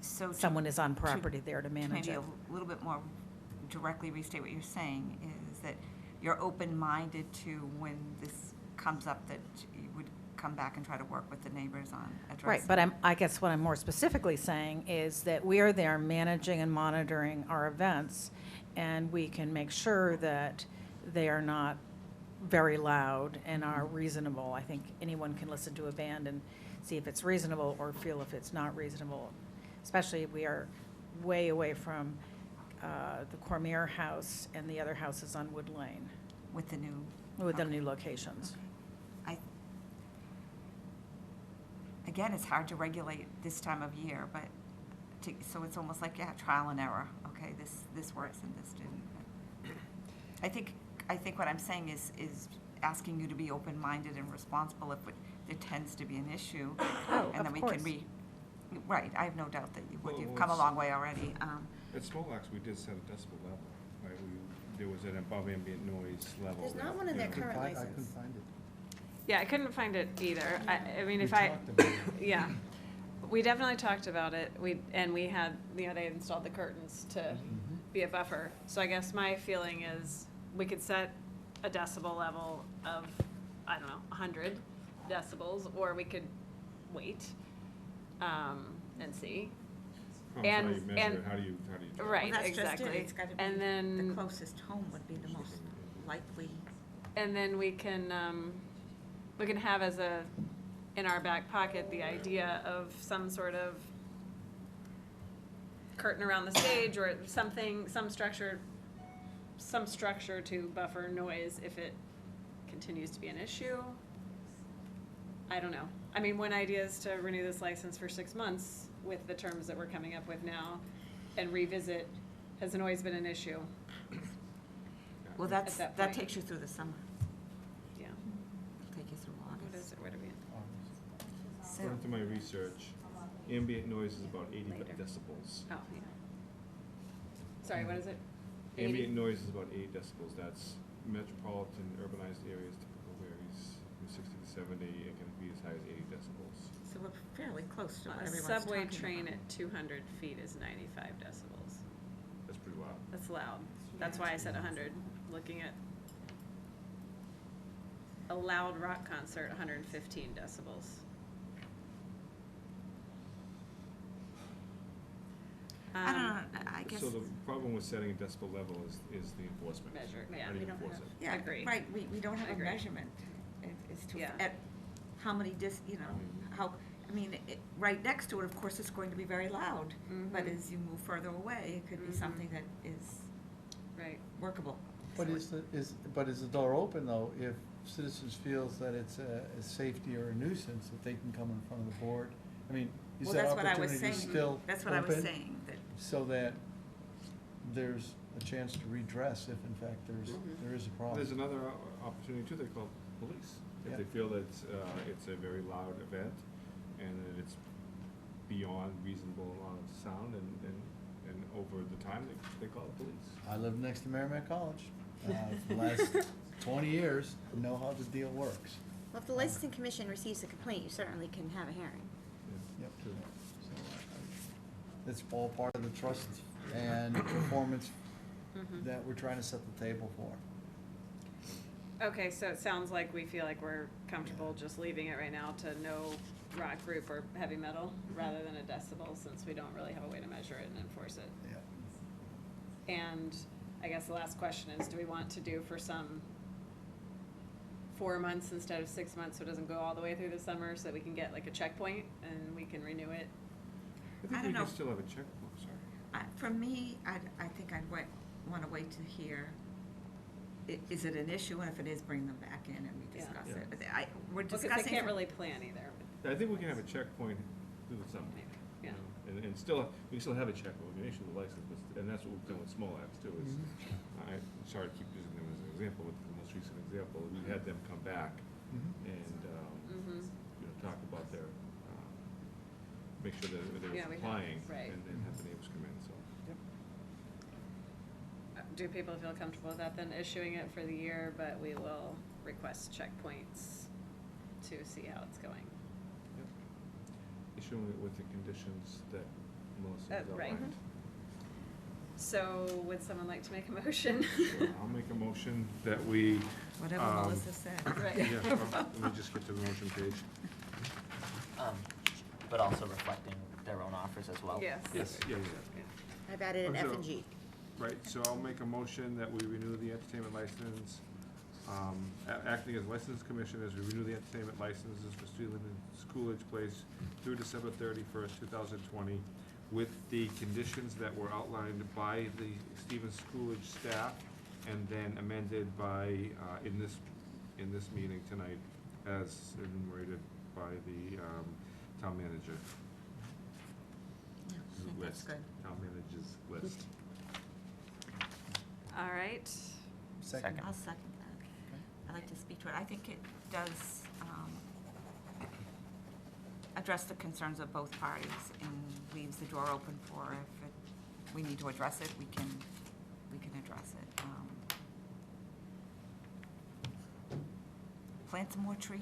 [SPEAKER 11] so.
[SPEAKER 16] someone is on property there to manage
[SPEAKER 11] Maybe
[SPEAKER 16] it.
[SPEAKER 11] a little bit more directly restate what you're saying is that you're open-minded to when this comes up, that you would come back and try to work with the neighbors on addressing.
[SPEAKER 16] Right, but I guess what I'm more specifically saying is that we are there managing and monitoring our events, and we can make sure that they are not very loud and are reasonable. I think anyone can listen to a band and see if it's reasonable or feel if it's not reasonable, especially if we are way away from the Cormier House and the other houses on Wood Lane
[SPEAKER 11] With the new.
[SPEAKER 16] with the
[SPEAKER 11] okay.
[SPEAKER 16] new locations.
[SPEAKER 11] Again, it's hard to regulate this time of year, but, so it's almost like, yeah, trial and error. Okay, this works and this didn't. But I think what I'm saying is asking you to be open-minded and responsible if there tends to be an issue.
[SPEAKER 16] Oh,
[SPEAKER 11] And then
[SPEAKER 16] of
[SPEAKER 11] we
[SPEAKER 16] course.
[SPEAKER 11] can right, I have no doubt that you would.
[SPEAKER 1] Well,
[SPEAKER 11] You've come a
[SPEAKER 1] it's-
[SPEAKER 11] long way already.
[SPEAKER 1] At Smolax, we did set a decibel level, right? There was an above ambient noise level.
[SPEAKER 8] There's
[SPEAKER 1] that,
[SPEAKER 8] not one in
[SPEAKER 1] you
[SPEAKER 8] their
[SPEAKER 1] know,
[SPEAKER 8] current
[SPEAKER 10] I
[SPEAKER 8] license.
[SPEAKER 10] couldn't find it.
[SPEAKER 7] Yeah, I couldn't find it either. I mean,
[SPEAKER 10] We
[SPEAKER 7] if I,
[SPEAKER 10] talked about it.
[SPEAKER 7] yeah, we definitely talked about it. We had, you know, they installed the curtains to be a buffer. So I guess my feeling is we could set a decibel level of, I don't know, 100 decibels, or we could wait, and see.
[SPEAKER 1] Oh, so
[SPEAKER 7] And-
[SPEAKER 1] how do you measure
[SPEAKER 7] and-
[SPEAKER 1] it? How do you do it?
[SPEAKER 7] Right,
[SPEAKER 11] Well, that's just it.
[SPEAKER 7] exactly.
[SPEAKER 11] It's gotta be
[SPEAKER 7] And then.
[SPEAKER 11] the closest home would be the most likely.
[SPEAKER 7] And then we can have as in our back pocket, the idea of some sort of curtain around the stage or something, some structure to buffer noise if it continues to be an issue. I don't know. I mean, one idea is to renew this license for 6 months with the terms that we're coming up with now and revisit, has the noise been an issue?
[SPEAKER 11] Well,
[SPEAKER 7] At that
[SPEAKER 11] that
[SPEAKER 7] point.
[SPEAKER 11] takes you through the summer.
[SPEAKER 7] Yeah.
[SPEAKER 11] Take you through
[SPEAKER 7] What is
[SPEAKER 11] August.
[SPEAKER 7] it? Where do we?
[SPEAKER 11] So-
[SPEAKER 1] According to my research, ambient noise is about 80 decibels.
[SPEAKER 7] Oh, yeah. Sorry, what is it?
[SPEAKER 1] Ambient noise is about 80 decibels. That's metropolitan urbanized areas typical varies from 60 to 70. It can be as high as 80 decibels.
[SPEAKER 11] So we're fairly close to what
[SPEAKER 7] A
[SPEAKER 11] everyone's
[SPEAKER 7] subway
[SPEAKER 11] talking
[SPEAKER 7] train
[SPEAKER 11] about.
[SPEAKER 7] at 200 feet is 95 decibels.
[SPEAKER 1] That's pretty loud.
[SPEAKER 7] That's loud. That's why I said 100. Looking at a loud rock concert, 115 decibels.
[SPEAKER 11] I don't know, I guess.
[SPEAKER 1] So the problem with setting a decibel level is the enforcement.
[SPEAKER 7] Measure, yeah.
[SPEAKER 1] How do
[SPEAKER 11] We
[SPEAKER 1] you
[SPEAKER 11] don't
[SPEAKER 1] enforce
[SPEAKER 11] have-
[SPEAKER 1] it?
[SPEAKER 11] Yeah,
[SPEAKER 7] Agree.
[SPEAKER 11] right, we don't have a
[SPEAKER 7] Agree.
[SPEAKER 11] measurement. It's to,
[SPEAKER 7] Yeah.
[SPEAKER 11] at how many how, I mean, right next to it, of course, it's going to be very loud. But
[SPEAKER 7] Mhm.
[SPEAKER 11] as you move further away, it could be
[SPEAKER 7] Mhm.
[SPEAKER 11] something that is
[SPEAKER 7] Right.
[SPEAKER 11] workable.
[SPEAKER 10] But is the door open, though, if citizens feels that it's a safety or a nuisance, that they can come in front of the board? I mean, is
[SPEAKER 11] Well,
[SPEAKER 10] that
[SPEAKER 11] that's what I was
[SPEAKER 10] opportunity
[SPEAKER 11] saying.
[SPEAKER 10] still
[SPEAKER 11] That's what I was
[SPEAKER 10] open?
[SPEAKER 11] saying, that
[SPEAKER 10] So that there's a chance to redress if in fact there is a problem?
[SPEAKER 1] There's another opportunity too. They call police. If
[SPEAKER 10] Yeah.
[SPEAKER 1] they feel that it's a very loud event and that it's beyond reasonable amount of sound and over the time, they call the police.
[SPEAKER 10] I lived next to Merrimack College for the last 20 years, know how the deal works.
[SPEAKER 8] Well, if the licensing commission receives a complaint, you certainly can have a hearing.
[SPEAKER 10] Yep. So it's all part of the trust and performance that we're trying to set the table for.
[SPEAKER 7] Okay, so it sounds like we feel like we're comfortable just leaving it right now to no rock group or heavy metal rather than a decibel, since we don't really have a way to measure it and enforce it.
[SPEAKER 10] Yeah.
[SPEAKER 7] And I guess the last question is, do we want to do for some 4 months instead of 6 months, so it doesn't go all the way through the summer, so that we can get like a checkpoint and we can renew it?
[SPEAKER 1] I think
[SPEAKER 11] I don't
[SPEAKER 1] we
[SPEAKER 11] know.
[SPEAKER 1] can still have a checkpoint, sorry.
[SPEAKER 11] For me, I think I'd want to wait to hear, is it an issue, and if it is, bring them back in and we
[SPEAKER 7] Yeah.
[SPEAKER 11] discuss
[SPEAKER 1] Yeah.
[SPEAKER 11] it. We're
[SPEAKER 7] Because
[SPEAKER 11] discussing.
[SPEAKER 7] they can't
[SPEAKER 11] from-
[SPEAKER 7] really plan either.
[SPEAKER 1] I think we can have a checkpoint through the summer.
[SPEAKER 7] Maybe,
[SPEAKER 1] you
[SPEAKER 7] yeah.
[SPEAKER 1] know, And still, we can still have a checkpoint, we can issue the license, and that's what we've done with small acts too, is, I'm sorry to keep using them as an example, with the most recent example, we had them come back and, you know, talk about their, make sure that they
[SPEAKER 7] Yeah,
[SPEAKER 1] were
[SPEAKER 7] we have,
[SPEAKER 1] complying,
[SPEAKER 7] right.
[SPEAKER 1] and then have the neighbors come in, so.
[SPEAKER 7] Do people feel comfortable with that then, issuing it for the year, but we will request checkpoints to see how it's going?
[SPEAKER 1] Issuing it with the conditions that Melissa has
[SPEAKER 7] Right.
[SPEAKER 1] outlined.
[SPEAKER 7] So would someone like to make a motion?
[SPEAKER 1] Sure, I'll make a motion that we.
[SPEAKER 11] Whatever Melissa said.
[SPEAKER 7] Right.
[SPEAKER 1] Yeah, let me just get to the motion page.
[SPEAKER 9] But also reflecting their own offers as well.
[SPEAKER 7] Yes.
[SPEAKER 1] Yes, yeah.
[SPEAKER 8] I've added an
[SPEAKER 1] Oh,
[SPEAKER 8] F
[SPEAKER 1] so-
[SPEAKER 8] and G.
[SPEAKER 1] Right, so I'll make a motion that we renew the entertainment license, acting as licensed commissioners, we renew the entertainment licenses for Stephen Schoolage Place through December 31st, 2020, with the conditions that were outlined by the Stephen Schoolage staff, and then amended by, in this meeting tonight, as enumerated by the town manager. List. Town manager's list.
[SPEAKER 7] All right.
[SPEAKER 13] Second.
[SPEAKER 11] I'll second that. I'd like to speak to it. I think it does address the concerns of both parties and leaves the door open for if we need to address it, we can address it. Plant some more trees.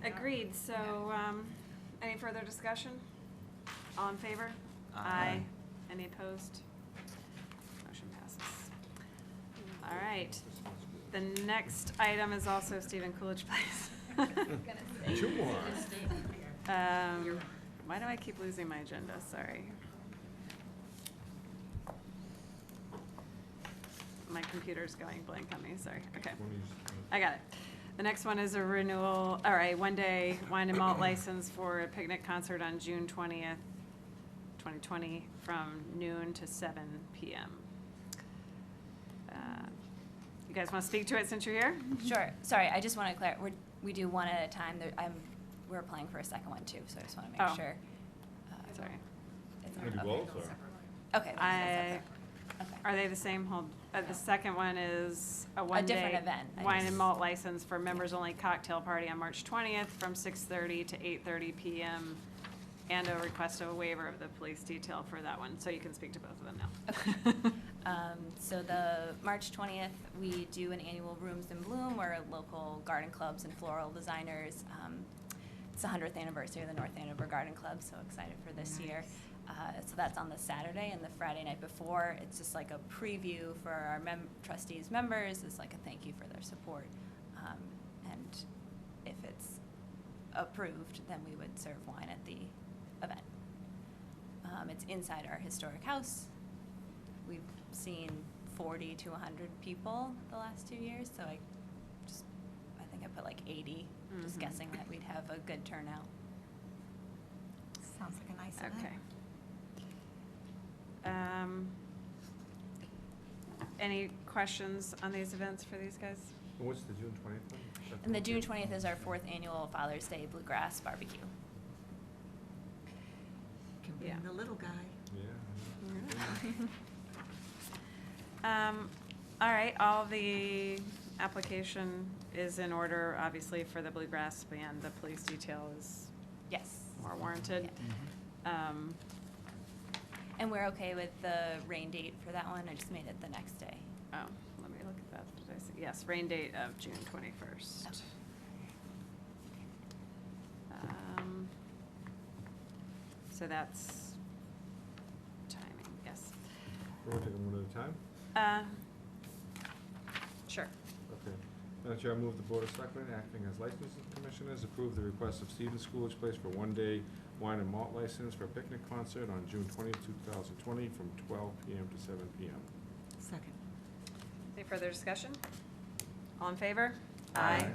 [SPEAKER 7] Agreed, so, any further discussion? All in favor?
[SPEAKER 13] Aye.
[SPEAKER 7] Any opposed? Motion passes. All right. The next item is also Stephen Coolidge Place.
[SPEAKER 1] Two more.
[SPEAKER 7] Why do I keep losing my agenda? Sorry. My computer's going blank on me, sorry. Okay. I got it. The next one is a renewal, all right, one-day wine and malt license for a picnic concert on June 20th, 2020, from noon to 7 p.m. You guys want to speak to it since you're here?
[SPEAKER 21] Sure. Sorry, I just want to clarify, we do one at a time. We're applying for a second one too, so I just want to make
[SPEAKER 7] Oh.
[SPEAKER 21] sure.
[SPEAKER 7] Sorry.
[SPEAKER 21] It's
[SPEAKER 1] Wanna do
[SPEAKER 21] okay.
[SPEAKER 1] both, or?
[SPEAKER 21] Okay. Okay.
[SPEAKER 7] Are they the same? The second one is a one-day
[SPEAKER 21] different event, I
[SPEAKER 7] wine
[SPEAKER 21] just-
[SPEAKER 7] and malt license for members-only cocktail party on March 20th from 6:30 to 8:30 p.m. and a request of a waiver of the police detail for that one, so you can speak to both of them now.
[SPEAKER 21] So the March 20th, we do an annual Rooms in Bloom. We're local garden clubs and floral designers. It's the 100th anniversary of the North Andover Garden Club, so excited for this year. So that's on the Saturday, and the Friday night before, it's just like a preview for our trustees members. It's like a thank you for their support. And if it's approved, then we would serve wine at the event. It's inside our historic house. We've seen 40 to 100 people the last 2 years, so I think I put like 80, just
[SPEAKER 7] Mhm.
[SPEAKER 21] guessing that we'd have a good turnout.
[SPEAKER 11] Sounds like a nice event.
[SPEAKER 7] Okay. Any questions on these events for these guys?
[SPEAKER 1] What's the June 20th one?
[SPEAKER 21] And the June 20th is our 4th annual Father's Day Bluegrass Barbecue.
[SPEAKER 11] Can bring
[SPEAKER 7] Yeah.
[SPEAKER 11] the little guy.
[SPEAKER 7] All right, all the application is in order, obviously, for the bluegrass band. The police detail is
[SPEAKER 21] Yes.
[SPEAKER 7] more warranted.
[SPEAKER 21] And we're okay with the rain date for that one. I just made it the next day.
[SPEAKER 7] Oh, let me look at that. Did I see? Yes, rain date of June 21st. So that's timing, yes.
[SPEAKER 1] We'll take them one at a time?
[SPEAKER 7] Sure.
[SPEAKER 1] Okay. Madam Chair, I move the Board of Selectmen, acting as licensing commissioners, approve the request of Stephen Schoolage Place for one-day wine and malt license for a picnic concert on June 20th, 2020, from 12 p.m. to 7 p.m.
[SPEAKER 11] Second.
[SPEAKER 7] Any further discussion? All in favor?
[SPEAKER 1] Aye.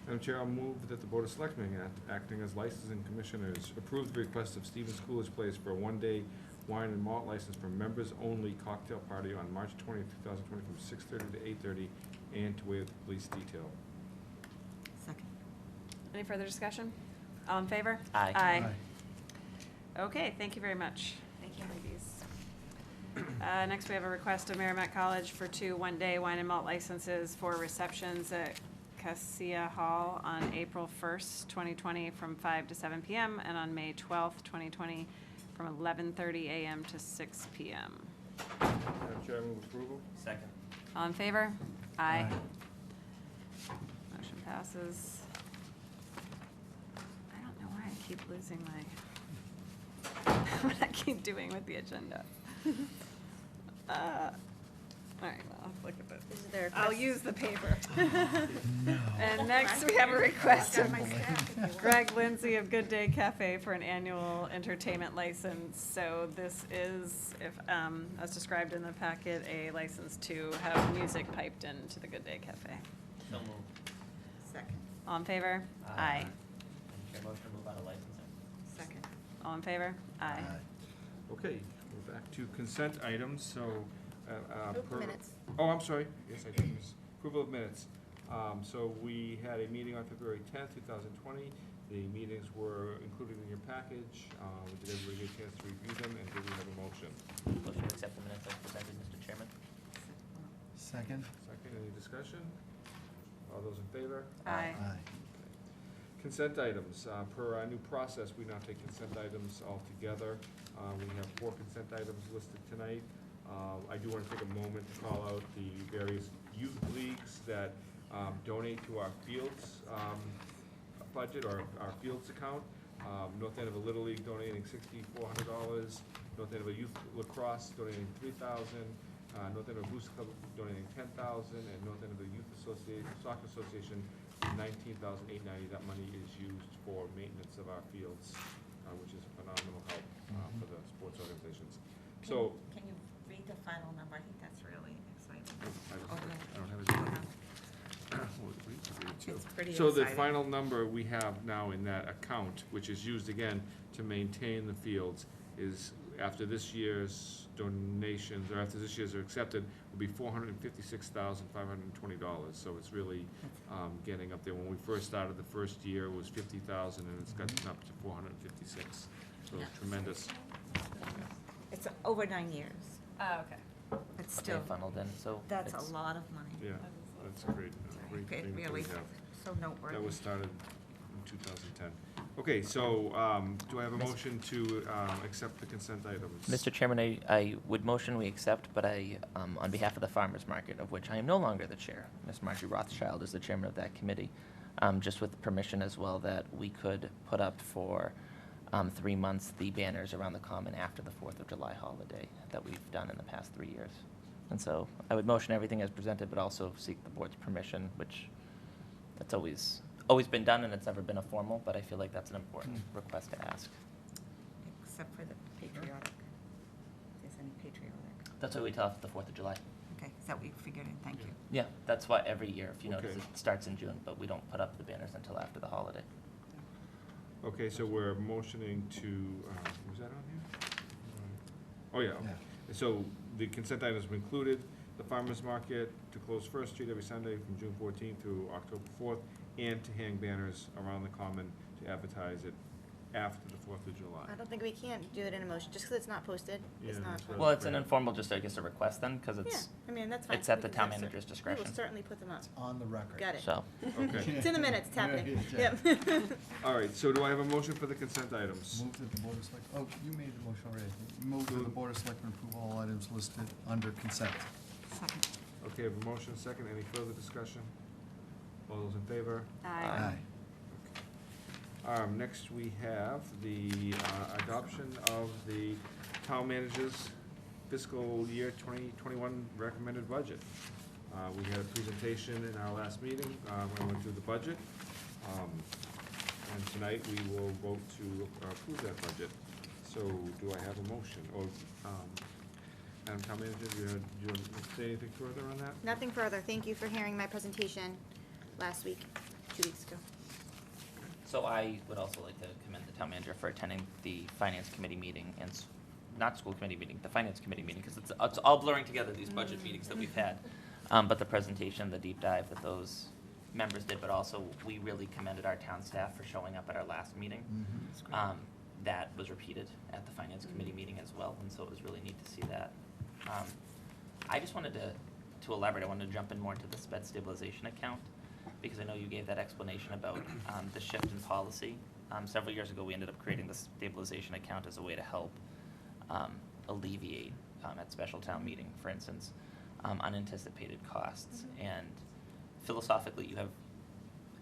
[SPEAKER 1] Madam Chair, I'll move that the Board of Selectmen, acting as licensing commissioners, approve the request of Stephen Schoolage Place for a one-day wine and malt license for members-only cocktail party on March 20th, 2020, from 6:30 to 8:30, and to waive the police detail.
[SPEAKER 11] Second.
[SPEAKER 7] Any further discussion? All in favor?
[SPEAKER 9] Aye.
[SPEAKER 7] Aye. Okay, thank you very much.
[SPEAKER 21] Thank you.
[SPEAKER 7] Ladies. Next, we have a request of Merrimack College for 2 one-day wine and malt licenses for receptions at Cassia Hall on April 1st, 2020, from 5 to 7 p.m., and on May 12th, 2020, from 11:30 a.m. to 6 p.m.
[SPEAKER 1] Madam Chair, I move approval.
[SPEAKER 9] Second.
[SPEAKER 7] All in favor? Aye. Motion passes. I don't know why I keep losing my, what I keep doing with the agenda. All right, well, look at this.
[SPEAKER 8] Is there a
[SPEAKER 7] I'll
[SPEAKER 8] quest-
[SPEAKER 7] use the paper. And next, we have a request of Greg Lindsay of Good Day Cafe for an annual entertainment license. So this is, if, as described in the packet, a license to have music piped into the Good Day Cafe.
[SPEAKER 9] So moved.
[SPEAKER 8] Second.
[SPEAKER 7] All in favor? Aye.
[SPEAKER 9] Chair, motion to move out of licensing.
[SPEAKER 8] Second.
[SPEAKER 7] All in favor? Aye.
[SPEAKER 1] Okay, we're back to consent items, so.
[SPEAKER 8] Minutes.
[SPEAKER 1] Oh, I'm sorry, yes, I did miss. Approval of minutes. So we had a meeting on February 10th, 2020. The meetings were included in your package. Did everybody get a chance to review them, and do we have a motion?
[SPEAKER 9] Motion to accept the minutes as presented, Mr. Chairman.
[SPEAKER 10] Second?
[SPEAKER 1] Second, any discussion? All those in favor?
[SPEAKER 7] Aye.
[SPEAKER 1] Consent items. Per our new process, we now take consent items all together. We have 4 consent items listed tonight. I do want to take a moment to call out the various youth leagues that donate to our fields budget or our fields account. North Andover Little League donating $6,400. North Andover Youth Lacrosse donating $3,000. North Andover Booster Club donating $10,000, and North Andover Youth Soccer Association $19,890. That money is used for maintenance of our fields, which is phenomenal help for the sports organizations. So.
[SPEAKER 11] Can you read the final number? I think that's really exciting.
[SPEAKER 1] I don't have it. We'll read it too.
[SPEAKER 11] It's pretty
[SPEAKER 1] So the
[SPEAKER 11] exciting.
[SPEAKER 1] final number we have now in that account, which is used again to maintain the fields, is after this year's donations, or after this year's are accepted, will be $456,520. So it's really getting up there. When we first started, the first year was $50,000, and it's gotten up to $456. So
[SPEAKER 11] Yeah.
[SPEAKER 1] tremendous.
[SPEAKER 11] It's over 9 years.
[SPEAKER 7] Oh, okay.
[SPEAKER 11] It's
[SPEAKER 9] They
[SPEAKER 11] still,
[SPEAKER 9] funneled in, so.
[SPEAKER 11] that's
[SPEAKER 9] it's-
[SPEAKER 11] a lot of money.
[SPEAKER 1] Yeah, that's a great
[SPEAKER 11] It
[SPEAKER 1] thing that we
[SPEAKER 11] really,
[SPEAKER 1] have.
[SPEAKER 11] so noteworthy.
[SPEAKER 1] That was started in 2010. Okay, so do I have a motion to accept the consent items?
[SPEAKER 9] Mr. Chairman, I would motion we accept, but on behalf of the farmers market, of which I am no longer the chair, Ms. Marjorie Rothschild is the chairman of that committee, just with permission as well that we could put up for 3 months the banners around the common after the 4th of July holiday that we've done in the past 3 years. And so I would motion everything as presented, but also seek the board's permission, which that's always been done, and it's never been a formal, but I feel like that's an important request to ask.
[SPEAKER 11] Except for the patriotic. If there's any patriotic.
[SPEAKER 9] That's what we tell the 4th of July.
[SPEAKER 11] Okay, is that what you figured in? Thank you.
[SPEAKER 9] Yeah, that's why every year, if you notice,
[SPEAKER 1] Okay.
[SPEAKER 9] it starts in June, but we don't put up the banners until after the holiday.
[SPEAKER 1] Okay, so we're motioning to, was that on here? Oh, yeah, okay. So the consent items have included the farmer's market to close First Street every Sunday from June 14th through October 4th, and to hang banners around the common to advertise it after the 4th of July.
[SPEAKER 8] I don't think we can do it in a motion, just because it's not posted. It's
[SPEAKER 1] Yeah,
[SPEAKER 8] not.
[SPEAKER 1] that's right.
[SPEAKER 9] Well, it's an informal, just I guess a request then, because
[SPEAKER 8] Yeah,
[SPEAKER 9] it's,
[SPEAKER 8] I mean, that's fine.
[SPEAKER 9] it's at
[SPEAKER 8] We
[SPEAKER 9] the
[SPEAKER 8] can
[SPEAKER 9] town
[SPEAKER 8] cer-
[SPEAKER 9] manager's
[SPEAKER 8] We
[SPEAKER 9] discretion.
[SPEAKER 8] will certainly put them up.
[SPEAKER 10] On the record.
[SPEAKER 8] Got it.
[SPEAKER 9] So,
[SPEAKER 1] Okay.
[SPEAKER 8] It's in the minutes, it's happening.
[SPEAKER 10] Yeah.
[SPEAKER 8] Yep.
[SPEAKER 1] All right, so do I have a motion for the consent items?
[SPEAKER 10] Move that the Board of Select, oh, you made the motion already. Move that the Board of Selectmen approve all items listed under consent.
[SPEAKER 11] Second.
[SPEAKER 1] Okay, I have a motion, second. Any further discussion? All those in favor?
[SPEAKER 11] Aye.
[SPEAKER 1] Next, we have the adoption of the town manager's fiscal year 2021 recommended budget. We had a presentation in our last meeting when I went through the budget. And tonight, we will vote to approve that budget. So do I have a motion? Or, Madam Town Manager, do you want to say anything further on that?
[SPEAKER 8] Nothing further. Thank you for hearing my presentation last week, 2 weeks ago.
[SPEAKER 9] so I would also like to commend the town manager for attending the finance committee meeting and, not school committee meeting, the finance committee meeting, because it's all blurring together, these budget meetings that we've had. But the presentation, the deep dive that those members did, but also we really commended our town staff for showing up at our last meeting. That was repeated at the finance committee meeting as well, and so it was really neat to see that. I just wanted to elaborate, I wanted to jump in more to the sped stabilization account, because I know you gave that explanation about the shift in policy. Several years ago, we ended up creating the stabilization account as a way to help alleviate, at special town meeting, for instance, unanticipated costs. And philosophically, you have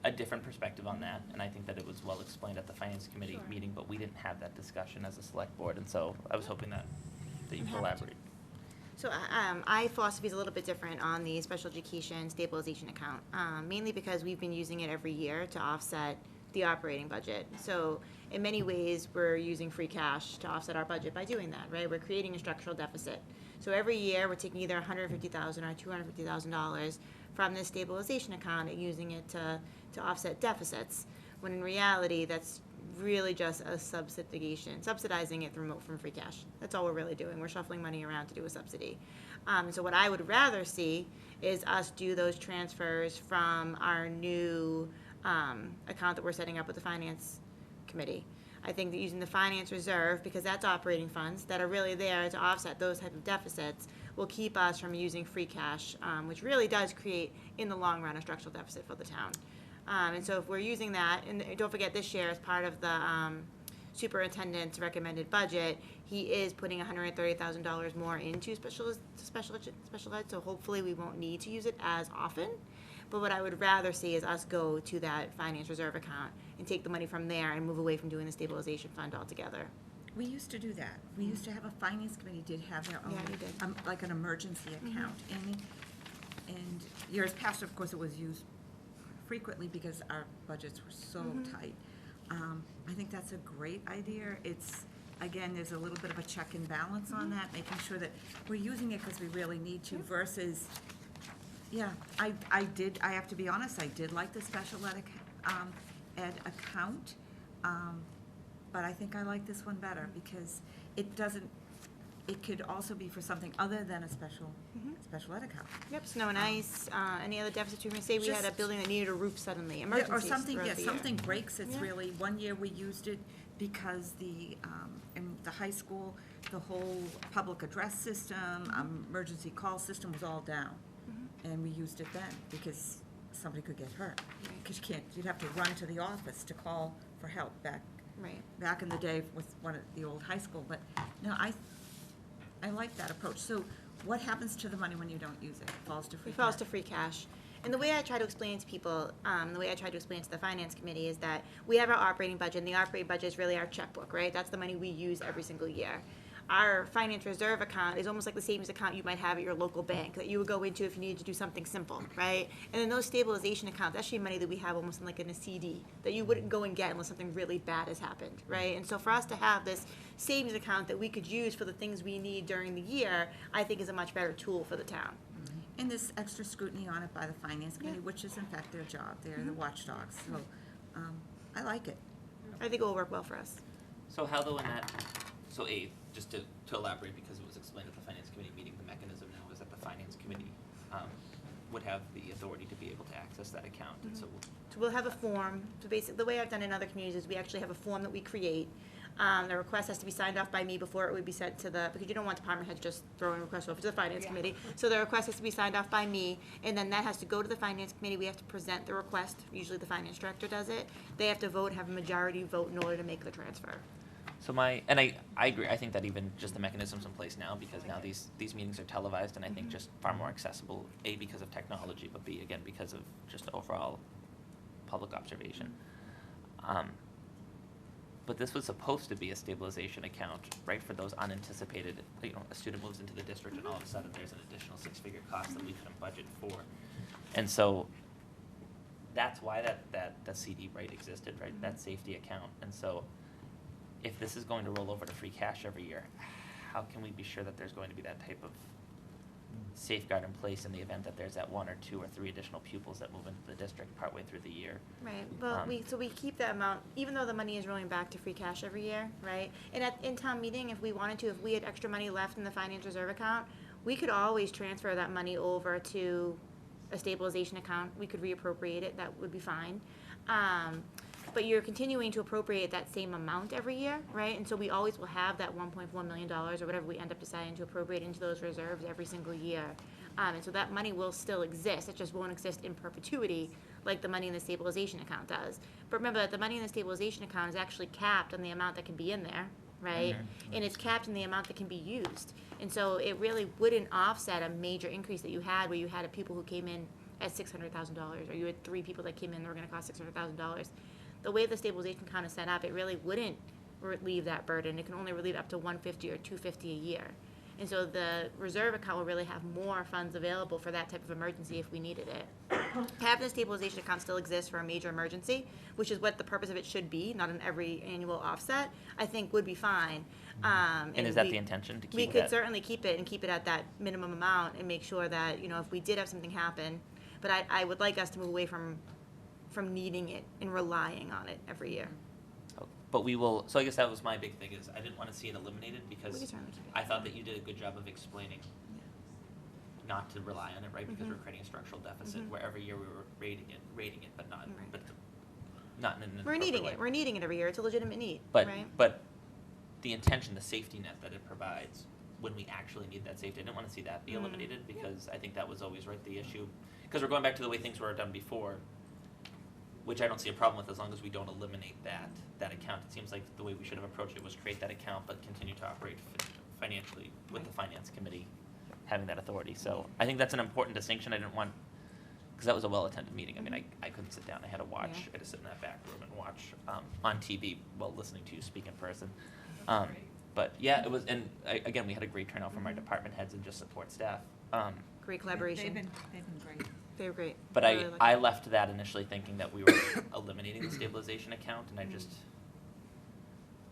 [SPEAKER 9] a different perspective on that, and I think that it was well explained at the finance committee meeting, but we didn't have that discussion as a select board, and so I was hoping that you could elaborate.
[SPEAKER 8] So I philosophy is a little bit different on the special education stabilization account, mainly because we've been using it every year to offset the operating budget. So in many ways, we're using free cash to offset our budget by doing that, right? We're creating a structural deficit. So every year, we're taking either $150,000 or $250,000 from this stabilization account and using it to offset deficits, when in reality, that's really just a subsidizing it from free cash. That's all we're really doing. We're shuffling money around to do a subsidy. So what I would rather see is us do those transfers from our new account that we're setting up with the finance committee. I think that using the finance reserve, because that's operating funds that are really there to offset those type of deficits, will keep us from using free cash, which really does create, in the long run, a structural deficit for the town. And so if we're using that, and don't forget this year as part of the superintendent's recommended budget, he is putting $130,000 more into special ed, so hopefully we won't need to use it as often. But what I would rather see is us go to that finance reserve account and take the money from there and move away from doing the stabilization fund altogether.
[SPEAKER 11] We used to do that. We used to have a finance committee did have their own,
[SPEAKER 8] Yeah, they did.
[SPEAKER 11] like an emergency account. And years past, of course, it was used frequently because our budgets were so tight. I think that's a great idea. It's, again, there's a little bit of a check and balance on that, making sure that we're using it because we really need to versus, yeah, I have to be honest, I did like the special ed account, but I think I like this one better because it doesn't, it could also be for something other than a special ed account.
[SPEAKER 8] Yep, snow and ice, any other deficits you may say, we had a
[SPEAKER 11] Just-
[SPEAKER 8] building that needed a roof suddenly,
[SPEAKER 11] Yeah,
[SPEAKER 8] emergencies
[SPEAKER 11] or something,
[SPEAKER 8] throughout
[SPEAKER 11] yeah,
[SPEAKER 8] the year.
[SPEAKER 11] something breaks, it's
[SPEAKER 8] Yeah.
[SPEAKER 11] really, one year we used it because in the high school, the whole public address system, emergency call system was all down. And we used it then because somebody could get hurt. Because you'd have to run to the office to call for help back in the day with one at the old high school. But no, I like that approach. So what happens to the money when you don't use it? It falls to free
[SPEAKER 8] It falls
[SPEAKER 11] cash?
[SPEAKER 8] to free cash. And the way I try to explain to people, the way I try to explain to the finance committee is that we have our operating budget, and the operating budget is really our checkbook, right? That's the money we use every single year. Our finance reserve account is almost like the savings account you might have at your local bank that you would go into if you needed to do something simple, right? And then those stabilization accounts, that's actually money that we have almost like in a CD that you wouldn't go and get unless something really bad has happened, right? And so for us to have this savings account that we could use for the things we need during the year, I think is a much better tool for the town.
[SPEAKER 11] And this extra scrutiny on it by the finance committee, which is in fact their job. They're the watchdogs. So I like it.
[SPEAKER 8] I think it will work well for us.
[SPEAKER 9] So how though in that, so just to elaborate, because it was explained at the finance committee meeting, the mechanism now is that the finance committee would have the authority to be able to access that account, and so.
[SPEAKER 8] So we'll have a form, so basically, the way I've done in other communities is we actually have a form that we create. The request has to be signed off by me before it would be sent to because you don't want department heads just throwing requests over to the finance committee. So the request has to be signed off by me, and then that has to go to the finance committee. We have to present the request, usually the finance director does it. They have to vote, have a majority vote in order to make the transfer.
[SPEAKER 9] So I agree, I think that even just the mechanisms in place now, because now these meetings are televised, and I think just far more accessible, A, because of technology, but B, again, because of just overall public observation. But this was supposed to be a stabilization account, right, for those unanticipated, a student moves into the district and all of a sudden there's an additional six-figure cost that we couldn't budget for. And so that's why that CD, right, existed, right, that safety account. And so if this is going to roll over to free cash every year, how can we be sure that there's going to be that type of safeguard in place in the event that there's that one or two or three additional pupils that move into the district partway through the year?
[SPEAKER 8] Right, well, we keep that amount, even though the money is rolling back to free cash every year, right? And in town meeting, if we wanted to, if we had extra money left in the finance reserve account, we could always transfer that money over to a stabilization account. We could reappropriate it, that would be fine. But you're continuing to appropriate that same amount every year, right? And so we always will have that $1.4 million or whatever we end up deciding to appropriate into those reserves every single year. And so that money will still exist. It just won't exist in perpetuity like the money in the stabilization account does. But remember, the money in the stabilization account is actually capped on the amount that can be in there, right? And it's capped in the amount that can be used. And so it really wouldn't offset a major increase that you had where you had a pupil who came in at $600,000 or you had 3 people that came in that were going to cost $600,000. The way the stabilization account is set up, it really wouldn't relieve that burden. It can only relieve up to $150 or $250 a year. And so the reserve account will really have more funds available for that type of emergency if we needed it. Having the stabilization account still exists for a major emergency, which is what the purpose of it should be, not an every annual offset, I think would be fine.
[SPEAKER 9] And is that the intention, to keep
[SPEAKER 8] We
[SPEAKER 9] that?
[SPEAKER 8] could certainly keep it and keep it at that minimum amount and make sure that, if we did have something happen, but I would like us to move away from needing it and relying on it every year.
[SPEAKER 9] But we will, so I guess that was my big thing, is I didn't want to see it eliminated
[SPEAKER 8] We
[SPEAKER 9] because
[SPEAKER 8] could certainly keep it.
[SPEAKER 9] I thought that you did a good job of explaining not to rely on it, right? Because
[SPEAKER 8] Mhm.
[SPEAKER 9] we're creating a structural deficit
[SPEAKER 8] Mhm.
[SPEAKER 9] where every year we were rating it, but not, but not in an
[SPEAKER 8] We're
[SPEAKER 9] appropriate
[SPEAKER 8] needing
[SPEAKER 9] way.
[SPEAKER 8] it. We're needing it every year. It's a legitimate need,
[SPEAKER 9] But,
[SPEAKER 8] right?
[SPEAKER 9] but the intention, the safety net that it provides, when we actually need that safety, I didn't want to see that be eliminated, because I think that was always the issue. Because we're going back to the way things were done before, which I don't see a problem with as long as we don't eliminate that account. It seems like the way we should have approached it was create that account, but continue to operate financially with the finance committee having that authority. So I think that's an important distinction. I didn't want, because that was a well-attended meeting. I mean, I couldn't sit down. I had to watch, I had to sit in that back room and watch on TV while listening to you speak in person. But yeah, it was, and again, we had a great turnout from our department heads and just support staff.
[SPEAKER 8] Great collaboration.
[SPEAKER 11] They've been great.
[SPEAKER 8] They were great.
[SPEAKER 9] But
[SPEAKER 8] really liked
[SPEAKER 9] I
[SPEAKER 8] it.
[SPEAKER 9] left that initially thinking that we were eliminating the stabilization account, and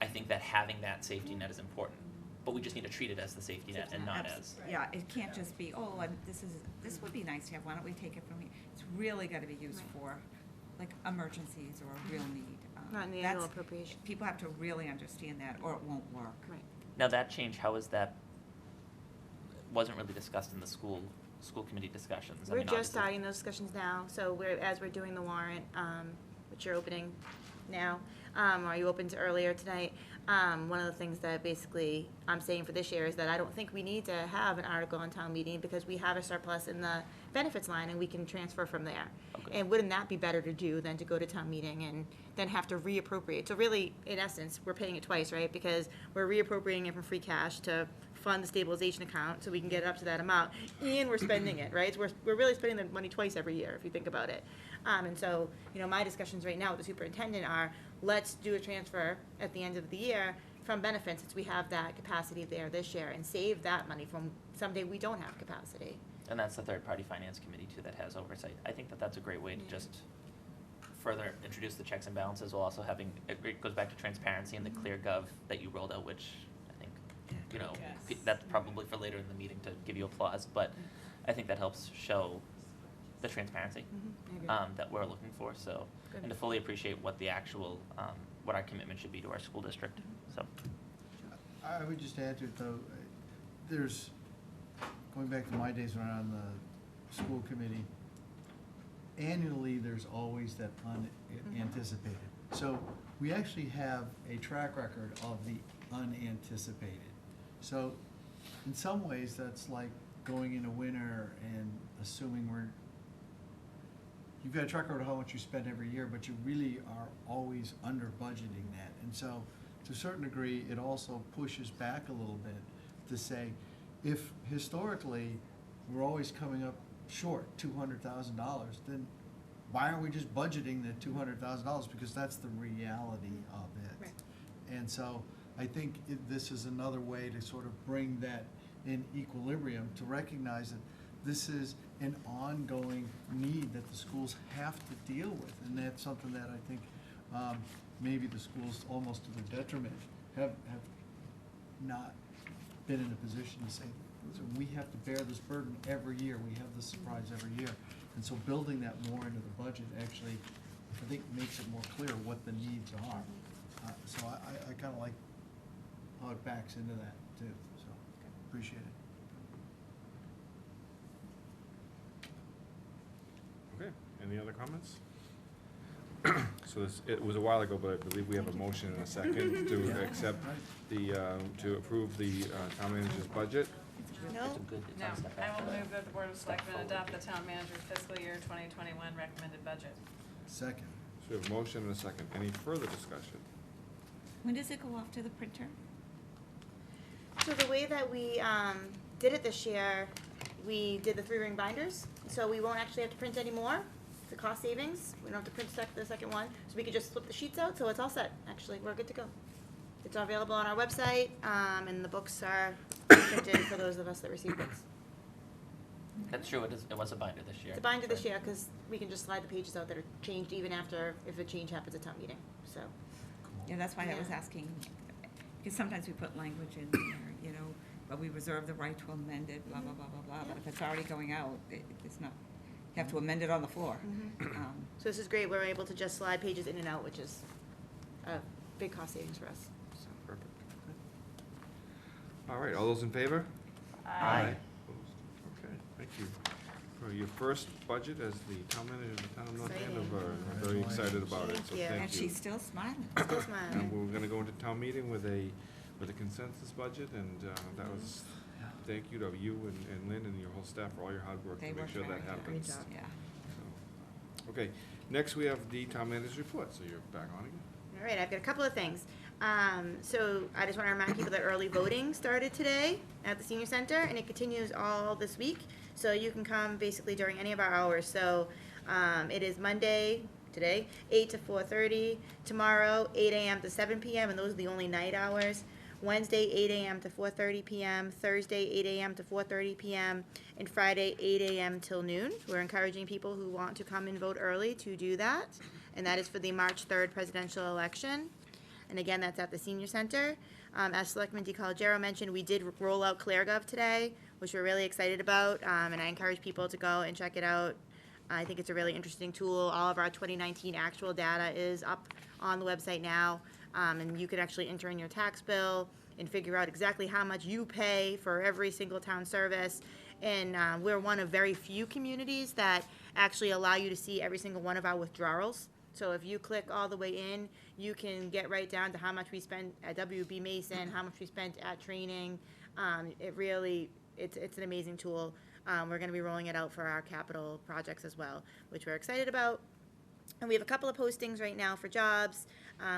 [SPEAKER 9] I think that having that safety net is important, but we just need to treat it as the safety net and not as.
[SPEAKER 11] Yeah, it can't just be, oh, and this would be nice to have, why don't we take it from here? It's really gotta be used for, like, emergencies or a real need.
[SPEAKER 8] Not in the
[SPEAKER 11] That's-
[SPEAKER 8] annual appropriation.
[SPEAKER 11] People have to really understand that, or it won't work.
[SPEAKER 8] Right.
[SPEAKER 9] Now that change, how is that, wasn't really discussed in the school committee discussions? I
[SPEAKER 8] We're
[SPEAKER 9] mean,
[SPEAKER 8] just
[SPEAKER 9] obviously-
[SPEAKER 8] starting those discussions now, so as we're doing the warrant, which you're opening now, or you opened earlier tonight, one of the things that basically I'm saying for this year is that I don't think we need to have an article on town meeting because we have a surplus in the benefits line and we can transfer from there.
[SPEAKER 9] Okay.
[SPEAKER 8] And wouldn't that be better to do than to go to town meeting and then have to reappropriate? So really, in essence, we're paying it twice, right? Because we're reappropriating it from free cash to fund the stabilization account so we can get it up to that amount, and we're spending it, right? So we're really spending the money twice every year, if you think about it. And so, my discussions right now with the superintendent are, let's do a transfer at the end of the year from benefits, since we have that capacity there this year, and save that money from someday we don't have capacity.
[SPEAKER 9] And that's the third-party finance committee too that has oversight. I think that that's a great way to just further introduce the checks and balances while also having, it goes back to transparency and the clear gov that you rolled out, which I think, that's probably for later in the meeting to give you applause, but I think that helps show the transparency that we're looking for, so,
[SPEAKER 8] Good.
[SPEAKER 9] and to fully appreciate what the actual, what our commitment should be to our school district, so.
[SPEAKER 10] I would just add to it, though, there's, going back to my days when I was on the school committee, annually, there's always that unanticipated. So we actually have a track record of the unanticipated. So in some ways, that's like going in a winter and assuming you've got a track record of how much you spend every year, but you really are always under budgeting that. And so to a certain degree, it also pushes back a little bit to say, if historically we're always coming up short $200,000, then why aren't we just budgeting the $200,000? Because that's the reality of it.
[SPEAKER 8] Right.
[SPEAKER 10] And so I think this is another way to sort of bring that in equilibrium, to recognize that this is an ongoing need that the schools have to deal with. And that's something that I think maybe the schools, almost to their detriment, have not been in a position to say, listen, we have to bear this burden every year. We have this surprise every year. And so building that more into the budget actually, I think, makes it more clear what the needs are. So I kind of like how it backs into that too, so appreciate it.
[SPEAKER 1] Okay, any other comments? So it was a while ago, but I believe we have a motion and a second to accept to approve the town manager's budget.
[SPEAKER 8] No?
[SPEAKER 9] It's a good, it's
[SPEAKER 7] No,
[SPEAKER 9] one step
[SPEAKER 7] I
[SPEAKER 9] back.
[SPEAKER 7] will move that the Board of Selectmen adopt the town manager's fiscal year 2021 recommended budget.
[SPEAKER 10] Second.
[SPEAKER 1] So we have a motion and a second. Any further discussion?
[SPEAKER 11] When does it go off to the printer?
[SPEAKER 8] So the way that we did it this year, we did the 3-ring binders, so we won't actually have to print anymore. The cost savings, we don't have to print the second one, so we could just flip the sheets out, so it's all set, actually, we're good to go. It's available on our website, and the books are printed for those of us that received books.
[SPEAKER 9] That's true, it was a binder this year.
[SPEAKER 8] It's a binder this year, because we can just slide the pages out that are changed even after, if a change happens at town meeting, so.
[SPEAKER 11] Yeah, that's why I was
[SPEAKER 8] Yeah.
[SPEAKER 11] asking, because sometimes we put language in there, you know, but we reserve the right to amend it, blah, blah, blah, blah, blah. But if it's already going out, it's not, you have to amend it on the floor.
[SPEAKER 8] So this is great, we're able to just slide pages in and out, which is a big cost savings for us, so.
[SPEAKER 3] Perfect. All right, all those in favor?
[SPEAKER 8] Aye.
[SPEAKER 3] Opposed? Okay, thank you. For your first budget as the town manager of the town of North
[SPEAKER 8] Exciting.
[SPEAKER 3] Andover, I'm very excited about it, so
[SPEAKER 8] Thank you.
[SPEAKER 3] thank you.
[SPEAKER 11] And she's still smiling.
[SPEAKER 8] Still smiling.
[SPEAKER 3] And we're gonna go into town meeting with a consensus budget, and that was, thank you to you and Lynn and your whole staff for all your hard work
[SPEAKER 11] They
[SPEAKER 3] to make
[SPEAKER 11] worked
[SPEAKER 3] sure that
[SPEAKER 11] very hard.
[SPEAKER 3] happens.
[SPEAKER 8] Great job.
[SPEAKER 11] Yeah.
[SPEAKER 3] So, okay, next we have the town manager's report, so you're back on again.
[SPEAKER 8] All right, I've got a couple of things. So I just want to remind people that early voting started today at the senior center, and it continues all this week. So you can come basically during any of our hours. So it is Monday, today, 8 to 4:30. Tomorrow, 8 a.m. to 7 p.m., and those are the only night hours. Wednesday, 8 a.m. to 4:30 p.m., Thursday, 8 a.m. to 4:30 p.m., and Friday, 8 a.m. till noon. We're encouraging people who want to come and vote early to do that, and that is for the March 3rd presidential election. And again, that's at the senior center. As Selectman DiColigiero mentioned, we did roll out ClearGov today, which we're really excited about, and I encourage people to go and check it out. I think it's a really interesting tool. All of our 2019 actual data is up on the website now, and you can actually enter in your tax bill and figure out exactly how much you pay for every single town service. And we're one of very few communities that actually allow you to see every single one of our withdrawals. So if you click all the way in, you can get right down to how much we spent at WB Mason, how much we spent at training. It really, it's an amazing tool. We're gonna be rolling it out for our capital projects as well, which we're excited about. And we have a couple of postings right now for jobs.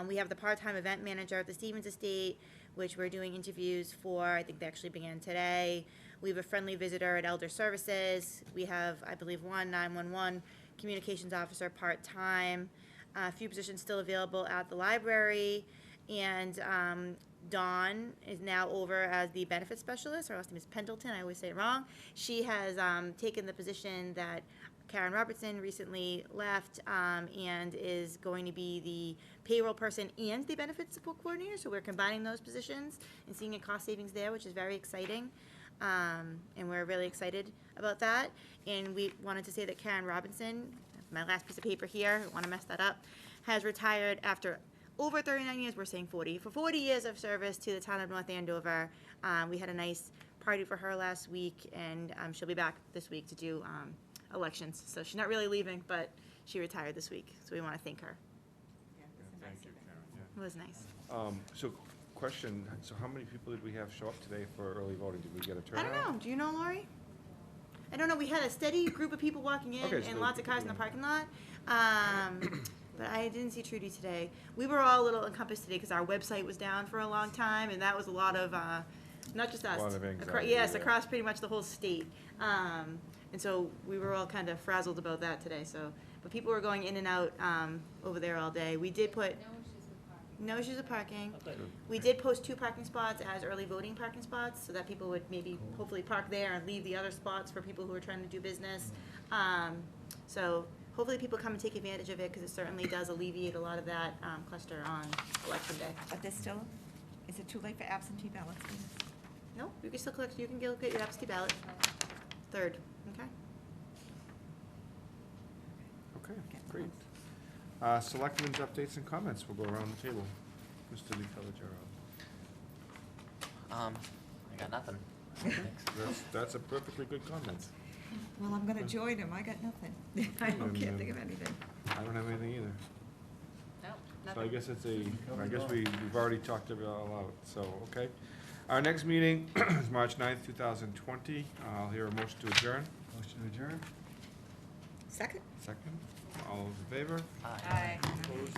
[SPEAKER 8] We have the part-time event manager at the Stevens Estate, which we're doing interviews for. I think they actually began today. We have a friendly visitor at Elder Services. We have, I believe, one 911 communications officer part-time. A few positions still available at the library. And Dawn is now over as the benefits specialist. Her last name is Pendleton. I always say it wrong. She has taken the position that Karen Robertson recently left, and is going to be the payroll person and the benefits support coordinator. So we're combining those positions and seeing a cost savings there, which is very exciting. And we're really excited about that. And we wanted to say that Karen Robinson, my last piece of paper here, I want to mess that up, has retired after over 39 years, we're saying 40, for 40 years of service to the town of North Andover. We had a nice party for her last week, and she'll be back this week to do elections. So she's not really leaving, but she retired this week, so we want to thank her.
[SPEAKER 3] Thank you, Karen,
[SPEAKER 8] It was nice.
[SPEAKER 3] So, question, so how many people did we have show up today for early voting? Did we get a
[SPEAKER 8] I
[SPEAKER 3] turnout?
[SPEAKER 8] don't know. Do you know, Lori? I don't know. We had a steady group of people walking in,
[SPEAKER 3] Okay, so
[SPEAKER 8] and
[SPEAKER 3] there
[SPEAKER 8] lots of
[SPEAKER 3] were
[SPEAKER 8] cars in the
[SPEAKER 3] people
[SPEAKER 8] parking lot. But I didn't see Trudy today. We were all a little encompassed today because our website was down for a long time, and that was a lot of, not just us.
[SPEAKER 3] A lot of anxiety,
[SPEAKER 8] Yes,
[SPEAKER 3] yeah.
[SPEAKER 8] across pretty much the whole state. And so we were all kind of frazzled about that today, so. But people were going in and out over there all day. We did put. No issues with parking. We did post 2 parking spots as early voting parking spots, so that people would maybe hopefully park there and leave the other spots for people who are trying to do business. So hopefully people come and take advantage of it, because it certainly does alleviate a lot of that cluster on election day.
[SPEAKER 11] But there's still, is it too late for absentee ballots?
[SPEAKER 8] No, you can still collect, you can go get your absentee ballot. 3rd, okay?
[SPEAKER 3] Okay, great. Selectmen's updates and comments. We'll go around the table. Mr. DiColigiero.
[SPEAKER 9] I got nothing.
[SPEAKER 3] That's a perfectly good comment.
[SPEAKER 11] Well, I'm gonna join him, I got nothing. I can't think of anything.
[SPEAKER 3] I don't have anything either.
[SPEAKER 8] No,
[SPEAKER 3] So I guess it's I guess we've already talked it all out, so, okay. Our next meeting is March 9th, 2020. I'll hear a motion to adjourn.
[SPEAKER 10] Motion to adjourn?
[SPEAKER 8] Second?
[SPEAKER 3] Second. All those in favor?
[SPEAKER 9] Aye.
[SPEAKER 3] Opposed?